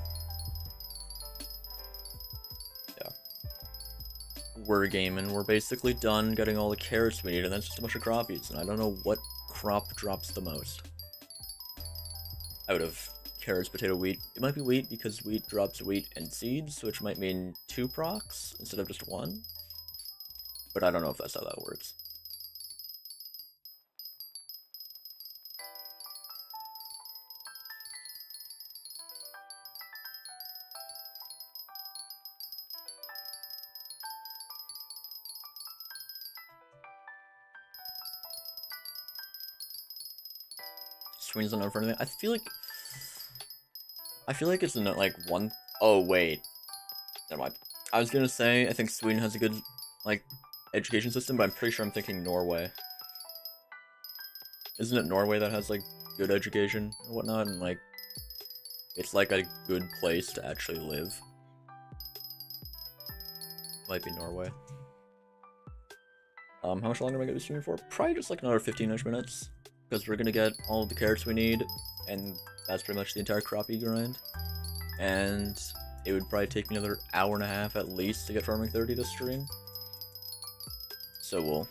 Speaker 1: Yeah. We're gaming. We're basically done getting all the carrots we need, and that's just a bunch of croppies. And I don't know what crop drops the most out of carrots, potato, wheat. It might be wheat because wheat drops wheat and seeds, which might mean 2 procs instead of just 1. But I don't know if that's how that works. Sweden's not in front of me. I feel like it's not like one. Oh wait, never mind. I was gonna say I think Sweden has a good like education system, but I'm pretty sure I'm thinking Norway. Isn't it Norway that has like good education or whatnot, and like it's like a good place to actually live? Might be Norway. How much longer am I gonna be streaming for? Probably just like another 15-ish minutes. Because we're gonna get all of the carrots we need, and that's pretty much the entire crappie grind. And it would probably take me another hour and a half at least to get farming 30 this stream. So we'll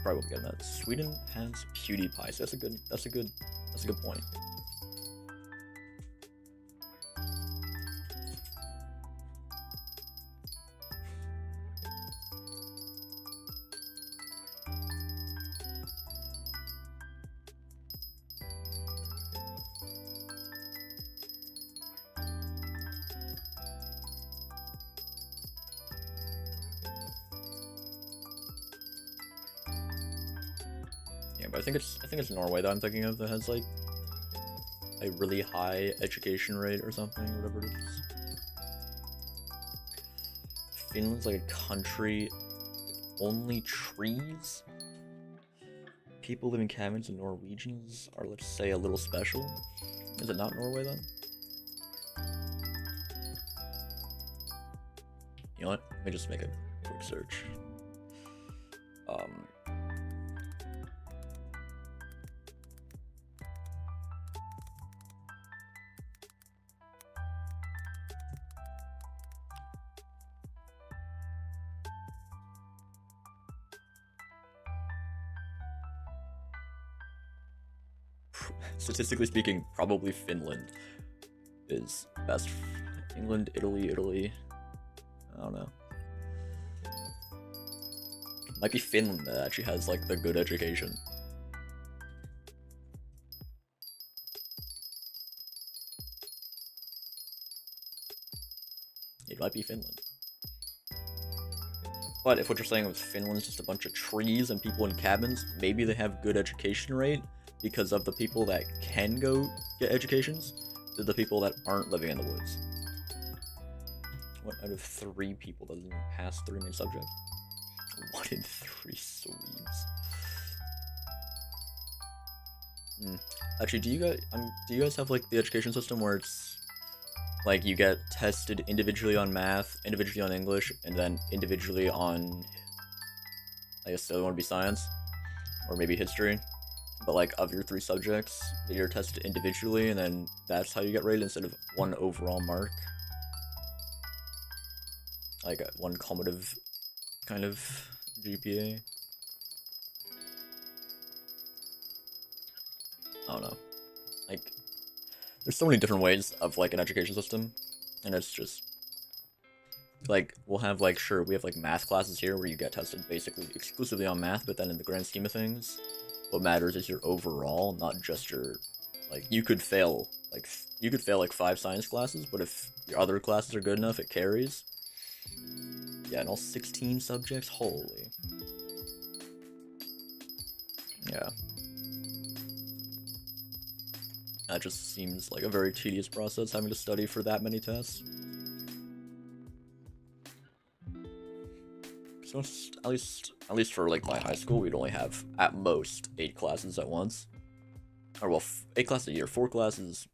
Speaker 1: probably won't be getting that. Sweden has PewDiePie, so that's a good point. But I think it's Norway that I'm thinking of that has like a really high education rate or something, whatever it is. Finland's like a country with only trees. People live in cabins and Norwegians are, let's say, a little special. Is it not Norway then? You know what? Let me just make a quick search. Statistically speaking, probably Finland is best. England, Italy. I don't know. Might be Finland that actually has like the good education. It might be Finland. But if what you're saying was Finland's just a bunch of trees and people in cabins, maybe they have good education rate because of the people that can go get educations to the people that aren't living in the woods. 1 out of 3 people doesn't pass 3 main subjects. 1 in 3 Swedes. Actually, do you guys have like the education system where it's like you get tested individually on math, individually on English, and then individually on, I guess the other one would be science, or maybe history. But like of your 3 subjects, you're tested individually, and then that's how you get rated instead of 1 overall mark. Like a 1 cumulative kind of GPA. I don't know. Like, there's so many different ways of like an education system, and it's just like we'll have like we have like math classes here where you get tested basically exclusively on math, but then in the grand scheme of things, what matters is your overall, not just your like you could fail like 5 science classes, but if your other classes are good enough, it carries. Yeah, and all 16 subjects, holy. Yeah. That just seems like a very tedious process, having to study for that many tests. So at least for like my high school, we'd only have at most 8 classes at once. Or well, 8 classes a year, 4 classes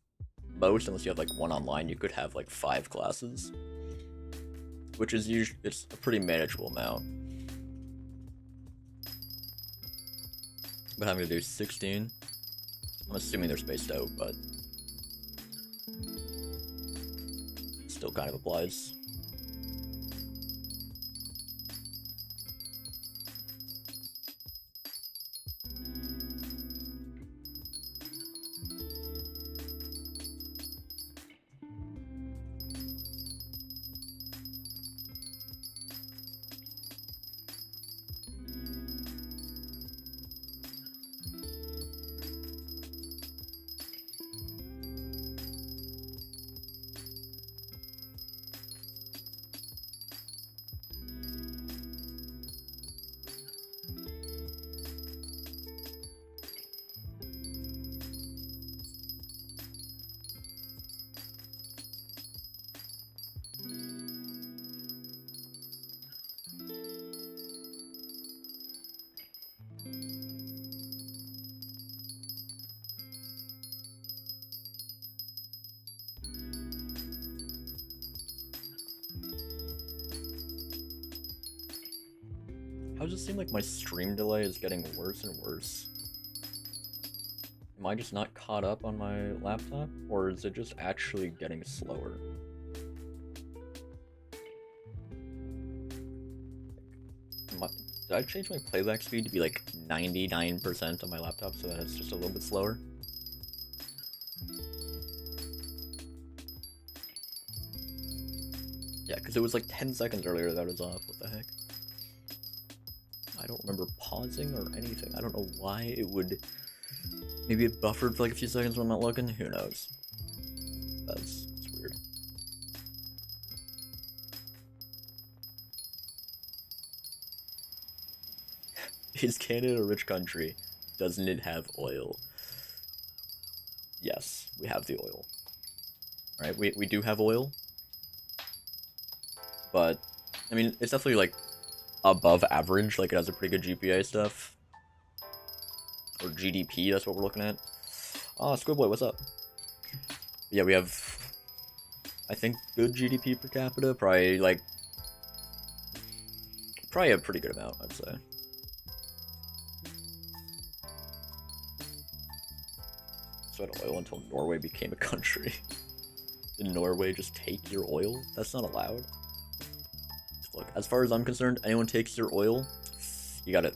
Speaker 1: most, unless you have like 1 online. You could have like 5 classes, which is usually it's a pretty manageable amount. But having to do 16. I'm assuming they're spaced out, but still kind of applies. How does it seem like my stream delay is getting worse and worse? Am I just not caught up on my laptop, or is it just actually getting slower? Did I change my playback speed to be like 99% on my laptop so that it's just a little bit slower? Yeah, because it was like 10 seconds earlier that was off. What the heck? I don't remember pausing or anything. I don't know why it would. Maybe it buffered for like a few seconds when I'm not looking. Who knows? It's weird. Is Canada a rich country? Doesn't it have oil? Yes, we have the oil. Right? We do have oil. But, I mean, it's definitely like above average. Like, it has a pretty good GPA stuff. Or GDP, that's what we're looking at. Oh, Squidboy, what's up? Yeah, we have, I think, good GDP per capita. Probably a pretty good amount, I'd say. So I had oil until Norway became a country. Did Norway just take your oil? That's not allowed. Look, as far as I'm concerned, anyone takes your oil, you gotta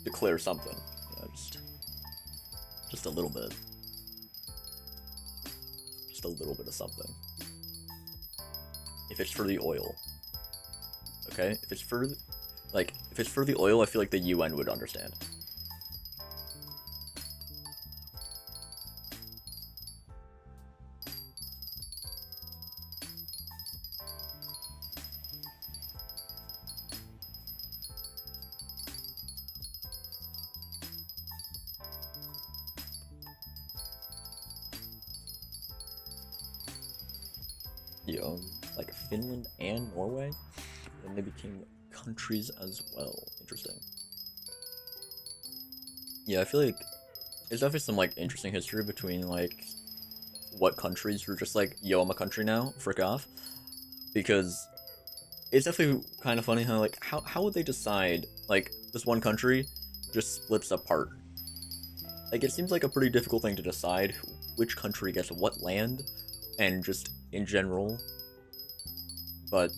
Speaker 1: declare something. You know, just a little bit. Just a little bit of something. If it's for the oil. Okay? If it's for Like, if it's for the oil, I feel like the UN would understand. Like Finland and Norway, and they became countries as well. Interesting. Yeah, I feel like there's definitely some like interesting history between like what countries were just like, yo, I'm a country now, frick off. Because it's definitely kind of funny how like how would they decide like this one country just splits apart? Like it seems like a pretty difficult thing to decide which country gets what land, and just in general. But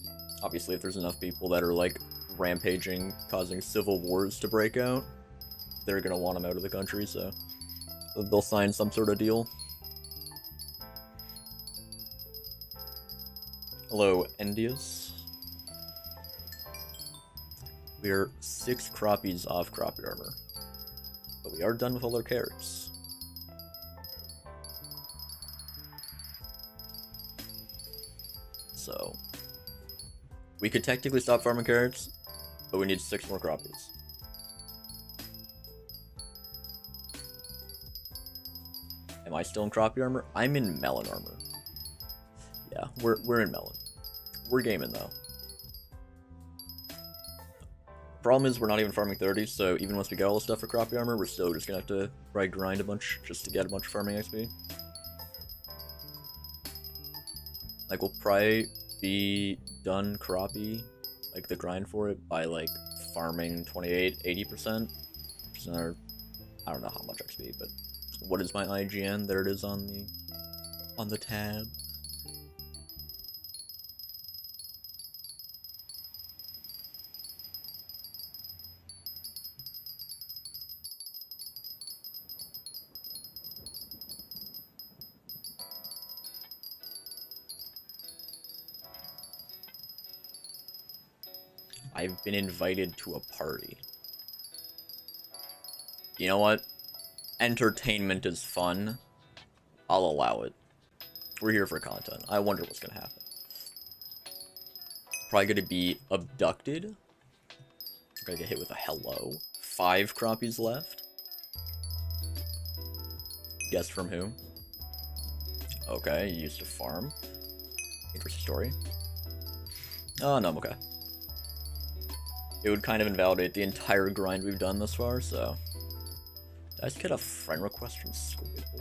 Speaker 1: obviously, if there's enough people that are like rampaging, causing civil wars to break out, they're gonna want them out of the country, so they'll sign some sort of deal. Hello, Endius. We're 6 croppies off cropie armor, but we are done with all our carrots. So we could technically stop farming carrots, but we need 6 more croppies. Am I still in cropie armor? I'm in melon armor. Yeah, we're in melon. We're gaming though. Problem is we're not even farming 30, so even once we get all the stuff for cropie armor, we're still just gonna have to probably grind a bunch just to get a bunch of farming XP. Like we'll probably be done cropie, like the grind for it, by like farming 28, 80%. Which is another, I don't know how much XP, but what is my IGN? There it is on the tab. I've been invited to a party. You know what? Entertainment is fun. I'll allow it. We're here for content. I wonder what's gonna happen. Probably gonna be abducted. Gonna get hit with a hello. 5 croppies left. Guess from who? Okay, you used to farm. Interesting story. Oh, no, I'm okay. It would kind of invalidate the entire grind we've done thus far, so... Did I just get a friend request from Skyblock?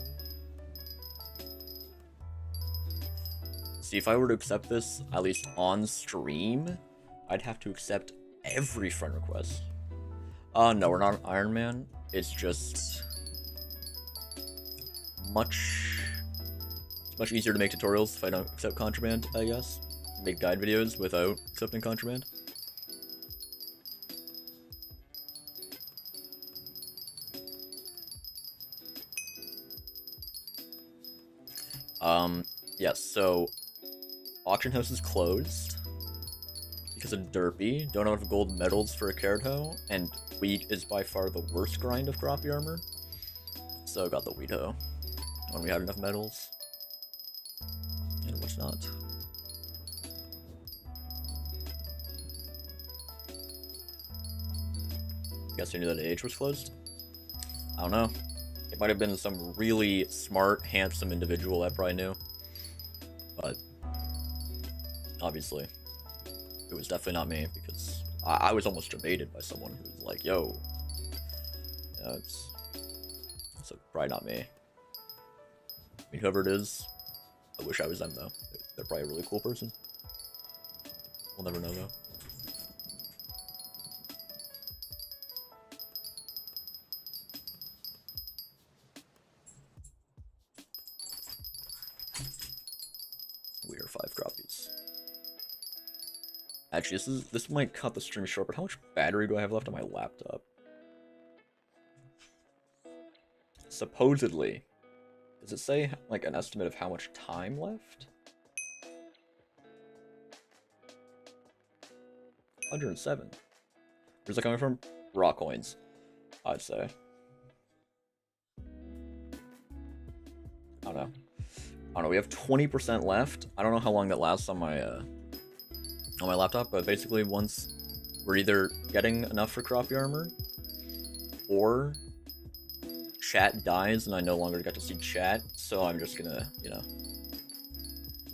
Speaker 1: See, if I were to accept this, at least on stream, I'd have to accept every friend request. No, we're not Iron Man. It's just... It's much easier to make tutorials if I don't accept contraband, I guess. Make guide videos without accepting contraband. Yes, so auction house is closed because of derpy. Don't have gold medals for a carrot hoe, and wheat is by far the worst grind of cropie armor. So got the wheat hoe when we had enough medals. And what's not. Guess you knew that age was closed? I don't know. It might have been some really smart, handsome individual that probably knew. But obviously, it was definitely not me, because I was almost debated by someone who was like, yo, it's probably not me. I mean, whoever it is, I wish I was them, though. They're probably a really cool person. We'll never know, though. We are 5 croppies. Actually, this might cut the stream short, but how much battery do I have left on my laptop? Supposedly. Does it say, like, an estimate of how much time left? 107. Where's that coming from? Raw coins, I'd say. I don't know. We have 20% left. I don't know how long that lasts on my laptop, but basically once we're either getting enough for cropie armor, or chat dies and I no longer get to see chat, so I'm just gonna, you know,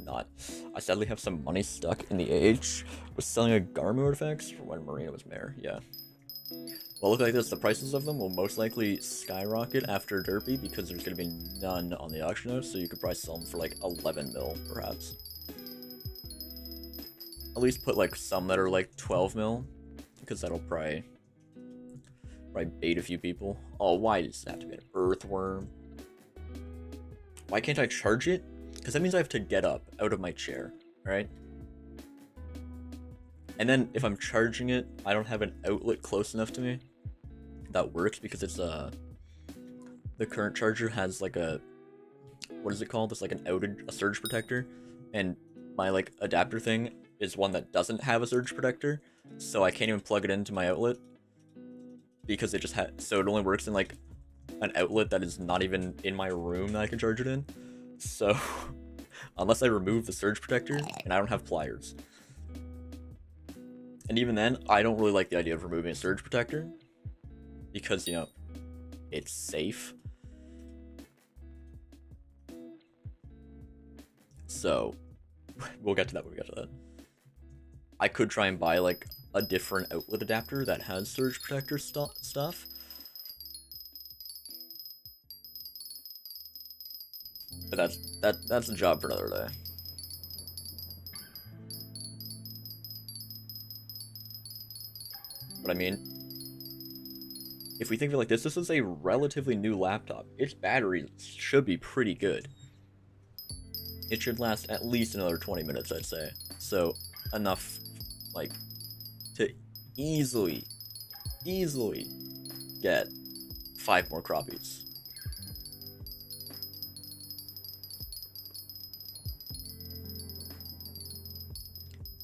Speaker 1: not. I sadly have some money stuck in the AH. Was selling a Garmu artifacts for when Marina was mayor, yeah. Well, look like this, the prices of them will most likely skyrocket after Derpy because there's going to be none on the auction house, so you could probably sell them for like 11 mil, perhaps. At least put like some that are like 12 mil, because that'll probably bait a few people. Oh, why does it have to be an earthworm? Why can't I charge it? Because that means I have to get up out of my chair, right? And then if I'm charging it, I don't have an outlet close enough to me that works, because it's the current charger has like a, what is it called? It's like a surge protector, and my like adapter thing is one that doesn't have a surge protector, so I can't even plug it into my outlet because it just so it only works in like an outlet that is not even in my room that I can charge it in. So unless I remove the surge protector, and I don't have pliers. And even then, I don't really like the idea of removing a surge protector because, you know, it's safe. So we'll get to that when we get to that. I could try and buy like a different outlet adapter that has surge protector stuff. But that's a job for another day. But I mean, if we think of it like this is a relatively new laptop. Its battery should be pretty good. It should last at least another 20 minutes, I'd say. So enough, like, to easily get 5 more cropies.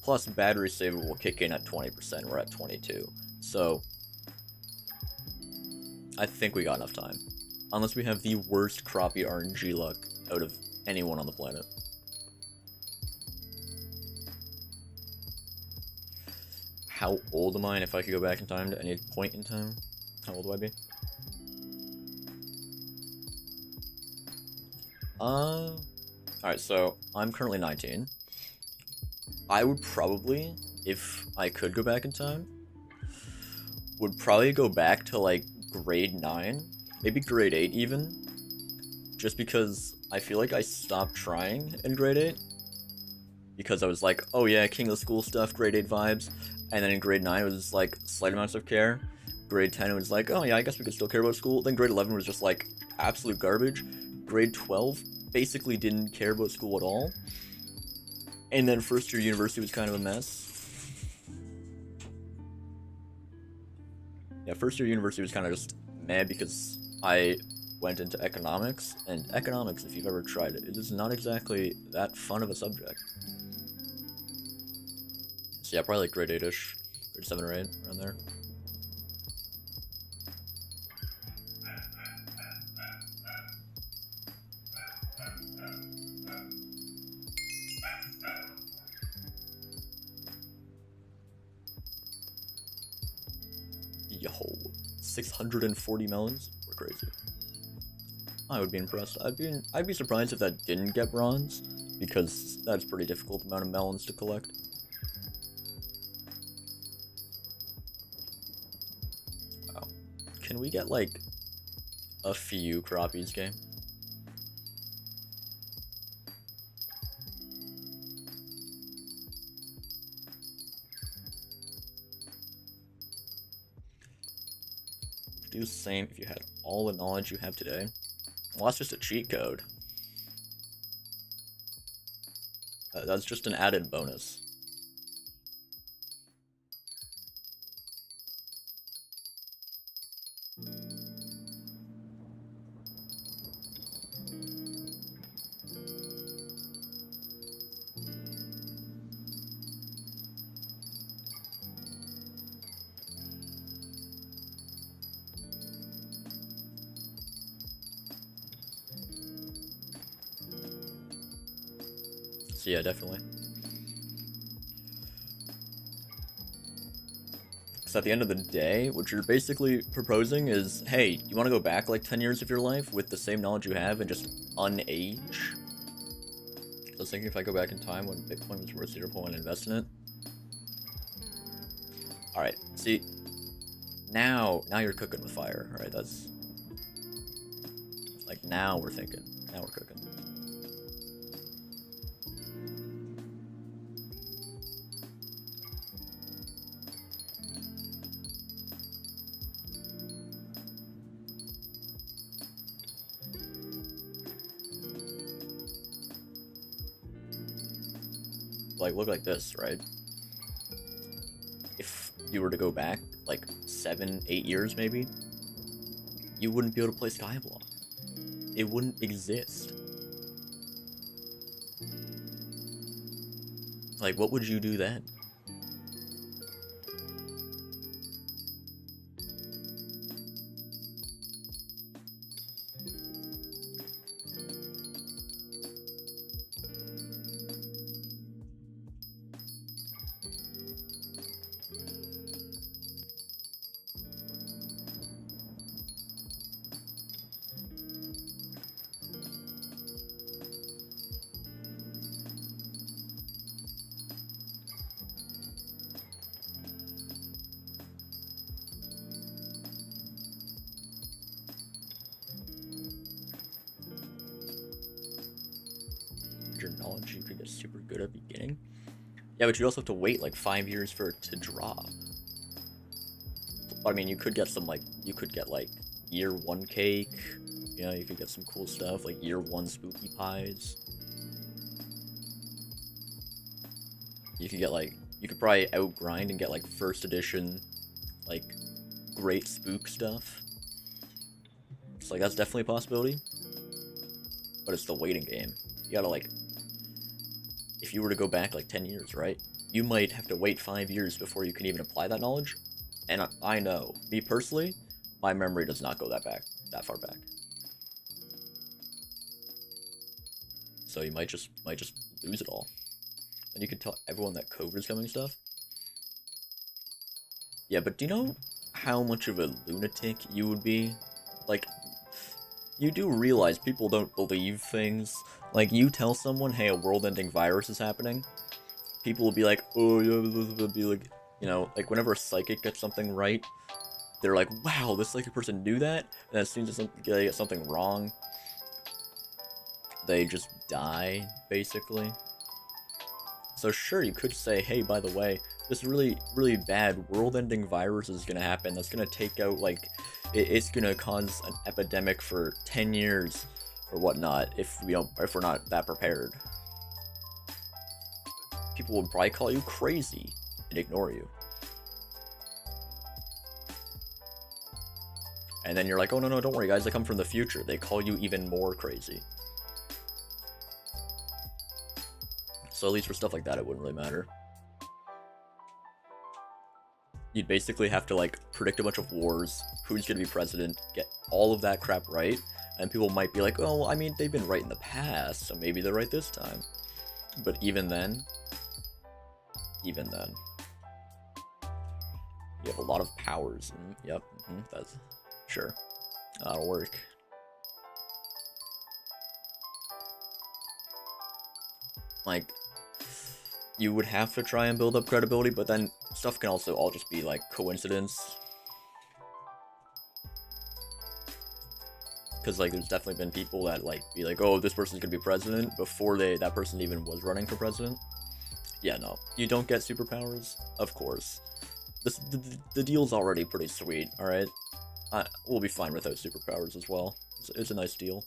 Speaker 1: Plus, battery saver will kick in at 20%. We're at 22. So I think we got enough time. Unless we have the worst cropie RNG luck out of anyone on the planet. How old am I? And if I could go back in time to any point in time, how old would I be? Alright, so I'm currently 19. I would probably, if I could go back in time, would probably go back to like grade 9, maybe grade 8 even, just because I feel like I stopped trying in grade 8, because I was like, oh yeah, king of the school stuff, grade 8 vibes, and then in grade 9 it was like slight amounts of care, grade 10 it was like, oh yeah, I guess we could still care about school, then grade 11 was just like absolute garbage, grade 12 basically didn't care about school at all, and then first year university was kind of a mess. Yeah, first year university was kind of just meh because I went into economics, and economics, if you've ever tried it, it is not exactly that fun of a subject. So yeah, probably like grade 8-ish, grade 7 or 8, around there. Yo, 640 melons? We're crazy. I would be impressed. I'd be surprised if that didn't get bronze, because that's a pretty difficult amount of melons to collect. Wow. Can we get like a few croppies game? Do the same if you had all the knowledge you have today. Well, that's just a cheat code. That's just an added bonus. Yeah, definitely. So at the end of the day, what you're basically proposing is, hey, you want to go back like 10 years of your life with the same knowledge you have and just unage? So I was thinking if I go back in time when Bitcoin was worth 0.1 and invest in it. Alright, see, now you're cooking with fire. Alright, that's... Like, now we're thinking. Now we're cooking. Like, look like this, right? If you were to go back, like, 7, 8 years maybe, you wouldn't be able to play Skyblock. It wouldn't exist. Like, what would you do then? Your knowledge you could get super good at beginning. Yeah, but you also have to wait like 5 years for it to drop. I mean, you could get some like, you could get like year 1 cake. You know, you could get some cool stuff like year 1 spooky pies. You could get like, you could probably outgrind and get like first edition, like great spook stuff. So like that's definitely a possibility. But it's the waiting game. You gotta like, if you were to go back like 10 years, right? You might have to wait 5 years before you can even apply that knowledge. And I know, me personally, my memory does not go that far back. So you might just lose it all. And you can tell everyone that COVID's coming and stuff. Yeah, but do you know how much of a lunatic you would be? Like, you do realize people don't believe things. Like, you tell someone, hey, a world-ending virus is happening, people will be like, oh, yeah, they'll be like, you know, like, whenever a psychic gets something right, they're like, wow, this psychic person knew that, and as soon as they get something wrong, they just die, basically. So sure, you could say, hey, by the way, this really, really bad world-ending virus is gonna happen that's gonna take out, like, it's gonna cause an epidemic for 10 years or whatnot if if we're not that prepared. People would probably call you crazy and ignore you. And then you're like, oh no, don't worry guys, I come from the future. They call you even more crazy. So at least for stuff like that, it wouldn't really matter. You'd basically have to like predict a bunch of wars, who's gonna be president, get all of that crap right, and people might be like, oh, well, I mean, they've been right in the past, so maybe they're right this time. But even then, you have a lot of powers. Yep, that's sure. That'll work. Like, you would have to try and build up credibility, but then stuff can also all just be like coincidence. Because like there's definitely been people that like be like, oh, this person's gonna be president before that person even was running for president. Yeah, no, you don't get superpowers, of course. The deal's already pretty sweet. All right, we'll be fine without superpowers as well. It's a nice deal.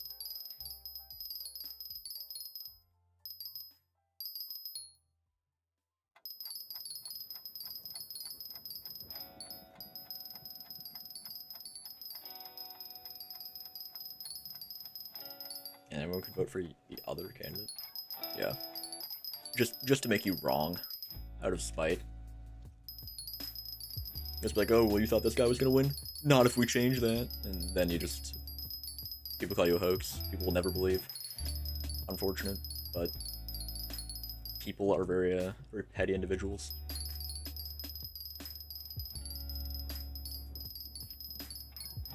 Speaker 1: And everyone could vote for the other candidate. Yeah. Just to make you wrong. Out of spite. Just be like, oh, well, you thought this guy was gonna win? Not if we change that. And then you just... People call you a hoax. People will never believe. Unfortunate, but... people are very petty individuals.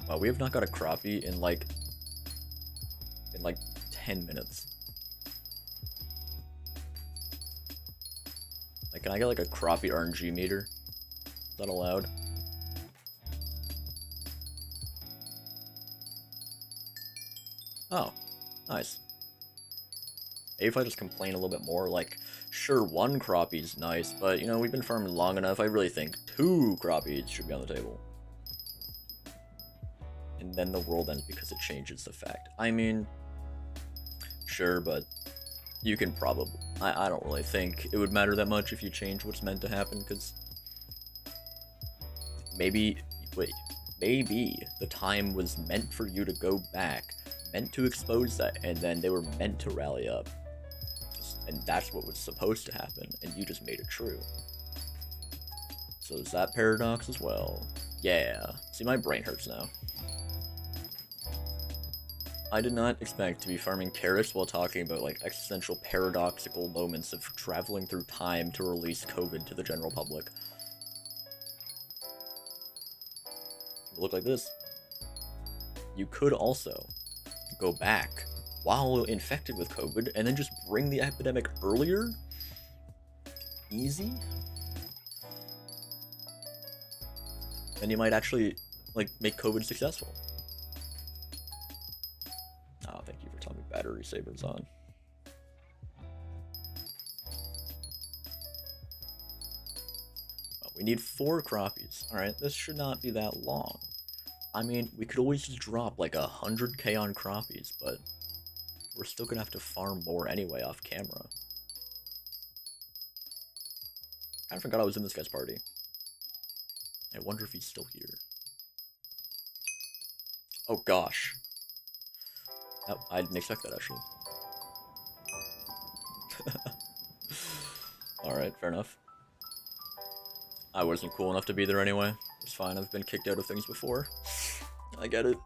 Speaker 1: Wow, we have not got a crappie in like 10 minutes. Like, can I get like a crappie RNG meter? Is that allowed? Oh, nice. Maybe if I just complain a little bit more, like, sure, one crappie's nice, but, you know, we've been farming long enough, I really think 2 crappies should be on the table. And then the world ends because it changes the fact. I mean, sure, but you can probably... I don't really think it would matter that much if you change what's meant to happen, because... Maybe... Wait. Maybe the time was meant for you to go back, meant to expose that, and then they were meant to rally up. And that's what was supposed to happen, and you just made it true. So is that paradox as well? Yeah. See, my brain hurts now. I did not expect to be farming carrots while talking about, like, existential paradoxical moments of traveling through time to release COVID to the general public. It look like this. You could also go back while infected with COVID and then just bring the epidemic earlier? Easy? And you might actually, like, make COVID successful. Oh, thank you for telling me battery saver's on. Oh, we need 4 crappies. Alright, this should not be that long. I mean, we could always just drop like 100k on crappies, but we're still gonna have to farm more anyway off camera. I forgot I was in this guy's party. I wonder if he's still here. Oh gosh. Oh, I didn't expect that, actually. Alright, fair enough. I wasn't cool enough to be there anyway. It's fine, I've been kicked out of things before. I get it.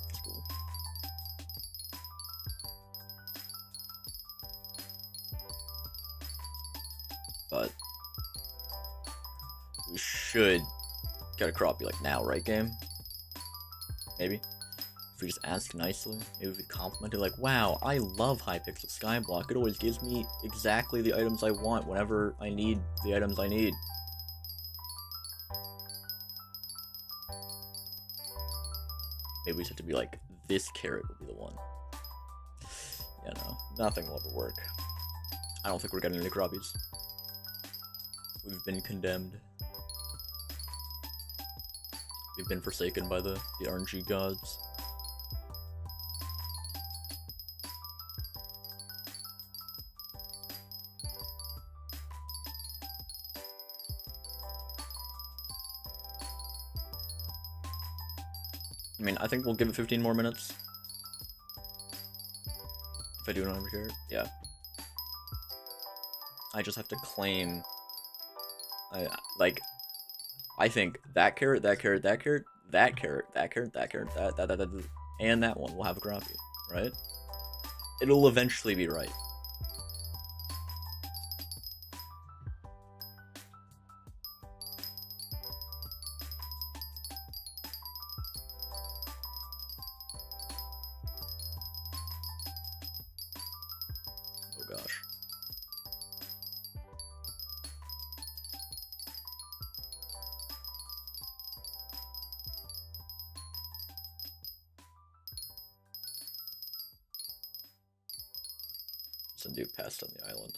Speaker 1: It's cool. But we should get a crappie like now, right, game? Maybe? If we just ask nicely, maybe if we compliment it like, wow, I love Hypixel Skyblock. It always gives me exactly the items I want whenever I need the items I need. Maybe we just have to be like, this carrot will be the one. Yeah, no, nothing will ever work. I don't think we're getting any crappies. We've been condemned. We've been forsaken by the RNG gods. I mean, I think we'll give it 15 more minutes. If I do it over here, yeah. I just have to claim... I think that carrot, that carrot, that carrot, that carrot, that carrot, that carrot, that, and that one will have a crappie, right? It'll eventually be right. Oh gosh. Some dude passed on the island.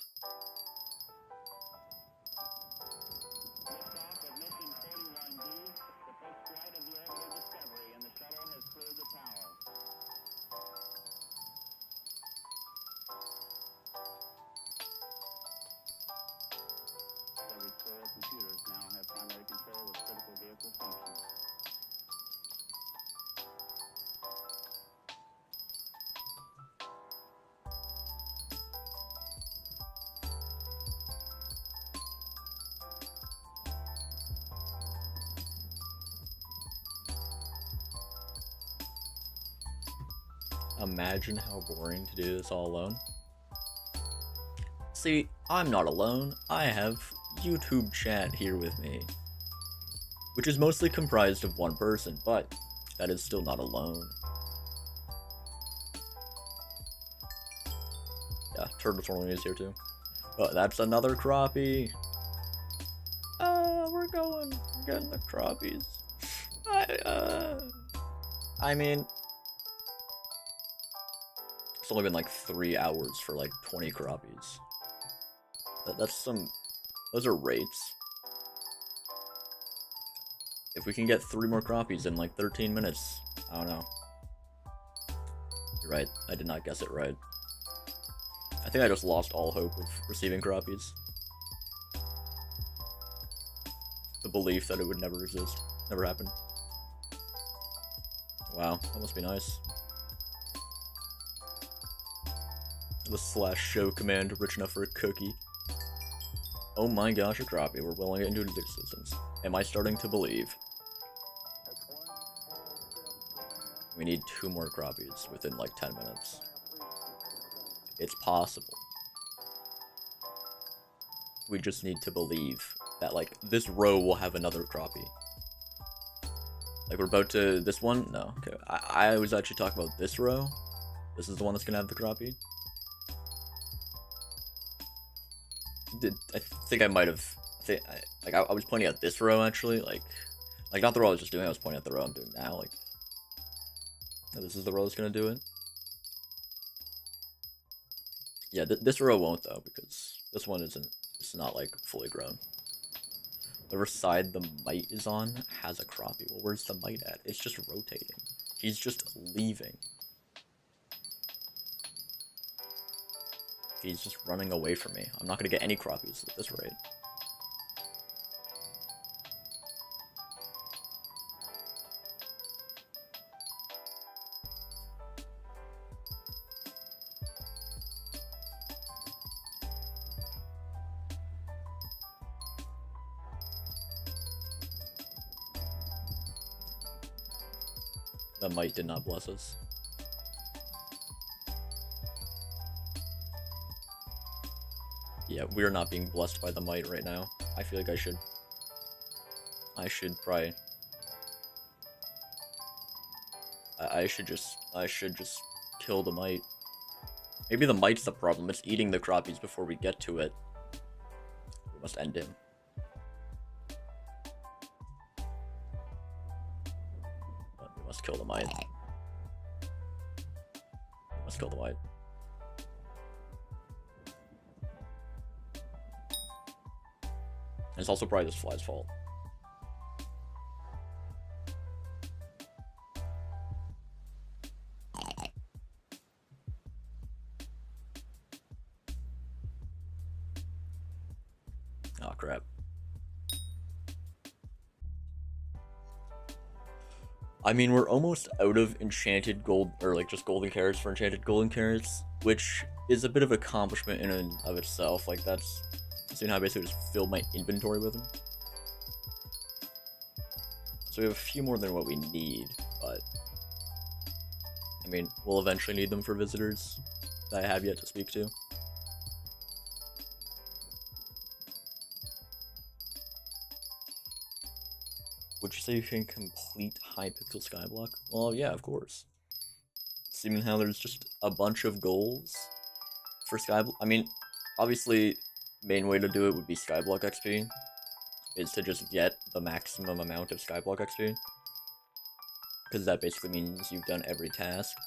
Speaker 2: Computers now have primary control of critical vehicle functions.
Speaker 1: Imagine how boring to do this all alone. See, I'm not alone. I have YouTube chat here with me, which is mostly comprised of one person, but that is still not alone. Yeah, Turtle Swirling is here too. Oh, that's another crappie. We're getting the crappies. I mean, it's only been like 3 hours for like 20 crappies. Those are rates. If we can get 3 more crappies in like 13 minutes, I don't know. You're right, I did not guess it right. I think I just lost all hope of receiving crappies. The belief that it would never exist, never happen. Wow, that must be nice. The /show command rich enough for a cookie. Oh my gosh, a crappie, we're willing it into existence. Am I starting to believe? We need 2 more crappies within like 10 minutes. It's possible. We just need to believe that like this row will have another crappie. Like we're about to, this one? No, okay. I was actually talking about this row. This is the one that's gonna have the crappie. I think I might have, I was pointing at this row actually, like not the row I was just doing, I was pointing at the row I'm doing now, like, this is the row that's gonna do it. Yeah, this row won't though, because this one it's not like fully grown. Whatever side the mite is on has a crappie. Well, where's the mite at? It's just rotating. He's just leaving. He's just running away from me. I'm not gonna get any crappies at this rate. The mite did not bless us. Yeah, we're not being blessed by the mite right now. I feel like I should probably... I should just kill the mite. Maybe the mite's the problem. It's eating the crappies before we get to it. We must end him. We must kill the mite. Let's kill the mite. And it's also probably this fly's fault. Oh crap. I mean, we're almost out of enchanted gold, or like just golden carrots for enchanted golden carrots, which is a bit of an accomplishment in and of itself. Like that's, so now I basically just filled my inventory with them. So we have a few more than what we need, but I mean, we'll eventually need them for visitors that I have yet to speak to. Would you say you can complete Hypixel Skyblock? Well, yeah, of course. Seeing how there's just a bunch of goals for Skyblock. I mean, obviously, main way to do it would be Skyblock XP, is to just get the maximum amount of Skyblock XP, because that basically means you've done every task.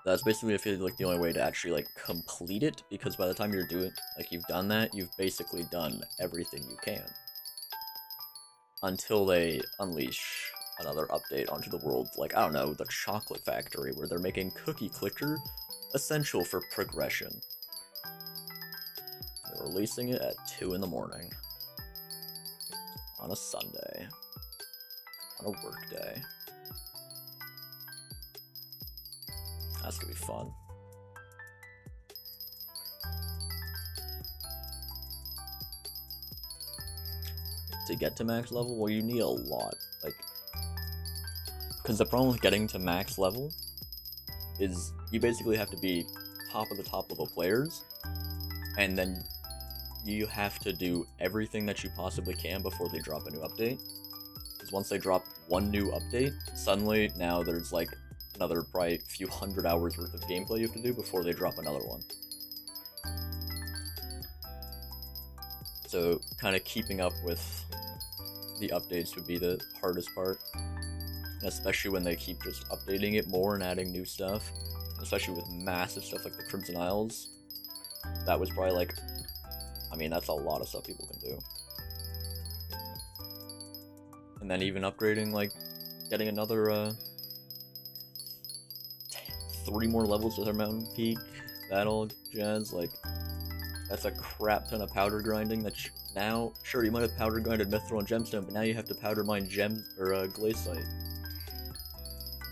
Speaker 1: That's basically, I feel like, the only way to actually like complete it, because by the time you're doing, like, you've done that, you've basically done everything you can. Until they unleash another update onto the world, like, I don't know, the Chocolate Factory, where they're making Cookie Clicker essential for progression. They're releasing it at 2 in the morning. On a Sunday. On a work day. That's gonna be fun. To get to max level, well, you need a lot, like, because the problem with getting to max level is you basically have to be top of the top level players, and then you have to do everything that you possibly can before they drop a new update. Because once they drop one new update, suddenly now there's like another probably few hundred hours worth of gameplay you have to do before they drop another one. So kind of keeping up with the updates would be the hardest part, and especially when they keep just updating it more and adding new stuff, especially with massive stuff like the Crimson Isles. That was probably like, I mean, that's a lot of stuff people can do. And then even upgrading, like getting another 3 more levels to their mountain peak, that all jazz, like that's a crap ton of powder grinding. That now, sure, you might have powder grinded mithril and gemstone, but now you have to powder mine gem or glaciite.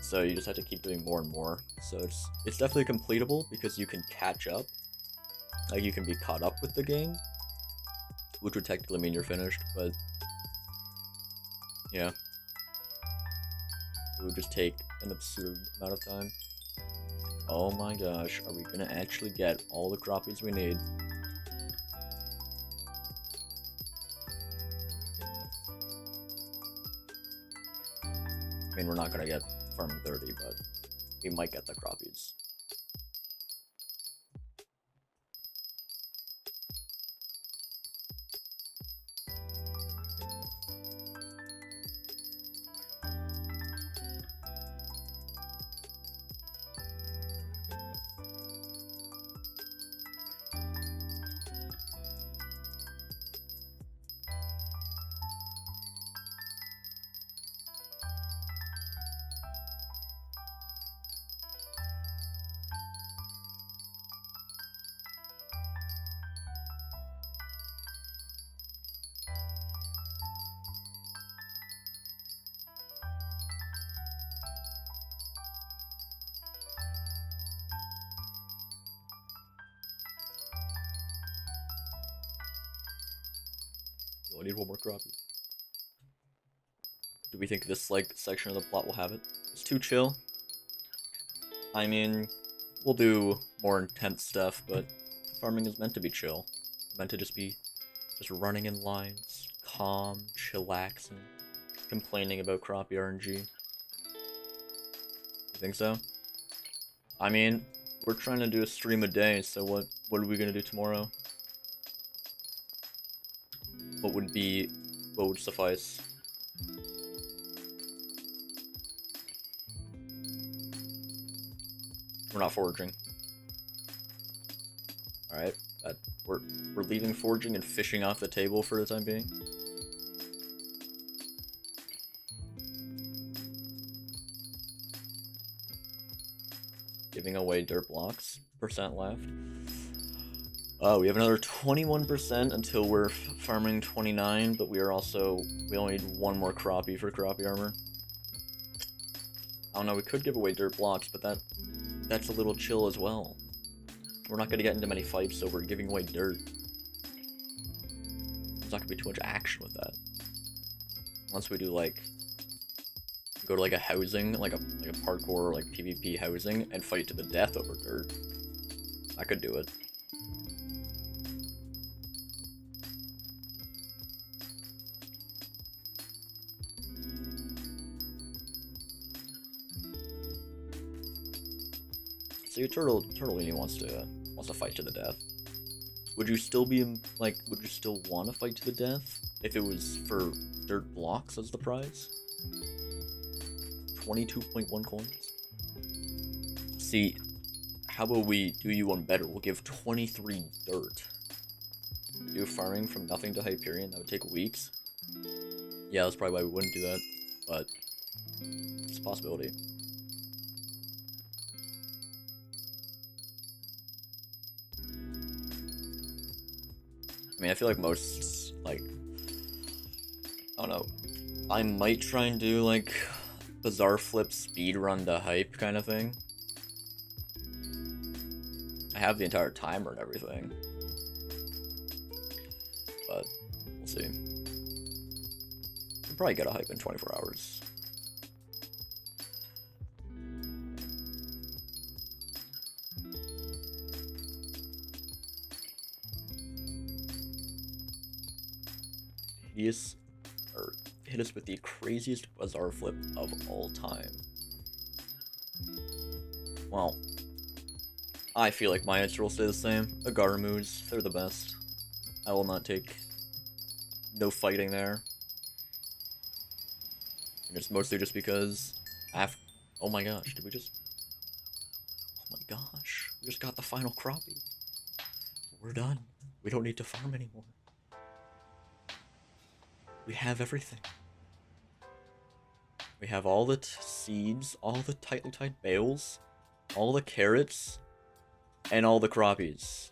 Speaker 1: So you just have to keep doing more and more. So it's definitely completable because you can catch up. Like you can be caught up with the game, which would technically mean you're finished, but yeah, it would just take an absurd amount of time. Oh my gosh, are we gonna actually get all the croppies we need? I mean, we're not gonna get farming 30, but we might get the croppies. I need one more crappie. Do we think this like section of the plot will have it? It's too chill. I mean, we'll do more intense stuff, but farming is meant to be chill. Meant to just be running in lines, calm, chillaxing, complaining about crappie RNG. You think so? I mean, we're trying to do a stream a day, so what are we gonna do tomorrow? What would suffice? We're not foraging. Alright, we're leaving foraging and fishing off the table for the time being. Giving away dirt blocks, % left. We have another 21% until we're farming 29, but we only need 1 more crappie for crappie armor. I don't know, we could give away dirt blocks, but that's a little chill as well. We're not gonna get into many fights, so we're giving away dirt. There's not gonna be too much action with that. Unless we do like, go to like a housing, like a parkour, like PvP housing, and fight to the death over dirt. I could do it. So your Turtleini wants to fight to the death. Would you still want to fight to the death if it was for dirt blocks as the prize? 22.1 coins. See, how about we do you one better? We'll give 23 dirt. Do farming from nothing to Hyperion, that would take weeks. Yeah, that's probably why we wouldn't do that, but it's a possibility. I mean, I feel like most, like, I don't know, I might try and do, like, Bizarre Flip speedrun to hype kind of thing. I have the entire timer and everything. But, we'll see. We'll probably get a hype in 24 hours. hit us with the craziest bizarre flip of all time. Well, I feel like my answer will stay the same. Agaramus, they're the best. I will not take no fighting there. And it's mostly just because oh my gosh, did we just... Oh my gosh, we just got the final cropie. We're done. We don't need to farm anymore. We have everything. We have all the seeds, all the tightly tied bales, all the carrots, and all the croppies.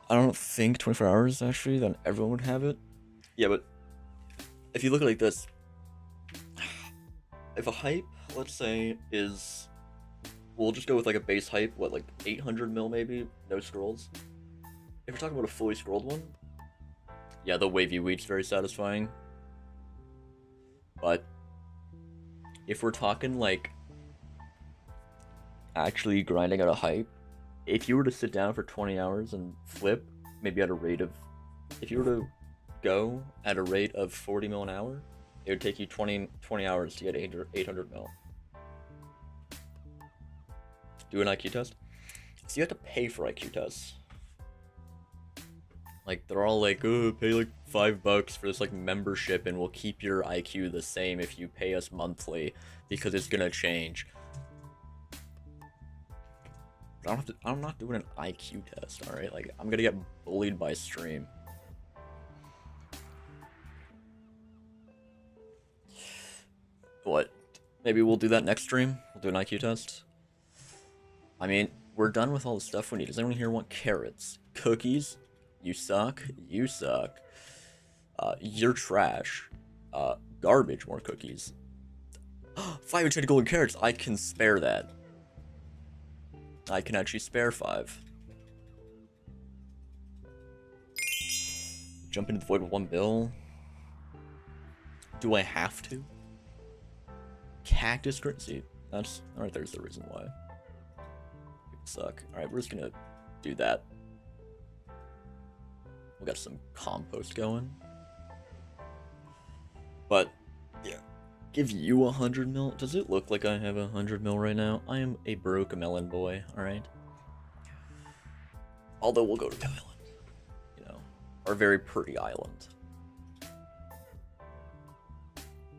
Speaker 1: I don't think 24 hours, actually, then everyone would have it. Yeah, but if you look at it like this, if a hype, let's say, is... We'll just go with like a base hype, what, like 800 mil maybe? No scrolls. If we're talking about a fully scrolled one, yeah, the wavy wheat's very satisfying. But if we're talking like actually grinding out a hype, if you were to sit down for 20 hours and flip, maybe at a rate of, if you were to go at a rate of 40 mil an hour, it would take you 20 hours to get 800 mil. Do an IQ test. So you have to pay for IQ tests. Like, they're all like, oh, pay like $5 for this like membership and we'll keep your IQ the same if you pay us monthly because it's gonna change. But I'm not doing an IQ test, alright? Like, I'm gonna get bullied by stream. What? Maybe we'll do that next stream? We'll do an IQ test? I mean, we're done with all the stuff we need. Does anyone here want carrots? Cookies? You suck. You suck. You're trash. Garbage, more cookies. 5 enchanted golden carrots. I can spare that. I can actually spare 5. Jump into the void with 1 bill. Do I have to? Cactus currency. That's alright, there's the reason why. People suck. Alright, we're just gonna do that. We got some compost going. But yeah. Give you 100 mil. Does it look like I have 100 mil right now? I am a broke melon boy, alright? Although we'll go to the island. You know, our very pretty island.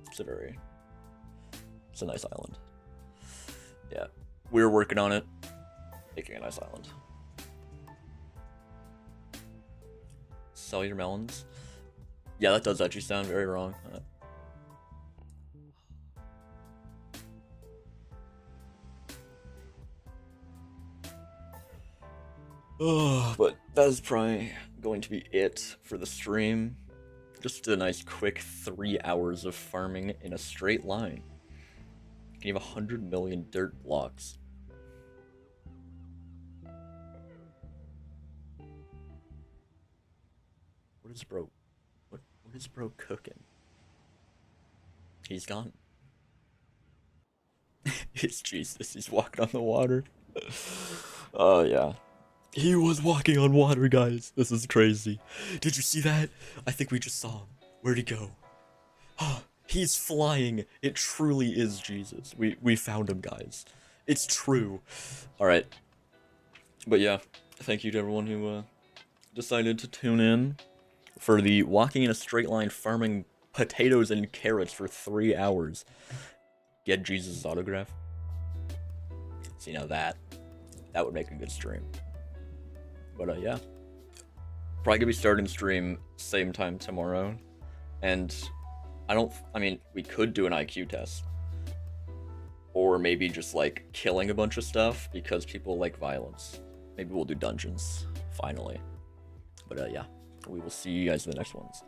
Speaker 1: It's a nice island. Yeah, we're working on it. Making a nice island. Sell your melons. Yeah, that does actually sound very wrong. But that is probably going to be it for the stream. Just a nice quick 3 hours of farming in a straight line. You have 100 million dirt blocks. What is bro? What is bro cooking? He's gone. It's Jesus. He's walking on the water. Oh yeah. He was walking on water, guys. This is crazy. Did you see that? I think we just saw him. Where'd he go? He's flying. It truly is Jesus. We found him, guys. It's true. Alright. But yeah, thank you to everyone who decided to tune in for the walking in a straight line farming potatoes and carrots for 3 hours. Get Jesus' autograph. See, now that would make a good stream. But yeah, probably gonna be starting stream same time tomorrow, and I mean, we could do an IQ test, or maybe just like killing a bunch of stuff because people like violence. Maybe we'll do dungeons finally. But yeah, we will see you guys in the next ones.